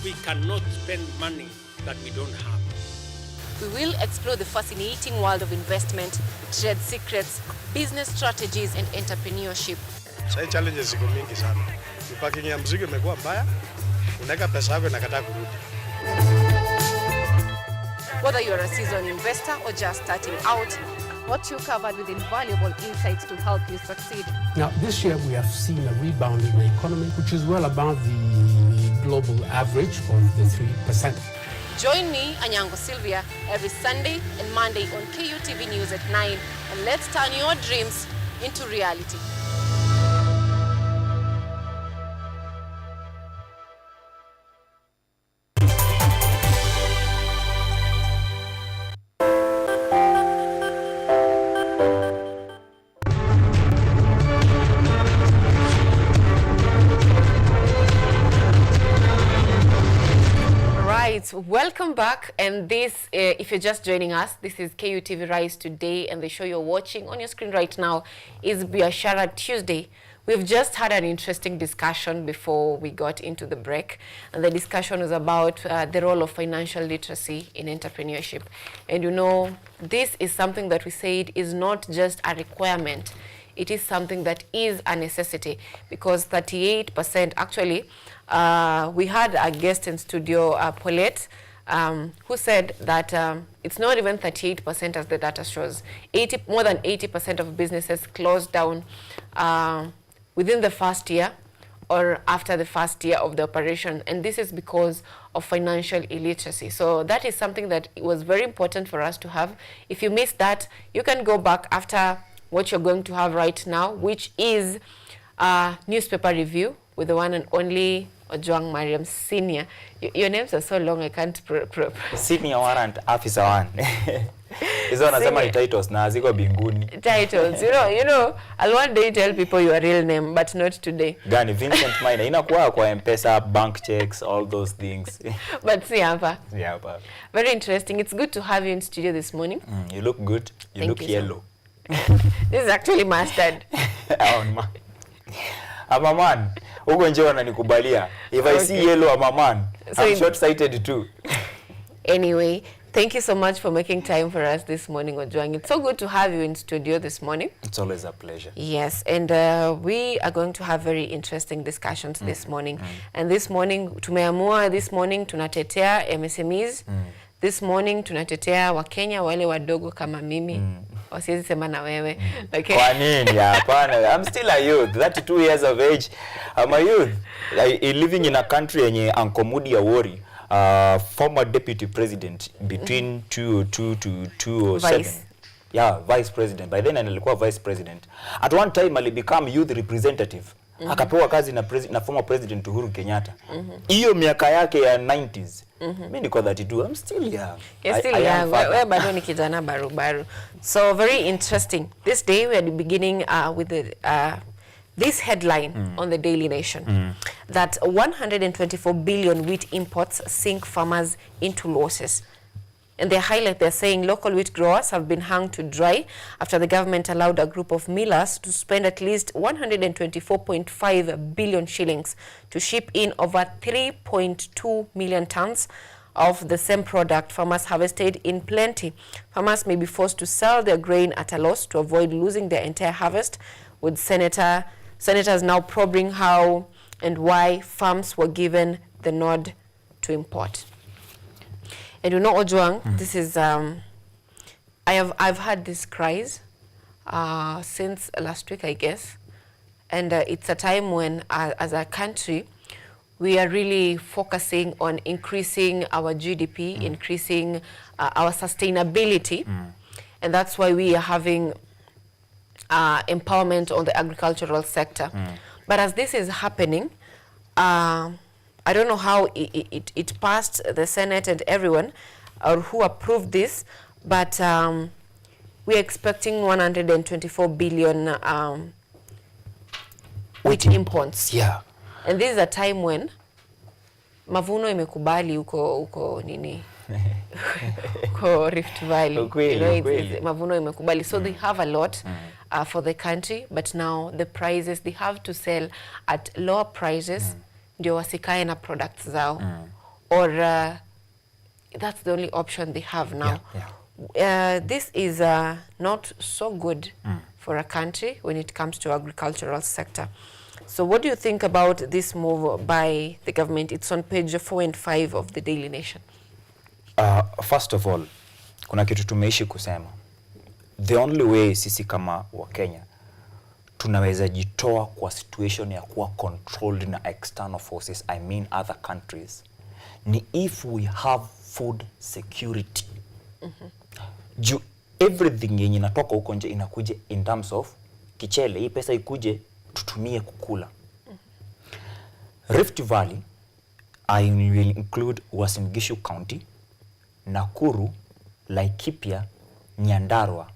[SPEAKER 15] We cannot spend money that we don't have.
[SPEAKER 24] We will explore the fascinating world of investment, trade secrets, business strategies and entrepreneurship.
[SPEAKER 31] Sasa challenges ziko mingi sana. Parking ya mzigo imekuwa mbaya. Unaweka pesa yako inakataa kurudi.
[SPEAKER 25] Whether you're a seasoned investor or just starting out, what you covered with invaluable insights to help you succeed.
[SPEAKER 10] Now, this year we have seen a rebound in the economy, which is well above the global average of the 3%.
[SPEAKER 24] Join me, ANYANGO SYLVIA, every Sunday and Monday on KUTV News at 9, and let's turn your dreams into reality.
[SPEAKER 1] welcome back. And this, if you're just joining us, this is KUTV Rise Today, and the show you're watching on your screen right now is Biashara Tuesday. We've just had an interesting discussion before we got into the break, and the discussion was about the role of financial literacy in entrepreneurship. And you know, this is something that we said is not just a requirement, it is something that is a necessity, because 38%, actually, we had a guest in studio, Paulette, who said that it's not even 38% as the data shows. More than 80% of businesses closed down within the first year or after the first year of the operation, and this is because of financial illiteracy. So that is something that was very important for us to have. If you missed that, you can go back after what you're going to have right now, which is a newspaper review with the one and only Ojwang Mariam Senior. Your names are so long, I can't
[SPEAKER 2] Senior Warrant Officer 1. Hizo nasema titles na ziko binguni.
[SPEAKER 1] Titles, you know, I'll one day tell people your real name, but not today.
[SPEAKER 2] Gani, Vincent Minor, inakuwa kwa M-Pesa, bank checks, all those things.
[SPEAKER 1] But see hapa.
[SPEAKER 2] See hapa.
[SPEAKER 1] Very interesting. It's good to have you in studio this morning.
[SPEAKER 2] You look good. You look yellow.
[SPEAKER 1] This is actually mustard.
[SPEAKER 2] I'm a man. Ugo nje wananikubalia. If I see yellow, I'm a man. So I'm short-sighted too.
[SPEAKER 1] Anyway, thank you so much for making time for us this morning, Ojwang. It's so good to have you in studio this morning.
[SPEAKER 2] It's always a pleasure.
[SPEAKER 1] Yes, and we are going to have very interesting discussions this morning. And this morning, tumeamua this morning tunatetea MSMEs. This morning tunatetea Wakenya wale wadogo kama mimi. Wasiwezi sema na wewe. Okay.
[SPEAKER 2] Kwa nini? Hapana. I'm still a youth. 32 years of age. I'm a youth. Living in a country yenye Uncle Moody Awori, former deputy president between 2002 to 2007.
[SPEAKER 1] Vice.
[SPEAKER 2] Yeah, vice president. By then alikuwa vice president. At one time ali become youth representative. Akapewa kazi na former president Uhuru Kenyatta. Hiyo miaka yake ya 90s. Mimi niko 32. I'm still young.
[SPEAKER 1] You're still young. Wewe bado ni kijana barubaru. So very interesting. This day we are beginning with this headline on the Daily Nation that 124 billion wheat imports sink farmers into losses. And they highlight, they're saying local wheat growers have been hung to dry after the government allowed a group of millers to spend at least 124.5 billion shillings to ship in over 3.2 million tons of the same product farmers harvested in plenty. Farmers may be forced to sell their grain at a loss to avoid losing their entire harvest, with senators now probing how and why farms were given the nod to import. And you know, Ojwang, this is I've had these cries since last week, I guess, and it's a time when, as a country, we are really focusing on increasing our GDP, increasing our sustainability, and that's why we are having empowerment on the agricultural sector. But as this is happening, I don't know how it passed the Senate and everyone, or who approved this, but we're expecting 124 billion wheat imports.
[SPEAKER 2] Yeah.
[SPEAKER 1] And this is a time when mavuno imekubali uko nini? Uko Rift Valley. You know, it's mavuno imekubali. So they have a lot for the country, but now the prices, they have to sell at lower prices. Ndio wasikae na products zao. Or that's the only option they have now. This is not so good for a country when it comes to agricultural sector. So what do you think about this move by the government? It's on page 4 and 5 of the Daily Nation.
[SPEAKER 2] First of all, kuna kitu tumeishi kusema. The only way sisi kama wa Kenya tunaweza jitoa kwa situation ya kuwa controlled na external forces, I mean other countries, ni if we have food security. Everything yenye natoka huko nje inakuje in terms of kichele, hii pesa ikuje tutumie kukula. Rift Valley, I will include Uasin Gishu County, Nakuru, Laikipia, Nyandarua.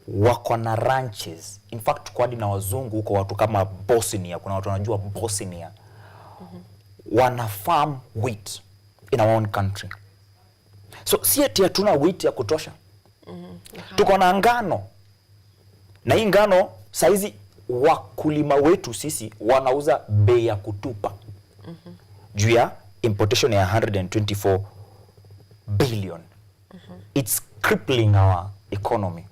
[SPEAKER 2] Wako na ranches. In fact, kwa na wazungu huko, watu kama Bosnia, kuna watu wanajua Bosnia. Wana farm wheat. in our own country. So si ati hatuna wheat ya kutosha. Tuko na ngano. Na hii ngano saizi wakulima wetu sisi wanauza bei ya kutupa. Juu ya importation ya 124 billion. It's crippling our economy.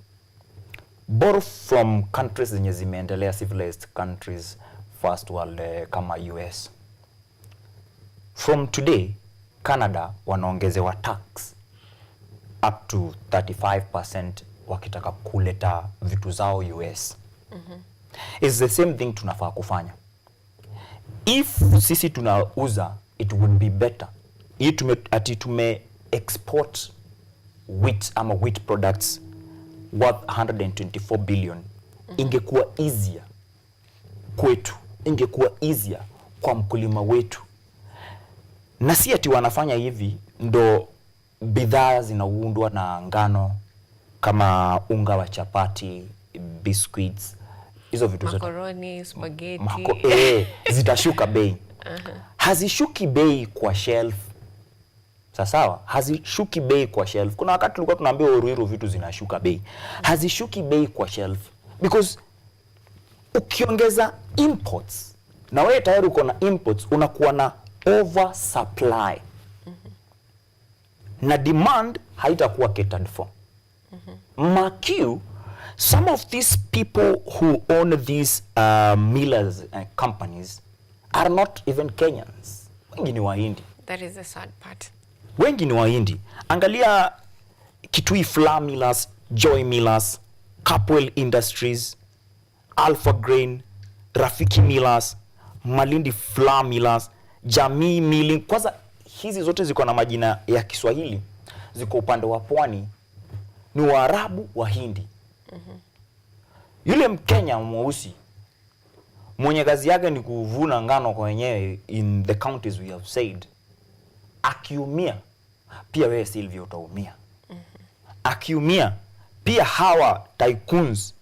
[SPEAKER 2] Borrow from countries zenye zimeendelea, civilized countries, first world kama US. From today, Canada wanaongezewa tax up to 35% wakitaka kuleta vitu zao US. It's the same thing tunafaa kufanya. If sisi tunauza, it would be better. Ati tume export wheat ama wheat products worth 124 billion. Ingekuwa easier kwetu. Ingekuwa easier kwa mkulima wetu. Na si ati wanafanya hivi ndo bidhaa zinaundwa na ngano kama unga wa chapati, biscuits, hizo vitu zote.
[SPEAKER 1] Macaroni, spaghetti.
[SPEAKER 2] Zitashuka bei. Hazishuki bei kwa shelf. Sawa, hazishuki bei kwa shelf. Kuna wakati tulikuwa tunaambia Ruiru vitu zinashuka bei. Hazishuki bei kwa shelf because ukiongeza imports na wewe tayari uko na imports, unakuwa na over supply. Na demand haitakuwa catered for. Mark, some of these people who own these millers companies are not even Kenyans. Wengi ni Wahindi.
[SPEAKER 1] That is the sad part.
[SPEAKER 2] Wengi ni Wahindi. Angalia Kitui Flour Millers, Joy Millers, Capwell Industries, Alpha Grain, Rafiki Millers, Malindi Flour Millers, Jamii Milling. Kwanza hizi zote ziko na majina ya Kiswahili. Ziko upande wa pwani. Ni Waarabu, Wahindi. Yule Mkenya mweusi mwenye kazi yake ni kuvuna ngano kwa wenyewe in the counties we have said, akiumia pia wewe Sylvia utaumia. Akiumia pia hawa tycoons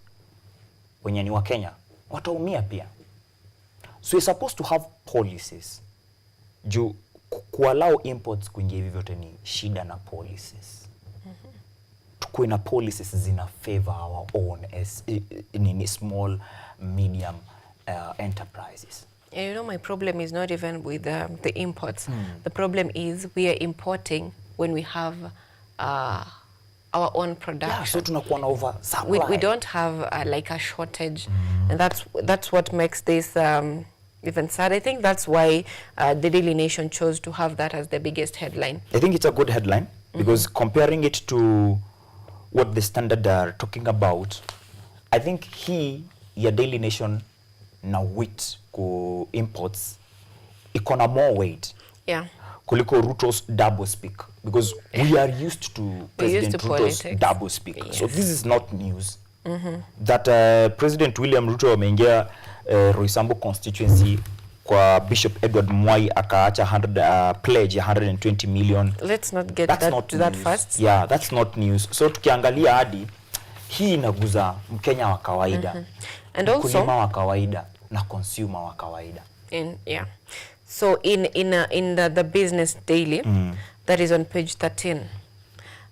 [SPEAKER 2] wenye ni wa Kenya wataumia pia. So we're supposed to have policies. Juu kuallow imports kuingia hivi vyote ni shida na policies. Tukuwe na policies zina favor our own as small, medium enterprises.
[SPEAKER 1] And you know, my problem is not even with the imports. The problem is we are importing when we have our own production.
[SPEAKER 2] Yeah, so tunakuwa na over supply.
[SPEAKER 1] We don't have like a shortage, and that's what makes this even sad. I think that's why the Daily Nation chose to have that as the biggest headline.
[SPEAKER 2] I think it's a good headline because comparing it to what the Standard are talking about, I think your Daily Nation na wheat ku imports iko na more weight.
[SPEAKER 1] Yeah.
[SPEAKER 2] Kuliko Ruto's double speak, because we are used to President Ruto's
[SPEAKER 1] politics.
[SPEAKER 2] double speak.
[SPEAKER 1] Yes.
[SPEAKER 2] So this is not news. That President William Ruto ameingia Roysambu constituency kwa Bishop Edward Mwai akaacha pledge ya 120 million.
[SPEAKER 1] Let's not get to that first.
[SPEAKER 2] Yeah, that's not news. So tukiangalia hadi hii inaguza Mkenya wa kawaida.
[SPEAKER 1] And also
[SPEAKER 2] mkulima wa kawaida na consumer wa kawaida.
[SPEAKER 1] So in the Business Daily, that is on page 13,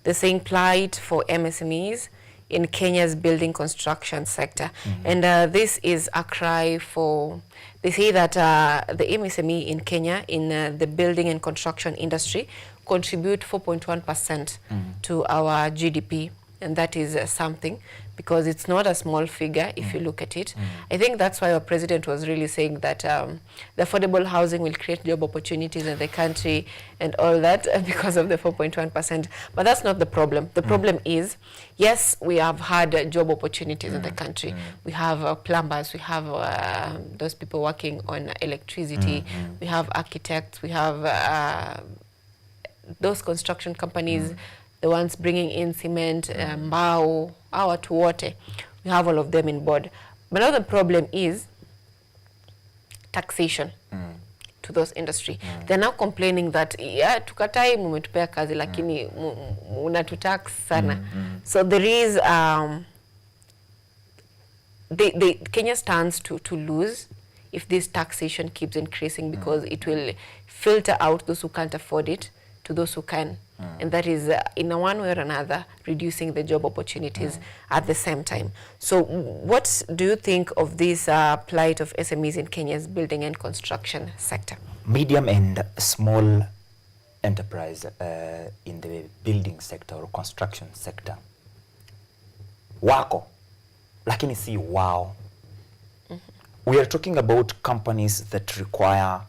[SPEAKER 1] they're saying plight for MSMEs in Kenya's building construction sector. And this is a cry for, they say that the MSME in Kenya in the building and construction industry contribute 4.1% to our GDP. And that is something, because it's not a small figure if you look at it. I think that's why our president was really saying that the affordable housing will create job opportunities in the country and all that because of the 4.1%. But that's not the problem. The problem is, yes, we have had job opportunities in the country. We have plumbers, we have those people working on electricity, we have architects, we have those construction companies, the ones bringing in cement, mbao, our watu wote. We have all of them in board. But now the problem is taxation to those industry. They're now complaining that, yeah, tukatai mumetupea kazi lakini unatutax sana. So there is, Kenya stands to lose if this taxation keeps increasing, because it will filter out those who can't afford it to those who can. And that is, in a one way or another, reducing the job opportunities at the same time. So what do you think of this plight of SMEs in Kenya's building and construction sector?
[SPEAKER 2] Medium and small enterprise in the building sector or construction sector wako, lakini si wao. We are talking about companies that require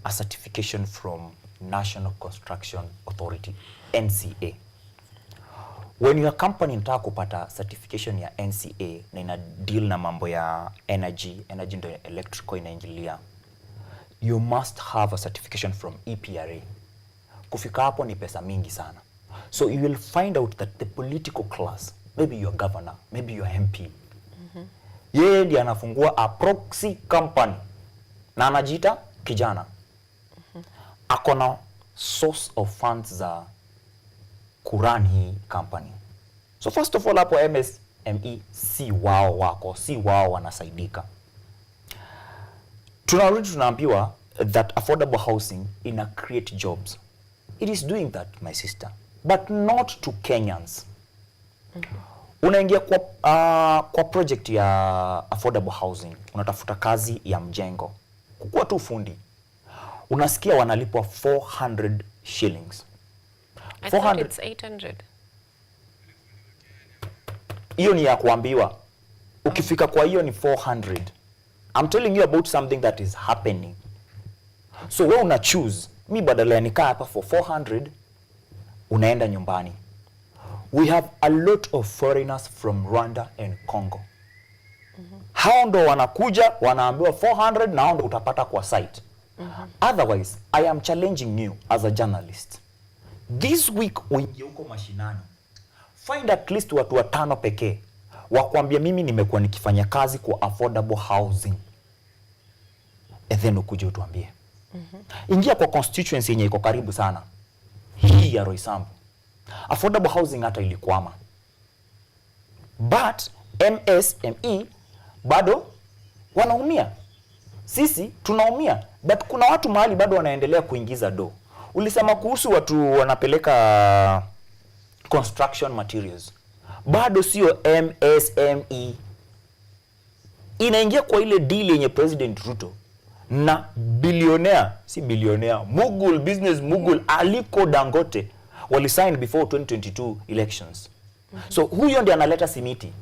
[SPEAKER 2] a certification from National Construction Authority, NCA. When your company inataka kupata certification ya NCA na ina deal na mambo ya energy ndo electrical inaingilia, you must have a certification from EPRA. Kufika hapo ni pesa mingi sana. So you will find out that the political class, maybe your governor, maybe your MP, yeye ndiye anafungua a proxy company na anajiita kijana. Akona source of funds za kurun hii company. So first of all, hapo MSME si wao wako, si wao wanasaidika. Tunarudi tunaambiwa that affordable housing ina create jobs. It is doing that, my sister, but not to Kenyans. Unaingia kwa project ya affordable housing, unatafuta kazi ya mjengo, kukua tu fundi, unasikia wanalipwa 400 shillings.
[SPEAKER 1] I thought it's 800.
[SPEAKER 2] Hiyo ni ya kuambiwa. Ukifika kwa hiyo ni 400. I'm telling you about something that is happening. So wewe una choose, mi badala ya nikaa hapa for 400, unaenda nyumbani. We have a lot of foreigners from Rwanda and Congo. Hao ndo wanakuja, wanaambiwa 400 na hao ndo utapata kwa site. Otherwise, I am challenging you as a journalist. This week uingie huko mashinani, find at least watu 5 pekee wakwambia mimi nimekuwa nikifanya kazi kwa affordable housing, and then ukuje utuambie. Ingia kwa constituency yenye iko karibu sana, hii ya Roysambu. Affordable housing hata ilikwama, but MSME bado wanaumia. Sisi tunaumia, but kuna watu mahali bado wanaendelea kuingiza do. Ulisema kuhusu watu wanapeleka construction materials, bado sio MSME. Inaingia kwa ile deal yenye President Ruto na billionaire, si billionaire, mogul, business mogul Aliko Dangote walisign before 2022 elections. So huyo ndiye analeta simiti.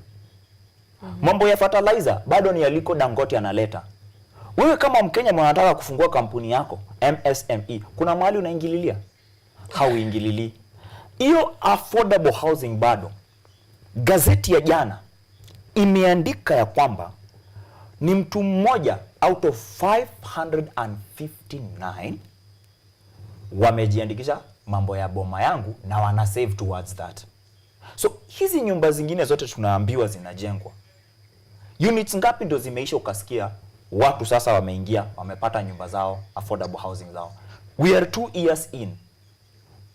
[SPEAKER 2] Mambo ya fertilizer bado ni Aliko Dangote analeta. Wewe kama Mkenya mwanataka kufungua kampuni yako MSME, kuna mahali unaingililia? Hauingilili. Hiyo affordable housing bado. Gazeti ya jana imeandika ya kwamba ni mtu mmoja out of 559 wamejiandikisha mambo ya boma yangu na wana save towards that. So hizi nyumba zingine zote tunaambiwa zinajengwa, units ngapi ndo zimeisha ukasikia watu sasa wameingia, wamepata nyumba zao, affordable housing zao? We are 2 years in.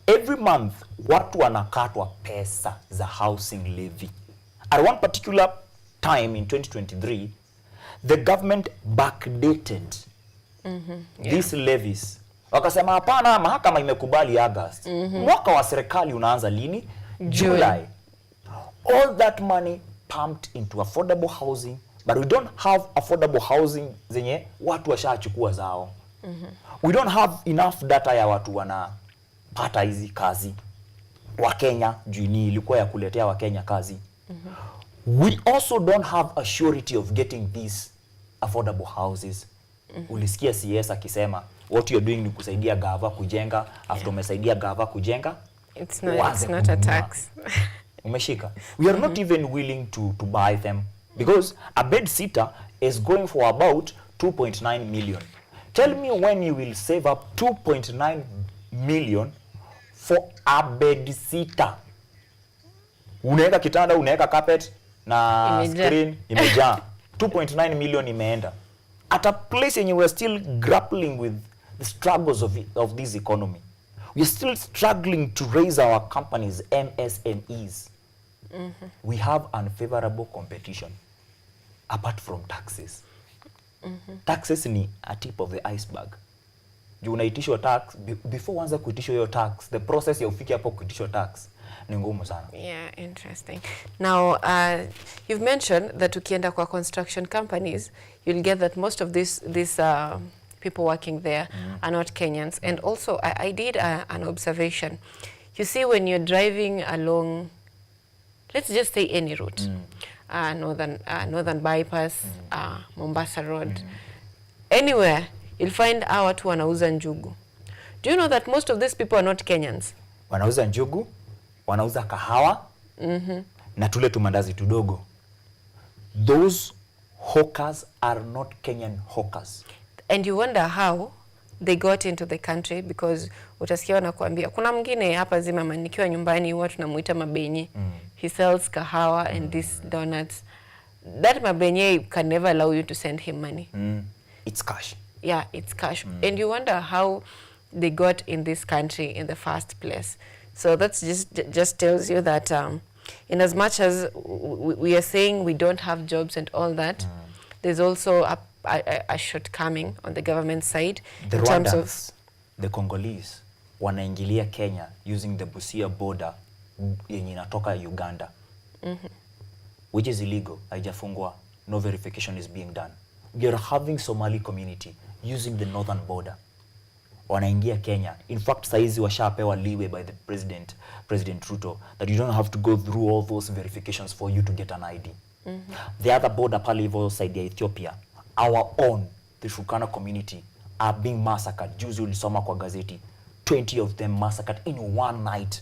[SPEAKER 2] Every month watu wanakatwa pesa za housing levy. At one particular time in 2023, the government backdated these levies. Wakasema hapana, mahakama imekubali August. Mwaka wa serikali unaanza lini? July. All that money pumped into affordable housing, but we don't have affordable housing zenye watu washachukua zao. We don't have enough data ya watu wanapata hizi kazi wa Kenya, juni ilikuwa ya kuletea wa Kenya kazi. We also don't have a surety of getting these affordable houses. Ulisikia CS akisema what you're doing ni kusaidia gava kujenga, after umesaidia gava kujenga,
[SPEAKER 1] it's not a tax.
[SPEAKER 2] Umeshika. We are not even willing to buy them because a bed sitter is going for about 2.9 million. Tell me when you will save up 2.9 million for a bed sitter. Unaweka kitanda, unaweka carpet na screen imejaa. 2.9 million imeenda. At a place and we're still grappling with the struggles of this economy. We're still struggling to raise our companies, MSMEs. We have unfavorable competition apart from taxes. Taxes ni a tip of the iceberg. Juu unaitishwa tax, before uanze kuitishwa hiyo tax, the process ya ufike hapo kuitishwa tax ni ngumu sana.
[SPEAKER 1] Yeah, interesting. Now, you've mentioned that ukienda kwa construction companies, you'll get that most of these people working there are not Kenyans. And also, I did an observation. You see, when you're driving along, let's just say any route, Northern Bypass, Mombasa Road, anywhere, you'll find our watu wanauza njugu. Do you know that most of these people are not Kenyans?
[SPEAKER 2] Wanauza njugu, wanauza kahawa, na tule tumandazi tudogo. Those hawkers are not Kenyan hawkers.
[SPEAKER 1] And you wonder how they got into the country, because utasikia wanakuambia kuna mwingine hapa zima nikiwa nyumbani huwa tunamuita mabenye. He sells kahawa and these donuts. That mabenye can never allow you to send him money.
[SPEAKER 2] It's cash.
[SPEAKER 1] Yeah, it's cash. And you wonder how they got in this country in the first place. So that's just tells you that in as much as we are saying we don't have jobs and all that, there's also a shortcoming on the government side.
[SPEAKER 2] The
[SPEAKER 1] in terms
[SPEAKER 2] Rwandans,
[SPEAKER 1] of
[SPEAKER 2] the Congolese, wanaingilia Kenya using the Busia border yenye inatoka Uganda, which is illegal. Haijafungwa. No verification is being done. We are having Somali community using the northern border. Wanaingia Kenya. In fact, saizi washapewa leeway by the President Ruto, that you don't have to go through all those verifications for you to get an ID. The other border pale hivyo side ya Ethiopia, our own, the Shukana community, are being massacred. Juzi ulisoma kwa gazeti, 20 of them massacred in one night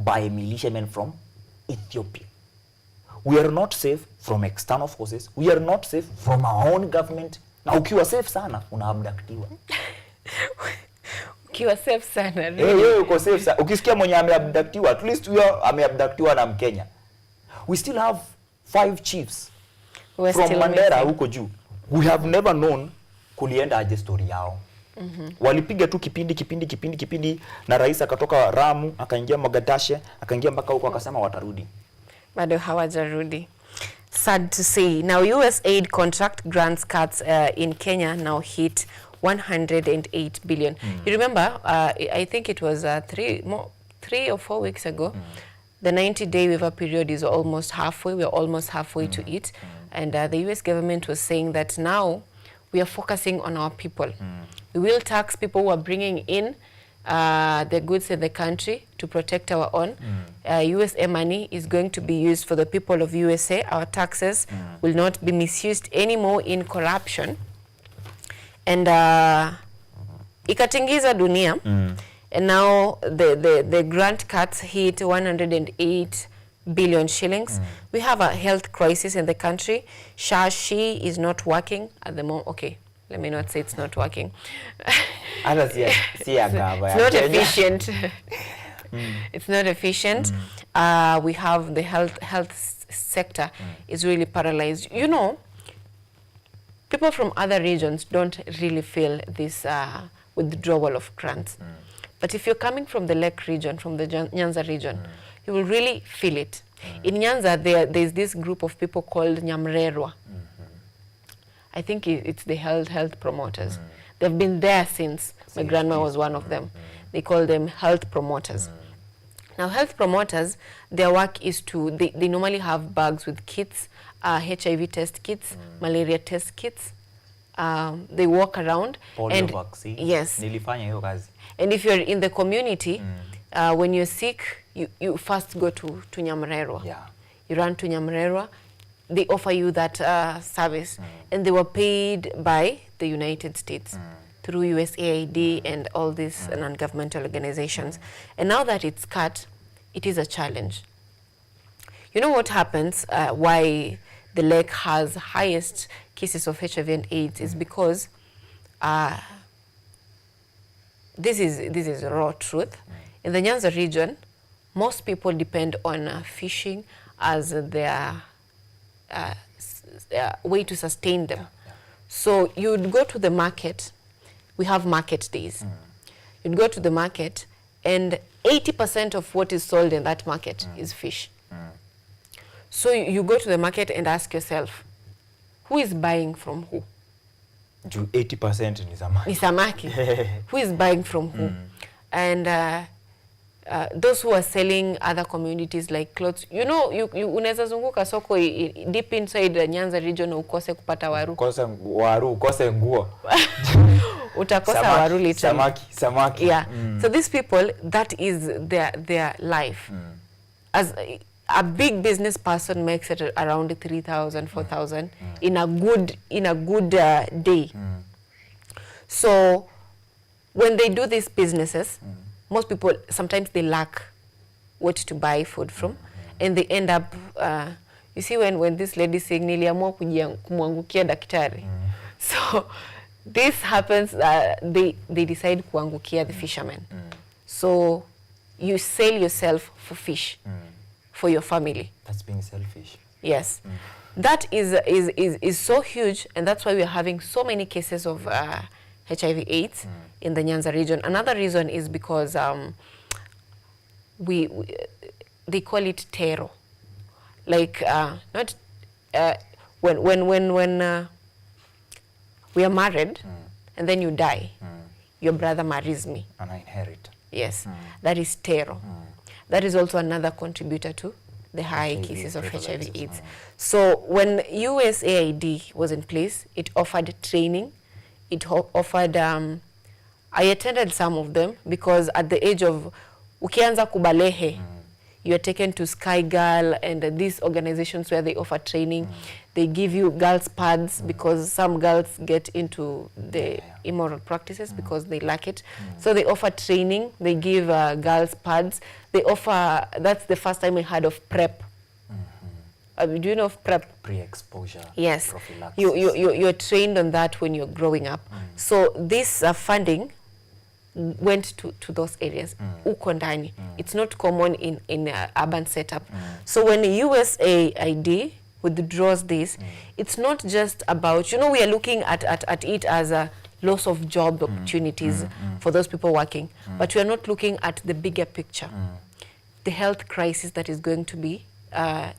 [SPEAKER 2] by militiamen from Ethiopia. We are not safe from external forces. We are not safe from our own government. Na ukiwa safe sana, unaabductiwa.
[SPEAKER 1] ukiwa safe sana.
[SPEAKER 2] Really? Uko safe sana. Ukisikia mwenye ameabductiwa, at least huyo ameabductiwa na Mkenya. We still have 5 chiefs from Mandera huko juu. We have never known kulienda aje story yao. Walipiga tu kipindi na rais akatoka Ramu, akaingia Mogadashe, akaingia mpaka huko akasema watarudi.
[SPEAKER 1] Bado hawajarudi. Sad to say. Now, US aid contract grants cuts in Kenya now hit 108 billion. You remember, I think it was 3 or 4 weeks ago, the 90-day waiver period is almost halfway. We're almost halfway to it. And the US government was saying that now we are focusing on our people. We will tax people who are bringing in the goods in the country to protect our own. USA money is going to be used for the people of USA. Our taxes will not be misused anymore in corruption. And ikatingiza dunia. And now the grant cuts hit 108 billion shillings. We have a health crisis in the country. Shashi is not working at the moment. Okay, let me not say it's not working. It's not efficient. It's not efficient. We have the health sector is really paralyzed. You know, people from other regions don't really feel this withdrawal of grants. But if you're coming from the Lake region, from the Nyanza region, you will really feel it. In Nyanza, there's this group of people called Nyamrerwa. I think it's the health promoters. They've been there since my grandma was one of them. They call them health promoters. Now, health promoters, their work is to, they normally have bags with kits, HIV test kits, malaria test kits. They walk around.
[SPEAKER 2] Polio vaccine.
[SPEAKER 1] Yes.
[SPEAKER 2] Nilifanya hiyo kazi.
[SPEAKER 1] And if you're in the community, when you're sick, you first go to Nyamrerwa.
[SPEAKER 2] Yeah.
[SPEAKER 1] You run to Nyamrerwa. They offer you that service. And they were paid by the United States through USAID and all these non-governmental organizations. And now that it's cut, it is a challenge. You know what happens, why the Lake has highest cases of HIV and AIDS is because this is raw truth. In the Nyanza region, most people depend on fishing as their way to sustain them. So you'd go to the market. We have market days. You'd go to the market, and 80% of what is sold in that market is fish. So you go to the market and ask yourself, who is buying from who?
[SPEAKER 2] Juu 80% ni samaki.
[SPEAKER 1] Ni samaki. Who is buying from who? And those who are selling other communities like clothes, you know, you unaweza zunguka soko deep inside Nyanza region ukose kupata waru.
[SPEAKER 2] Ukose nguo.
[SPEAKER 1] Utakosa waru literally.
[SPEAKER 2] Samaki.
[SPEAKER 1] Yeah. So these people, that is their life. As a big business person makes it around 3,000, 4,000 in a good day. So when they do these businesses, most people, sometimes they lack what to buy food from, and they end up, you see when this lady saying niliamua kumwangukia daktari. So this happens, they decide kuangukia the fishermen. So you sell yourself for fish, for your family.
[SPEAKER 2] That's being selfish.
[SPEAKER 1] Yes. That is so huge, and that's why we are having so many cases of HIV/AIDS in the Nyanza region. Another reason is because they call it tero. Like not when we are married and then you die, your brother marries me
[SPEAKER 2] and I inherit.
[SPEAKER 1] Yes, that is tero. That is also another contributor to the high cases of HIV/AIDS. So when USAID was in place, it offered training. It offered, I attended some of them because at the age of, ukianza kubalehe, you are taken to Sky Girl and these organizations where they offer training. They give you girls' pads because some girls get into the immoral practices because they lack it. So they offer training. They give girls' pads. They offer, that's the first time I heard of PrEP. Do you know of PrEP?
[SPEAKER 2] Pre-exposure.
[SPEAKER 1] Yes.
[SPEAKER 2] Prophylaxis.
[SPEAKER 1] You're trained on that when you're growing up. So this funding went to those areas. Uko ndani. It's not common in urban setup. So when USAID withdraws this, it's not just about, you know, we are looking at it as a loss of job opportunities for those people working, but we are not looking at the bigger picture. The health crisis that is going to be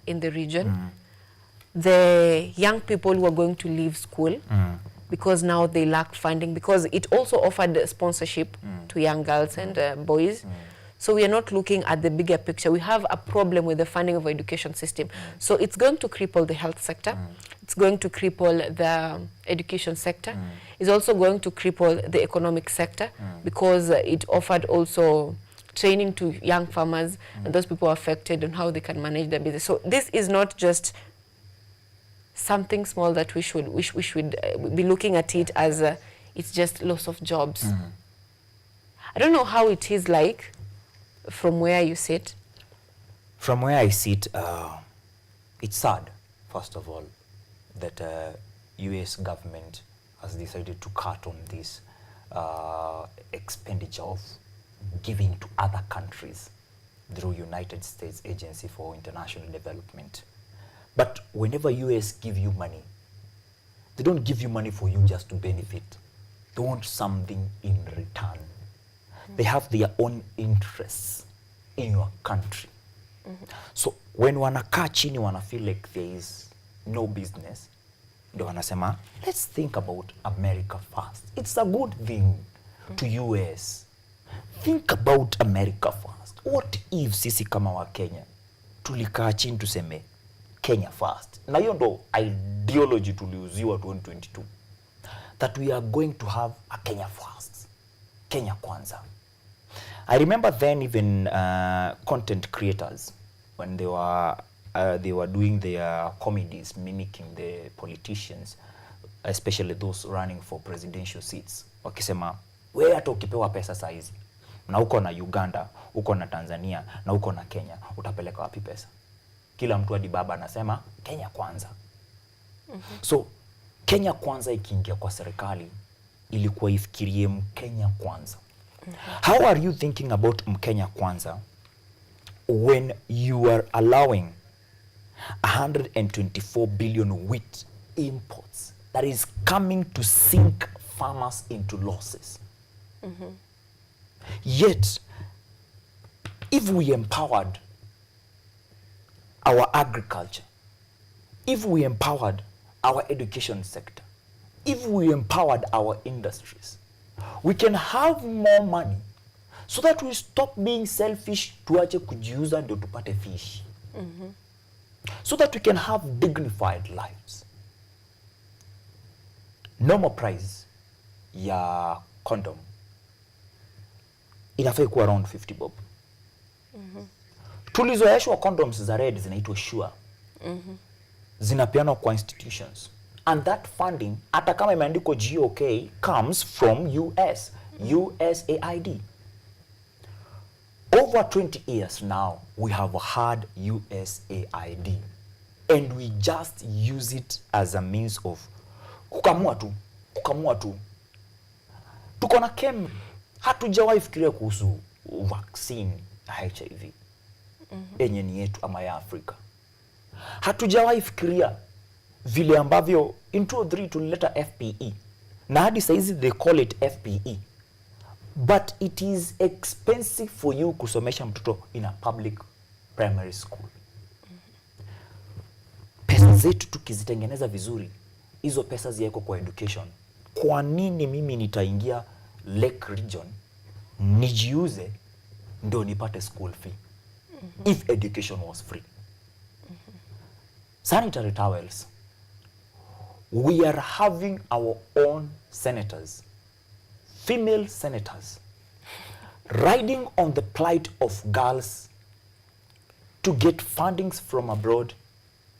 [SPEAKER 1] in the region, the young people who are going to leave school because now they lack funding, because it also offered sponsorship to young girls and boys. So we are not looking at the bigger picture. We have a problem with the funding of our education system. So it's going to cripple the health sector. It's going to cripple the education sector. It's also going to cripple the economic sector because it offered also training to young farmers and those people affected on how they can manage their business. So this is not just something small that we should be looking at it as it's just loss of jobs. I don't know how it is like from where you sit.
[SPEAKER 2] From where I sit, it's sad, first of all, that US government has decided to cut on this expenditure of giving to other countries through United States Agency for International Development. But whenever US give you money, they don't give you money for you just to benefit. They want something in return. They have their own interests in your country. So when wanakaa chini wana feel like there is no business, ndio wanasema, let's think about America first. It's a good thing to US. Think about America first. What if sisi kama wa Kenya tulikaa chini tuseme Kenya first? Na hiyo ndo ideology tuliuziwa 2022. That we are going to have a Kenya first. Kenya kwanza. I remember then even content creators, when they were doing their comedies mimicking the politicians, especially those running for presidential seats, wakisema, wewe hata ukipewa pesa saizi na uko na Uganda, uko na Tanzania na uko na Kenya, utapeleka wapi pesa? Kila mtu hadi baba anasema Kenya kwanza. So Kenya kwanza ikiingia kwa serikali ilikuwa ifikirie Mkenya kwanza. How are you thinking about Mkenya kwanza when you are allowing 124 billion wheat imports that is coming to sink farmers into losses? Yet, if we empowered our agriculture, if we empowered our education sector, if we empowered our industries, we can have more money so that we stop being selfish, tuache kujiuza ndio tupate fish. So that we can have dignified lives. Normal price ya condom inafaa kuwa around 50 bob. Tulizoeshwa condoms za red zinaitwa sure. Zinapeanwa kwa institutions. And that funding, hata kama imeandikwa GOK, comes from US, USAID. Over 20 years now, we have had USAID. And we just use it as a means of kukamua tu. Tuko na KEM, hatujawahi fikiria kuhusu vaccine ya HIV. Yenye ni yetu ama ya Afrika. Hatujawahi fikiria vile ambavyo in 2 or 3 tulileta FPE. Na hadi saizi they call it FPE. But it is expensive for you kusomesha mtoto in a public primary school. Pesa zetu tukizitengeneza vizuri, hizo pesa ziwekwe kwa education. Kwa nini mimi nitaingia Lake Region nijiuze ndio nipate school fee if education was free? Sanitary towels. We are having our own senators, female senators, riding on the plight of girls to get fundings from abroad,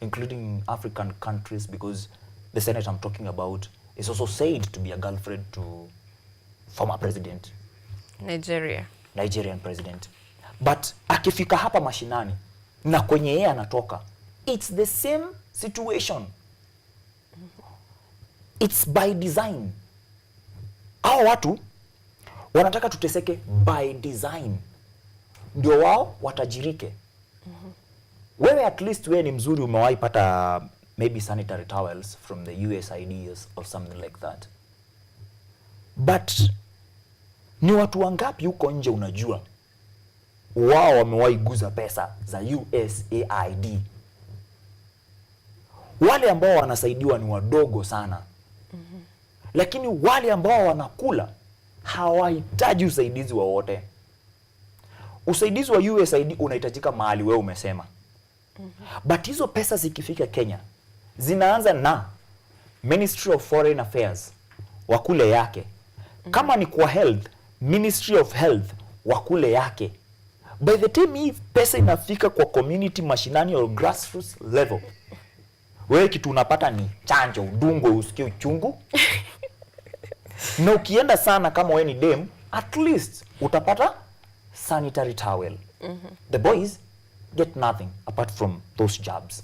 [SPEAKER 2] including African countries, because the senator I'm talking about is also said to be a girlfriend to former president. Nigerian president. But akifika hapa mashinani, na kwenye yeye anatoka, it's the same situation. It's by design. Hao watu wanataka tuteseke by design. Ndio wao watajirike. Wewe at least wewe ni mzuri, umewahi pata maybe sanitary towels from the USAID or something like that. But ni watu wangapi huko nje unajua wao wamewahi guza pesa za USAID? Wale ambao wanasaidiwa ni wadogo sana. Lakini wale ambao wanakula hawahitaji usaidizi wowote. Usaidizi wa USAID unahitajika mahali wewe umesema. But hizo pesa zikifika Kenya zinaanza na Ministry of Foreign Affairs wakule yake. Kama ni kwa health, Ministry of Health wakule yake. By the time hii pesa inafika kwa community mashinani or grassroots level, wewe kitu unapata ni chanjo, udungo usikie uchungu. Na ukienda sana kama wewe ni dem, at least utapata sanitary towel. The boys get nothing apart from those jobs.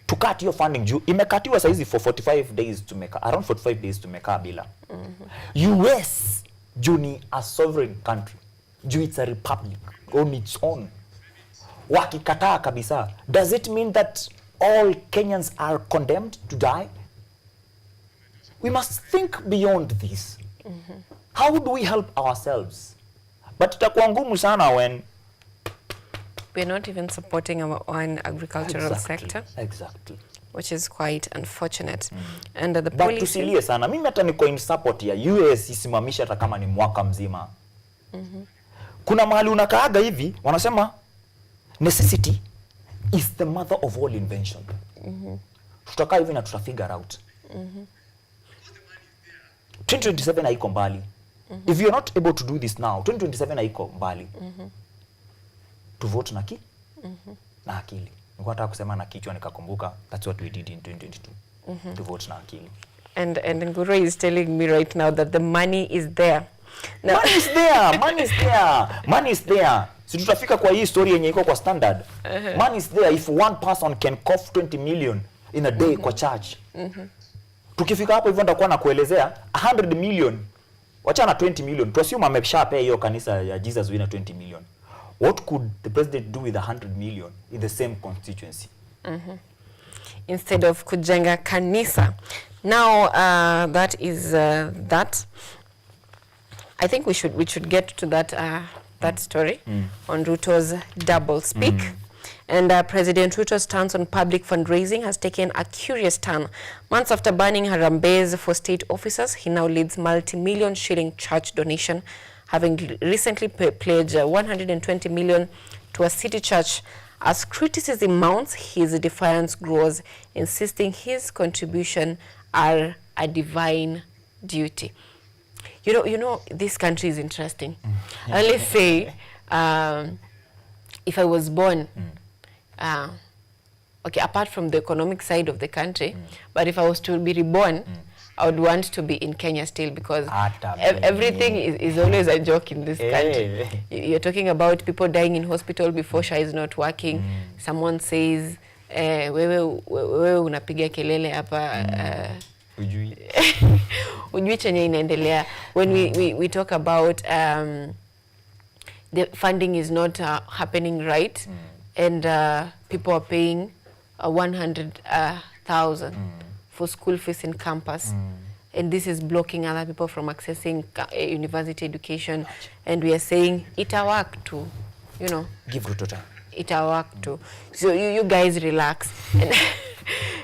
[SPEAKER 2] To cut your funding juu imekatiwa saizi for 45 days to make around 45 days to make bila. US juu ni a sovereign country. Juu it's a republic on its own. Wakikataa kabisa, does it mean that all Kenyans are condemned to die? We must think beyond this. How do we help ourselves? But itakuwa ngumu sana when
[SPEAKER 1] we're not even supporting our own agricultural sector.
[SPEAKER 2] Exactly.
[SPEAKER 1] Which is quite unfortunate. And the
[SPEAKER 2] policy... But tusilie sana. Mimi hata niko in support ya US isimamisha hata kama ni mwaka mzima. Kuna mahali unakaaga hivi, wanasema necessity is the mother of all invention. Tutakaa hivi na tutafigure out. 2027 haiko mbali. If you're not able to do this now, 2027 haiko mbali. To vote na na akili. Nilikuwa nataka kusema na kichwa nikakumbuka, that's what we did in 2022. To vote na akili.
[SPEAKER 1] And Nguru is telling me right now that the money is there.
[SPEAKER 2] Now, money is there. Si tutafika kwa hii story yenye iko kwa standard. Money is there if one person can cough 20 million in a day kwa church. Tukifika hapo hivyo ndakuwa na kuelezea 100 million. Wacha na 20 million. To assume ameshapea hiyo kanisa ya Jesus wina 20 million. What could the president do with 100 million in the same constituency?
[SPEAKER 1] Instead of kujenga kanisa. Now that is that. I think we should get to that that story on Ruto's double speak. And President Ruto's stance on public fundraising has taken a curious turn. Months after banning Harambees for state officers, he now leads multi-million shilling church donation, having recently pledged 120 million to a city church. As criticism mounts, his defiance grows, insisting his contribution are a divine duty. You know, this country is interesting. Let's say, if I was born, okay, apart from the economic side of the country, but if I was to be reborn, I would want to be in Kenya still, because everything is always a joke in this country. You're talking about people dying in hospital before SHA is not working. Someone says, wewe unapiga kelele hapa, ujui chenye inaendelea. When we talk about the funding is not happening right, and people are paying 100,000 for school fees in campus, and this is blocking other people from accessing university education. And we are saying it'll work too, you know.
[SPEAKER 2] Give Ruto time.
[SPEAKER 1] It'll work too. So you guys relax.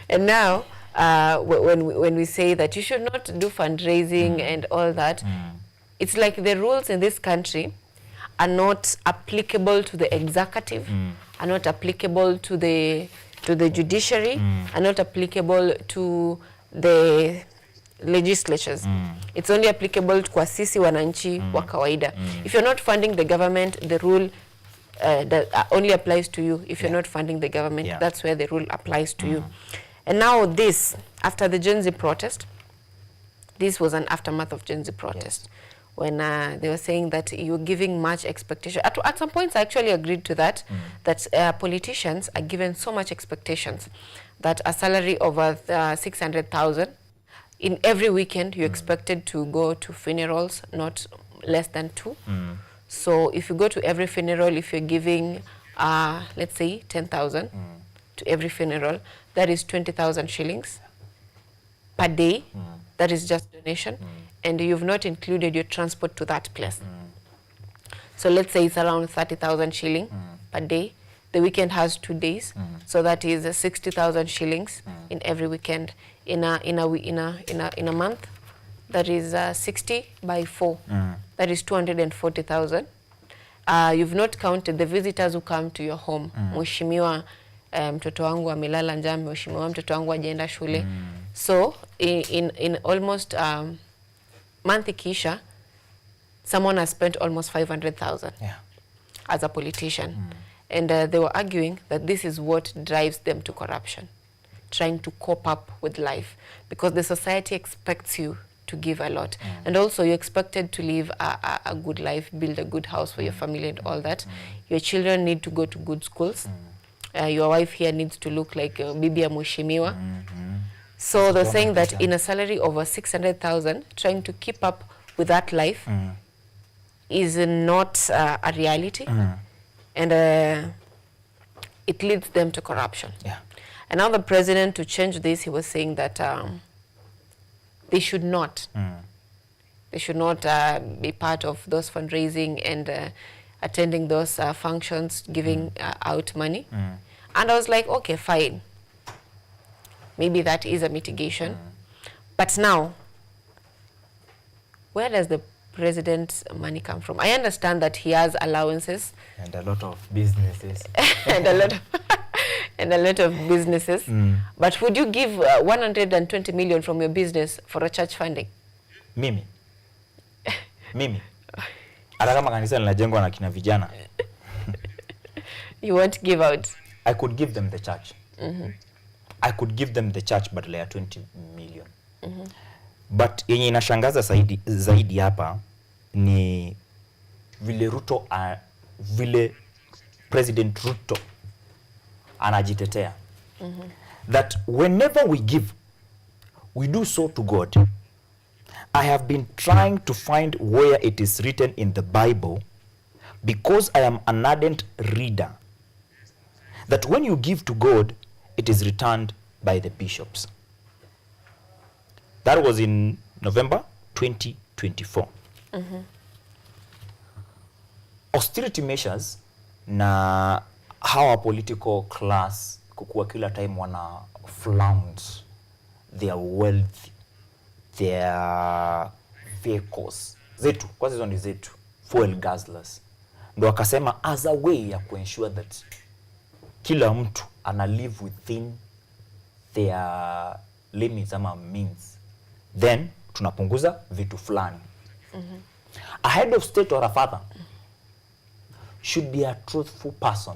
[SPEAKER 1] And now, when we say that you should not do fundraising and all that, it's like the rules in this country are not applicable to the executive, are not applicable to the judiciary, are not applicable to the legislatures. It's only applicable to sisi wananchi wa kawaida. If you're not funding the government, the rule that only applies to you. If you're not funding the government, that's where the rule applies to you. And now this, after the Gen Z protest, this was an aftermath of Gen Z protest, when they were saying that you're giving much expectation. At some points, I actually agreed to that, that politicians are given so much expectations, that a salary over 600,000, in every weekend, you're expected to go to funerals, not less than 2. So if you go to every funeral, if you're giving, let's say, 10,000 to every funeral, that is 20,000 shillings per day. That is just donation. And you've not included your transport to that place. So let's say it's around 30,000 shilling per day. The weekend has 2 days. So that is 60,000 shillings in every weekend. In a month, that is 60 by 4. That is 240,000. You've not counted the visitors who come to your home. Mheshimiwa, mtoto wangu amelala njaa, mheshimiwa mtoto wangu hajaenda shule. So in almost month ikisha, someone has spent almost 500,000 as a politician. And they were arguing that this is what drives them to corruption, trying to cope up with life, because the society expects you to give a lot. And also you're expected to live a good life, build a good house for your family and all that. Your children need to go to good schools. Your wife here needs to look like bibi ya mheshimiwa. So they're saying that in a salary over 600,000, trying to keep up with that life is not a reality. And it leads them to corruption. And now the president, to change this, he was saying that they should not. They should not be part of those fundraising and attending those functions, giving out money. And I was like, okay, fine. Maybe that is a mitigation. But now, where does the president's money come from? I understand that he has allowances.
[SPEAKER 2] And a lot of businesses.
[SPEAKER 1] and a lot of businesses. But would you give 120 million from your business for a church funding?
[SPEAKER 2] Mimi. Hata kama kanisa linajengwa na kina vijana.
[SPEAKER 1] You won't give out?
[SPEAKER 2] I could give them the church. I could give them the church badala ya 20 million. But yenye inashangaza zaidi hapa ni vile President Ruto anajitetea. That whenever we give, we do so to God. I have been trying to find where it is written in the Bible, because I am an ardent reader, that when you give to God, it is returned by the bishops. That was in November 2024. Austerity measures na hawa political class kukua kila time wana flaunt their wealth, their vehicles zetu, kwanza hizo ni zetu, fuel guzzlers. Ndio akasema as a way ya kuensure that kila mtu ana live within their limits ama means, then tunapunguza vitu fulani. A head of state or a father should be a truthful person.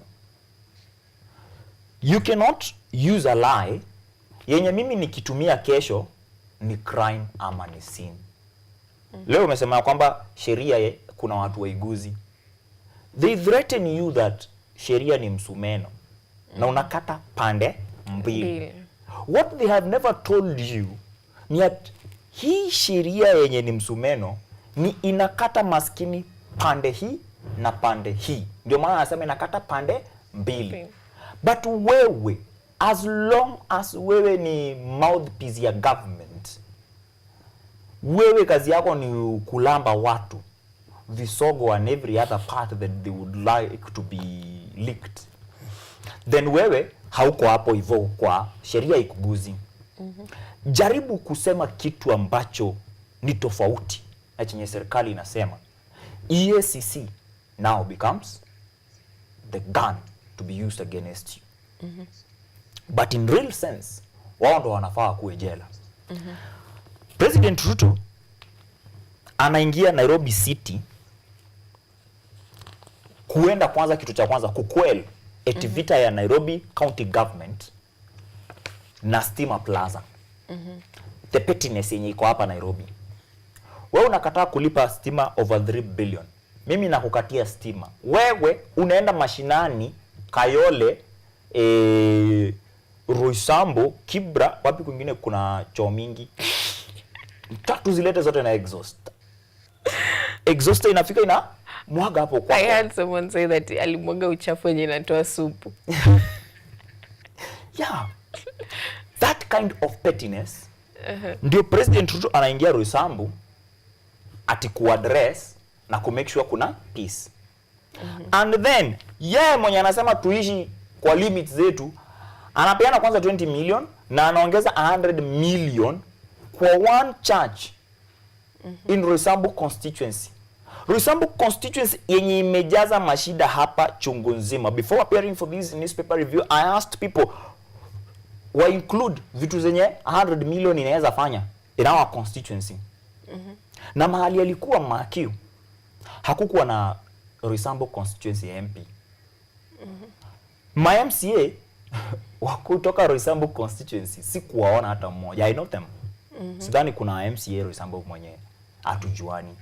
[SPEAKER 2] You cannot use a lie yenye mimi nikitumia kesho ni crime ama ni sin. Leo umesema kwamba sheria kuna watu waiguzi. They threaten you that sheria ni msumeno na unakata pande mbili. What they have never told you ni that hii sheria yenye ni msumeno ni inakata maskini pande hii na pande hii. Ndio maana anasema inakata pande mbili. But wewe, as long as wewe ni mouthpiece ya government, wewe kazi yako ni kulamba watu visogo and every other part that they would like to be leaked, then wewe hauko hapo hivyo kwa sheria ikuguzi. Jaribu kusema kitu ambacho ni tofauti na chenye serikali inasema. EACC now becomes the gun to be used against you. But in real sense, wao ndo wanafaa kuwe jela. President Ruto anaingia Nairobi City kuenda kwanza, kitu cha kwanza kukwel eti vita ya Nairobi County Government na Stima Plaza. The pettiness yenye iko hapa Nairobi. Wewe unakataa kulipa stima over 3 billion. Mimi nakukatia stima. Wewe unaenda mashinani Kayole, Roysambu, Kibra, wapi kwingine kuna choo mingi. Tatu zilete zote na exhaust. Exhaust inafika ina mwaga hapo kwa.
[SPEAKER 1] I heard someone say that alimwaga uchafu yenye inatoa supu.
[SPEAKER 2] Yeah. That kind of pettiness. Ndio President Ruto anaingia Roysambu ati kuaddress na ku make sure kuna peace. And then mwenye anasema tuishi kwa limits zetu anapeana kwanza 20 million na anaongeza 100 million kwa one church in Roysambu constituency. Roysambu constituency yenye imejaza mashida hapa chungu nzima. Before appearing for this newspaper review, I asked people why include vitu zenye 100 million inaweza fanya in our constituency. Na mahali alikuwa Makiu hakukuwa na Roysambu constituency MP. My MCA wakutoka Roysambu constituency sikuwaona hata mmoja. I know them. Sidhani kuna MCA Roysambu mwenye atujuani,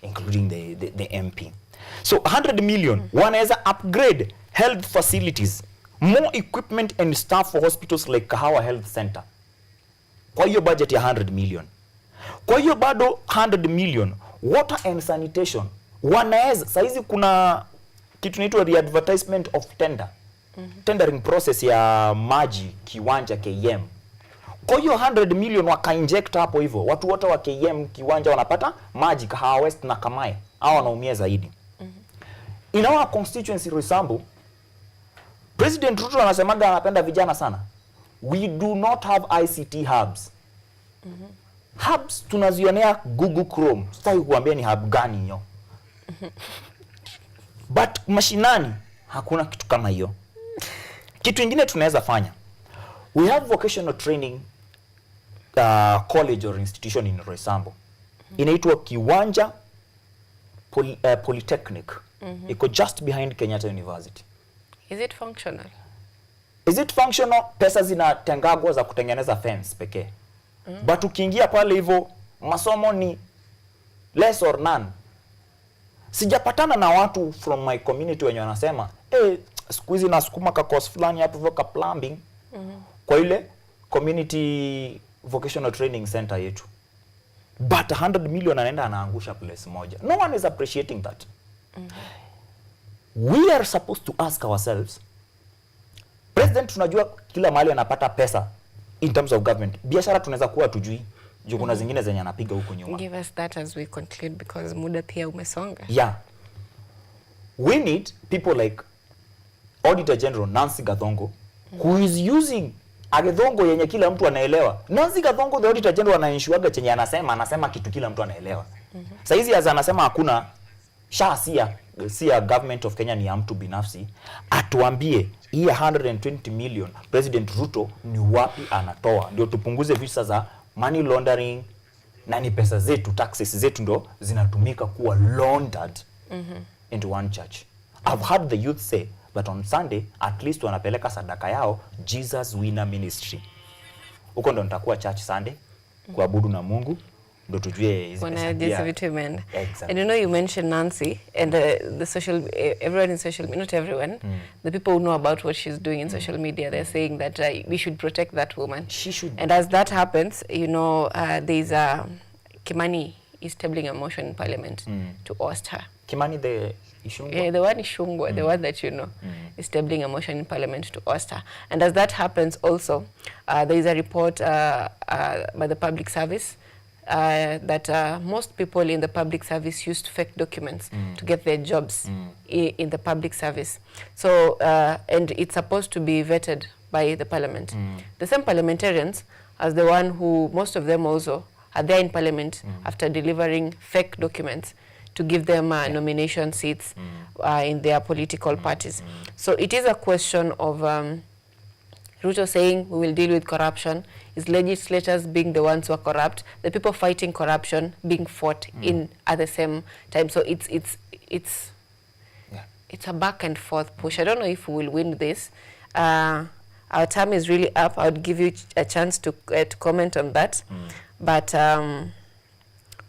[SPEAKER 2] including the MP. So 100 million wanaweza upgrade health facilities, more equipment and staff for hospitals like Kahawa Health Center. Kwa hiyo budget ya 100 million. Kwa hiyo bado 100 million water and sanitation wanaweza. Saizi kuna kitu inaitwa re-advertisement of tender. Tendering process ya maji kiwanja KM. Kwa hiyo 100 million waka-inject hapo hivyo. Watu wote wa KM kiwanja wanapata maji Kahawa West na Kamae. Hao wanaumia zaidi. In our constituency Roysambu, President Ruto anasemaga anapenda vijana sana. We do not have ICT hubs. Hubs tunazionea Google Chrome. Sitaki kuambia ni hub gani hiyo. But mashinani hakuna kitu kama hiyo. Kitu kingine tunaweza fanya. We have vocational training college or institution in Roysambu. Inaitwa Kiwanja Polytechnic. Iko just behind Kenyatta University.
[SPEAKER 1] Is it functional?
[SPEAKER 2] Is it functional? Pesa zinatengagwa za kutengeneza fence pekee. But ukiingia pale hivyo masomo ni less or none. Sijapatana na watu from my community wenye wanasema siku hizi nasukuma ka course fulani hapo voka plumbing kwa ile community vocational training center yetu. But 100 million anaenda anaangusha place moja. No one is appreciating that. We are supposed to ask ourselves, President tunajua kila mahali anapata pesa in terms of government. Biashara tunaweza kuwa tujui. Juu kuna zingine zenye anapiga huko nyuma.
[SPEAKER 1] Give us that as we conclude because muda pia umesonga.
[SPEAKER 2] Yeah. We need people like Auditor General Nancy Gathongo, who is using Agethongo yenye kila mtu anaelewa. Nancy Gathongo, the Auditor General, anaenshuaga chenye anasema kitu kila mtu anaelewa. Saizi anasema hakuna sia government of Kenya ni ya mtu binafsi, atuambie hii 120 million President Ruto ni wapi anatoa, ndio tupunguze visa za money laundering, na ni pesa zetu, taxes zetu ndo zinatumika kuwa laundered into one church. I've heard the youth say that on Sunday at least wanapeleka sadaka yao Jesus Winner Ministry. Huko ndo nitakuwa church Sunday kuabudu na Mungu.
[SPEAKER 1] Exactly. And you know, you mentioned Nancy and the social, everyone in social media, not everyone, the people who know about what she's doing in social media, they're saying that we should protect that woman.
[SPEAKER 2] She should.
[SPEAKER 1] And as that happens, you know, there's Kimani is tabling a motion in Parliament to oust her.
[SPEAKER 2] Kimani, the Ishungwa?
[SPEAKER 1] The one Ishungwa, the one that you know, is tabling a motion in Parliament to oust her. And as that happens also, there is a report by the public service that most people in the public service used fake documents to get their jobs in the public service. So, and it's supposed to be vetted by the Parliament. The same parliamentarians as the one who, most of them also, are there in Parliament after delivering fake documents to give them nomination seats in their political parties. So it is a question of Ruto saying we will deal with corruption, his legislators being the ones who are corrupt, the people fighting corruption being fought in at the same time. So it's a back and forth push. I don't know if we will win this. Our time is really up. I would give you a chance to comment on that, but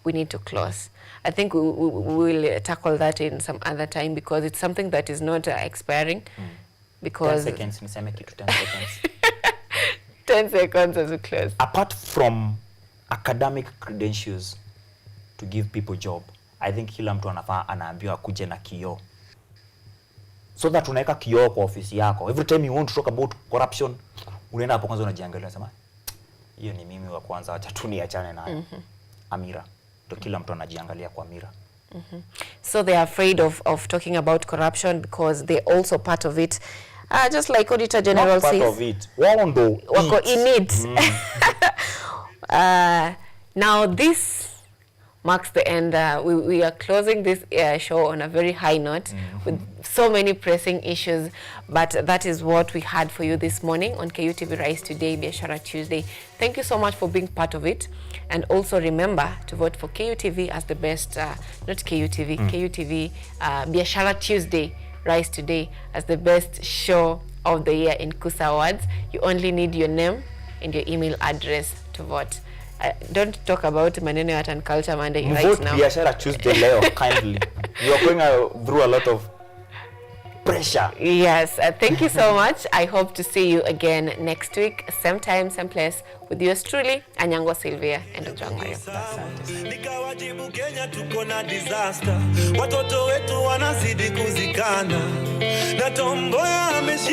[SPEAKER 1] we need to close. I think we will tackle that in some other time because it's something that is not expiring. Because
[SPEAKER 2] 10 seconds, 10 seconds.
[SPEAKER 1] 10 seconds as we close.
[SPEAKER 2] Apart from academic credentials to give people job, I think kila mtu anafaa anaambiwa kuje na kioo. So that unaweka kioo kwa ofisi yako. Every time you want to talk about corruption, unaenda hapo kwanza unajiangalia unasema, hiyo ni mimi wa kwanza, acha tu niachane nayo. Amira. Ndio kila mtu anajiangalia kwa Amira.
[SPEAKER 1] So they are afraid of talking about corruption because they're also part of it. Just like Auditor General says.
[SPEAKER 2] Not part of it. Wako
[SPEAKER 1] in it. Now this marks the end. We are closing this show on a very high note with so many pressing issues. But that is what we had for you this morning on KUTV Rise Today, Biashara Tuesday. Thank you so much for being part of it. And also remember to vote for KUTV as the best, not KUTV, KUTV Biashara Tuesday, Rise Today as the best show of the year in KUSA Awards. You only need your name and your email address to vote. Don't talk about Maneno Art and Culture Monday right
[SPEAKER 2] vote
[SPEAKER 1] now.
[SPEAKER 2] Biashara Tuesday leo, kindly. You are going through a lot of pressure.
[SPEAKER 1] Yes, thank you so much. I hope to see you again next week, same time, same place, with yours truly, Anyango, Sylvia, and Ojwang Mario.
[SPEAKER 3] Nikawajibu Kenya tuko na disaster, watoto wetu wanazidi kuzikana, na Tomboya ameshika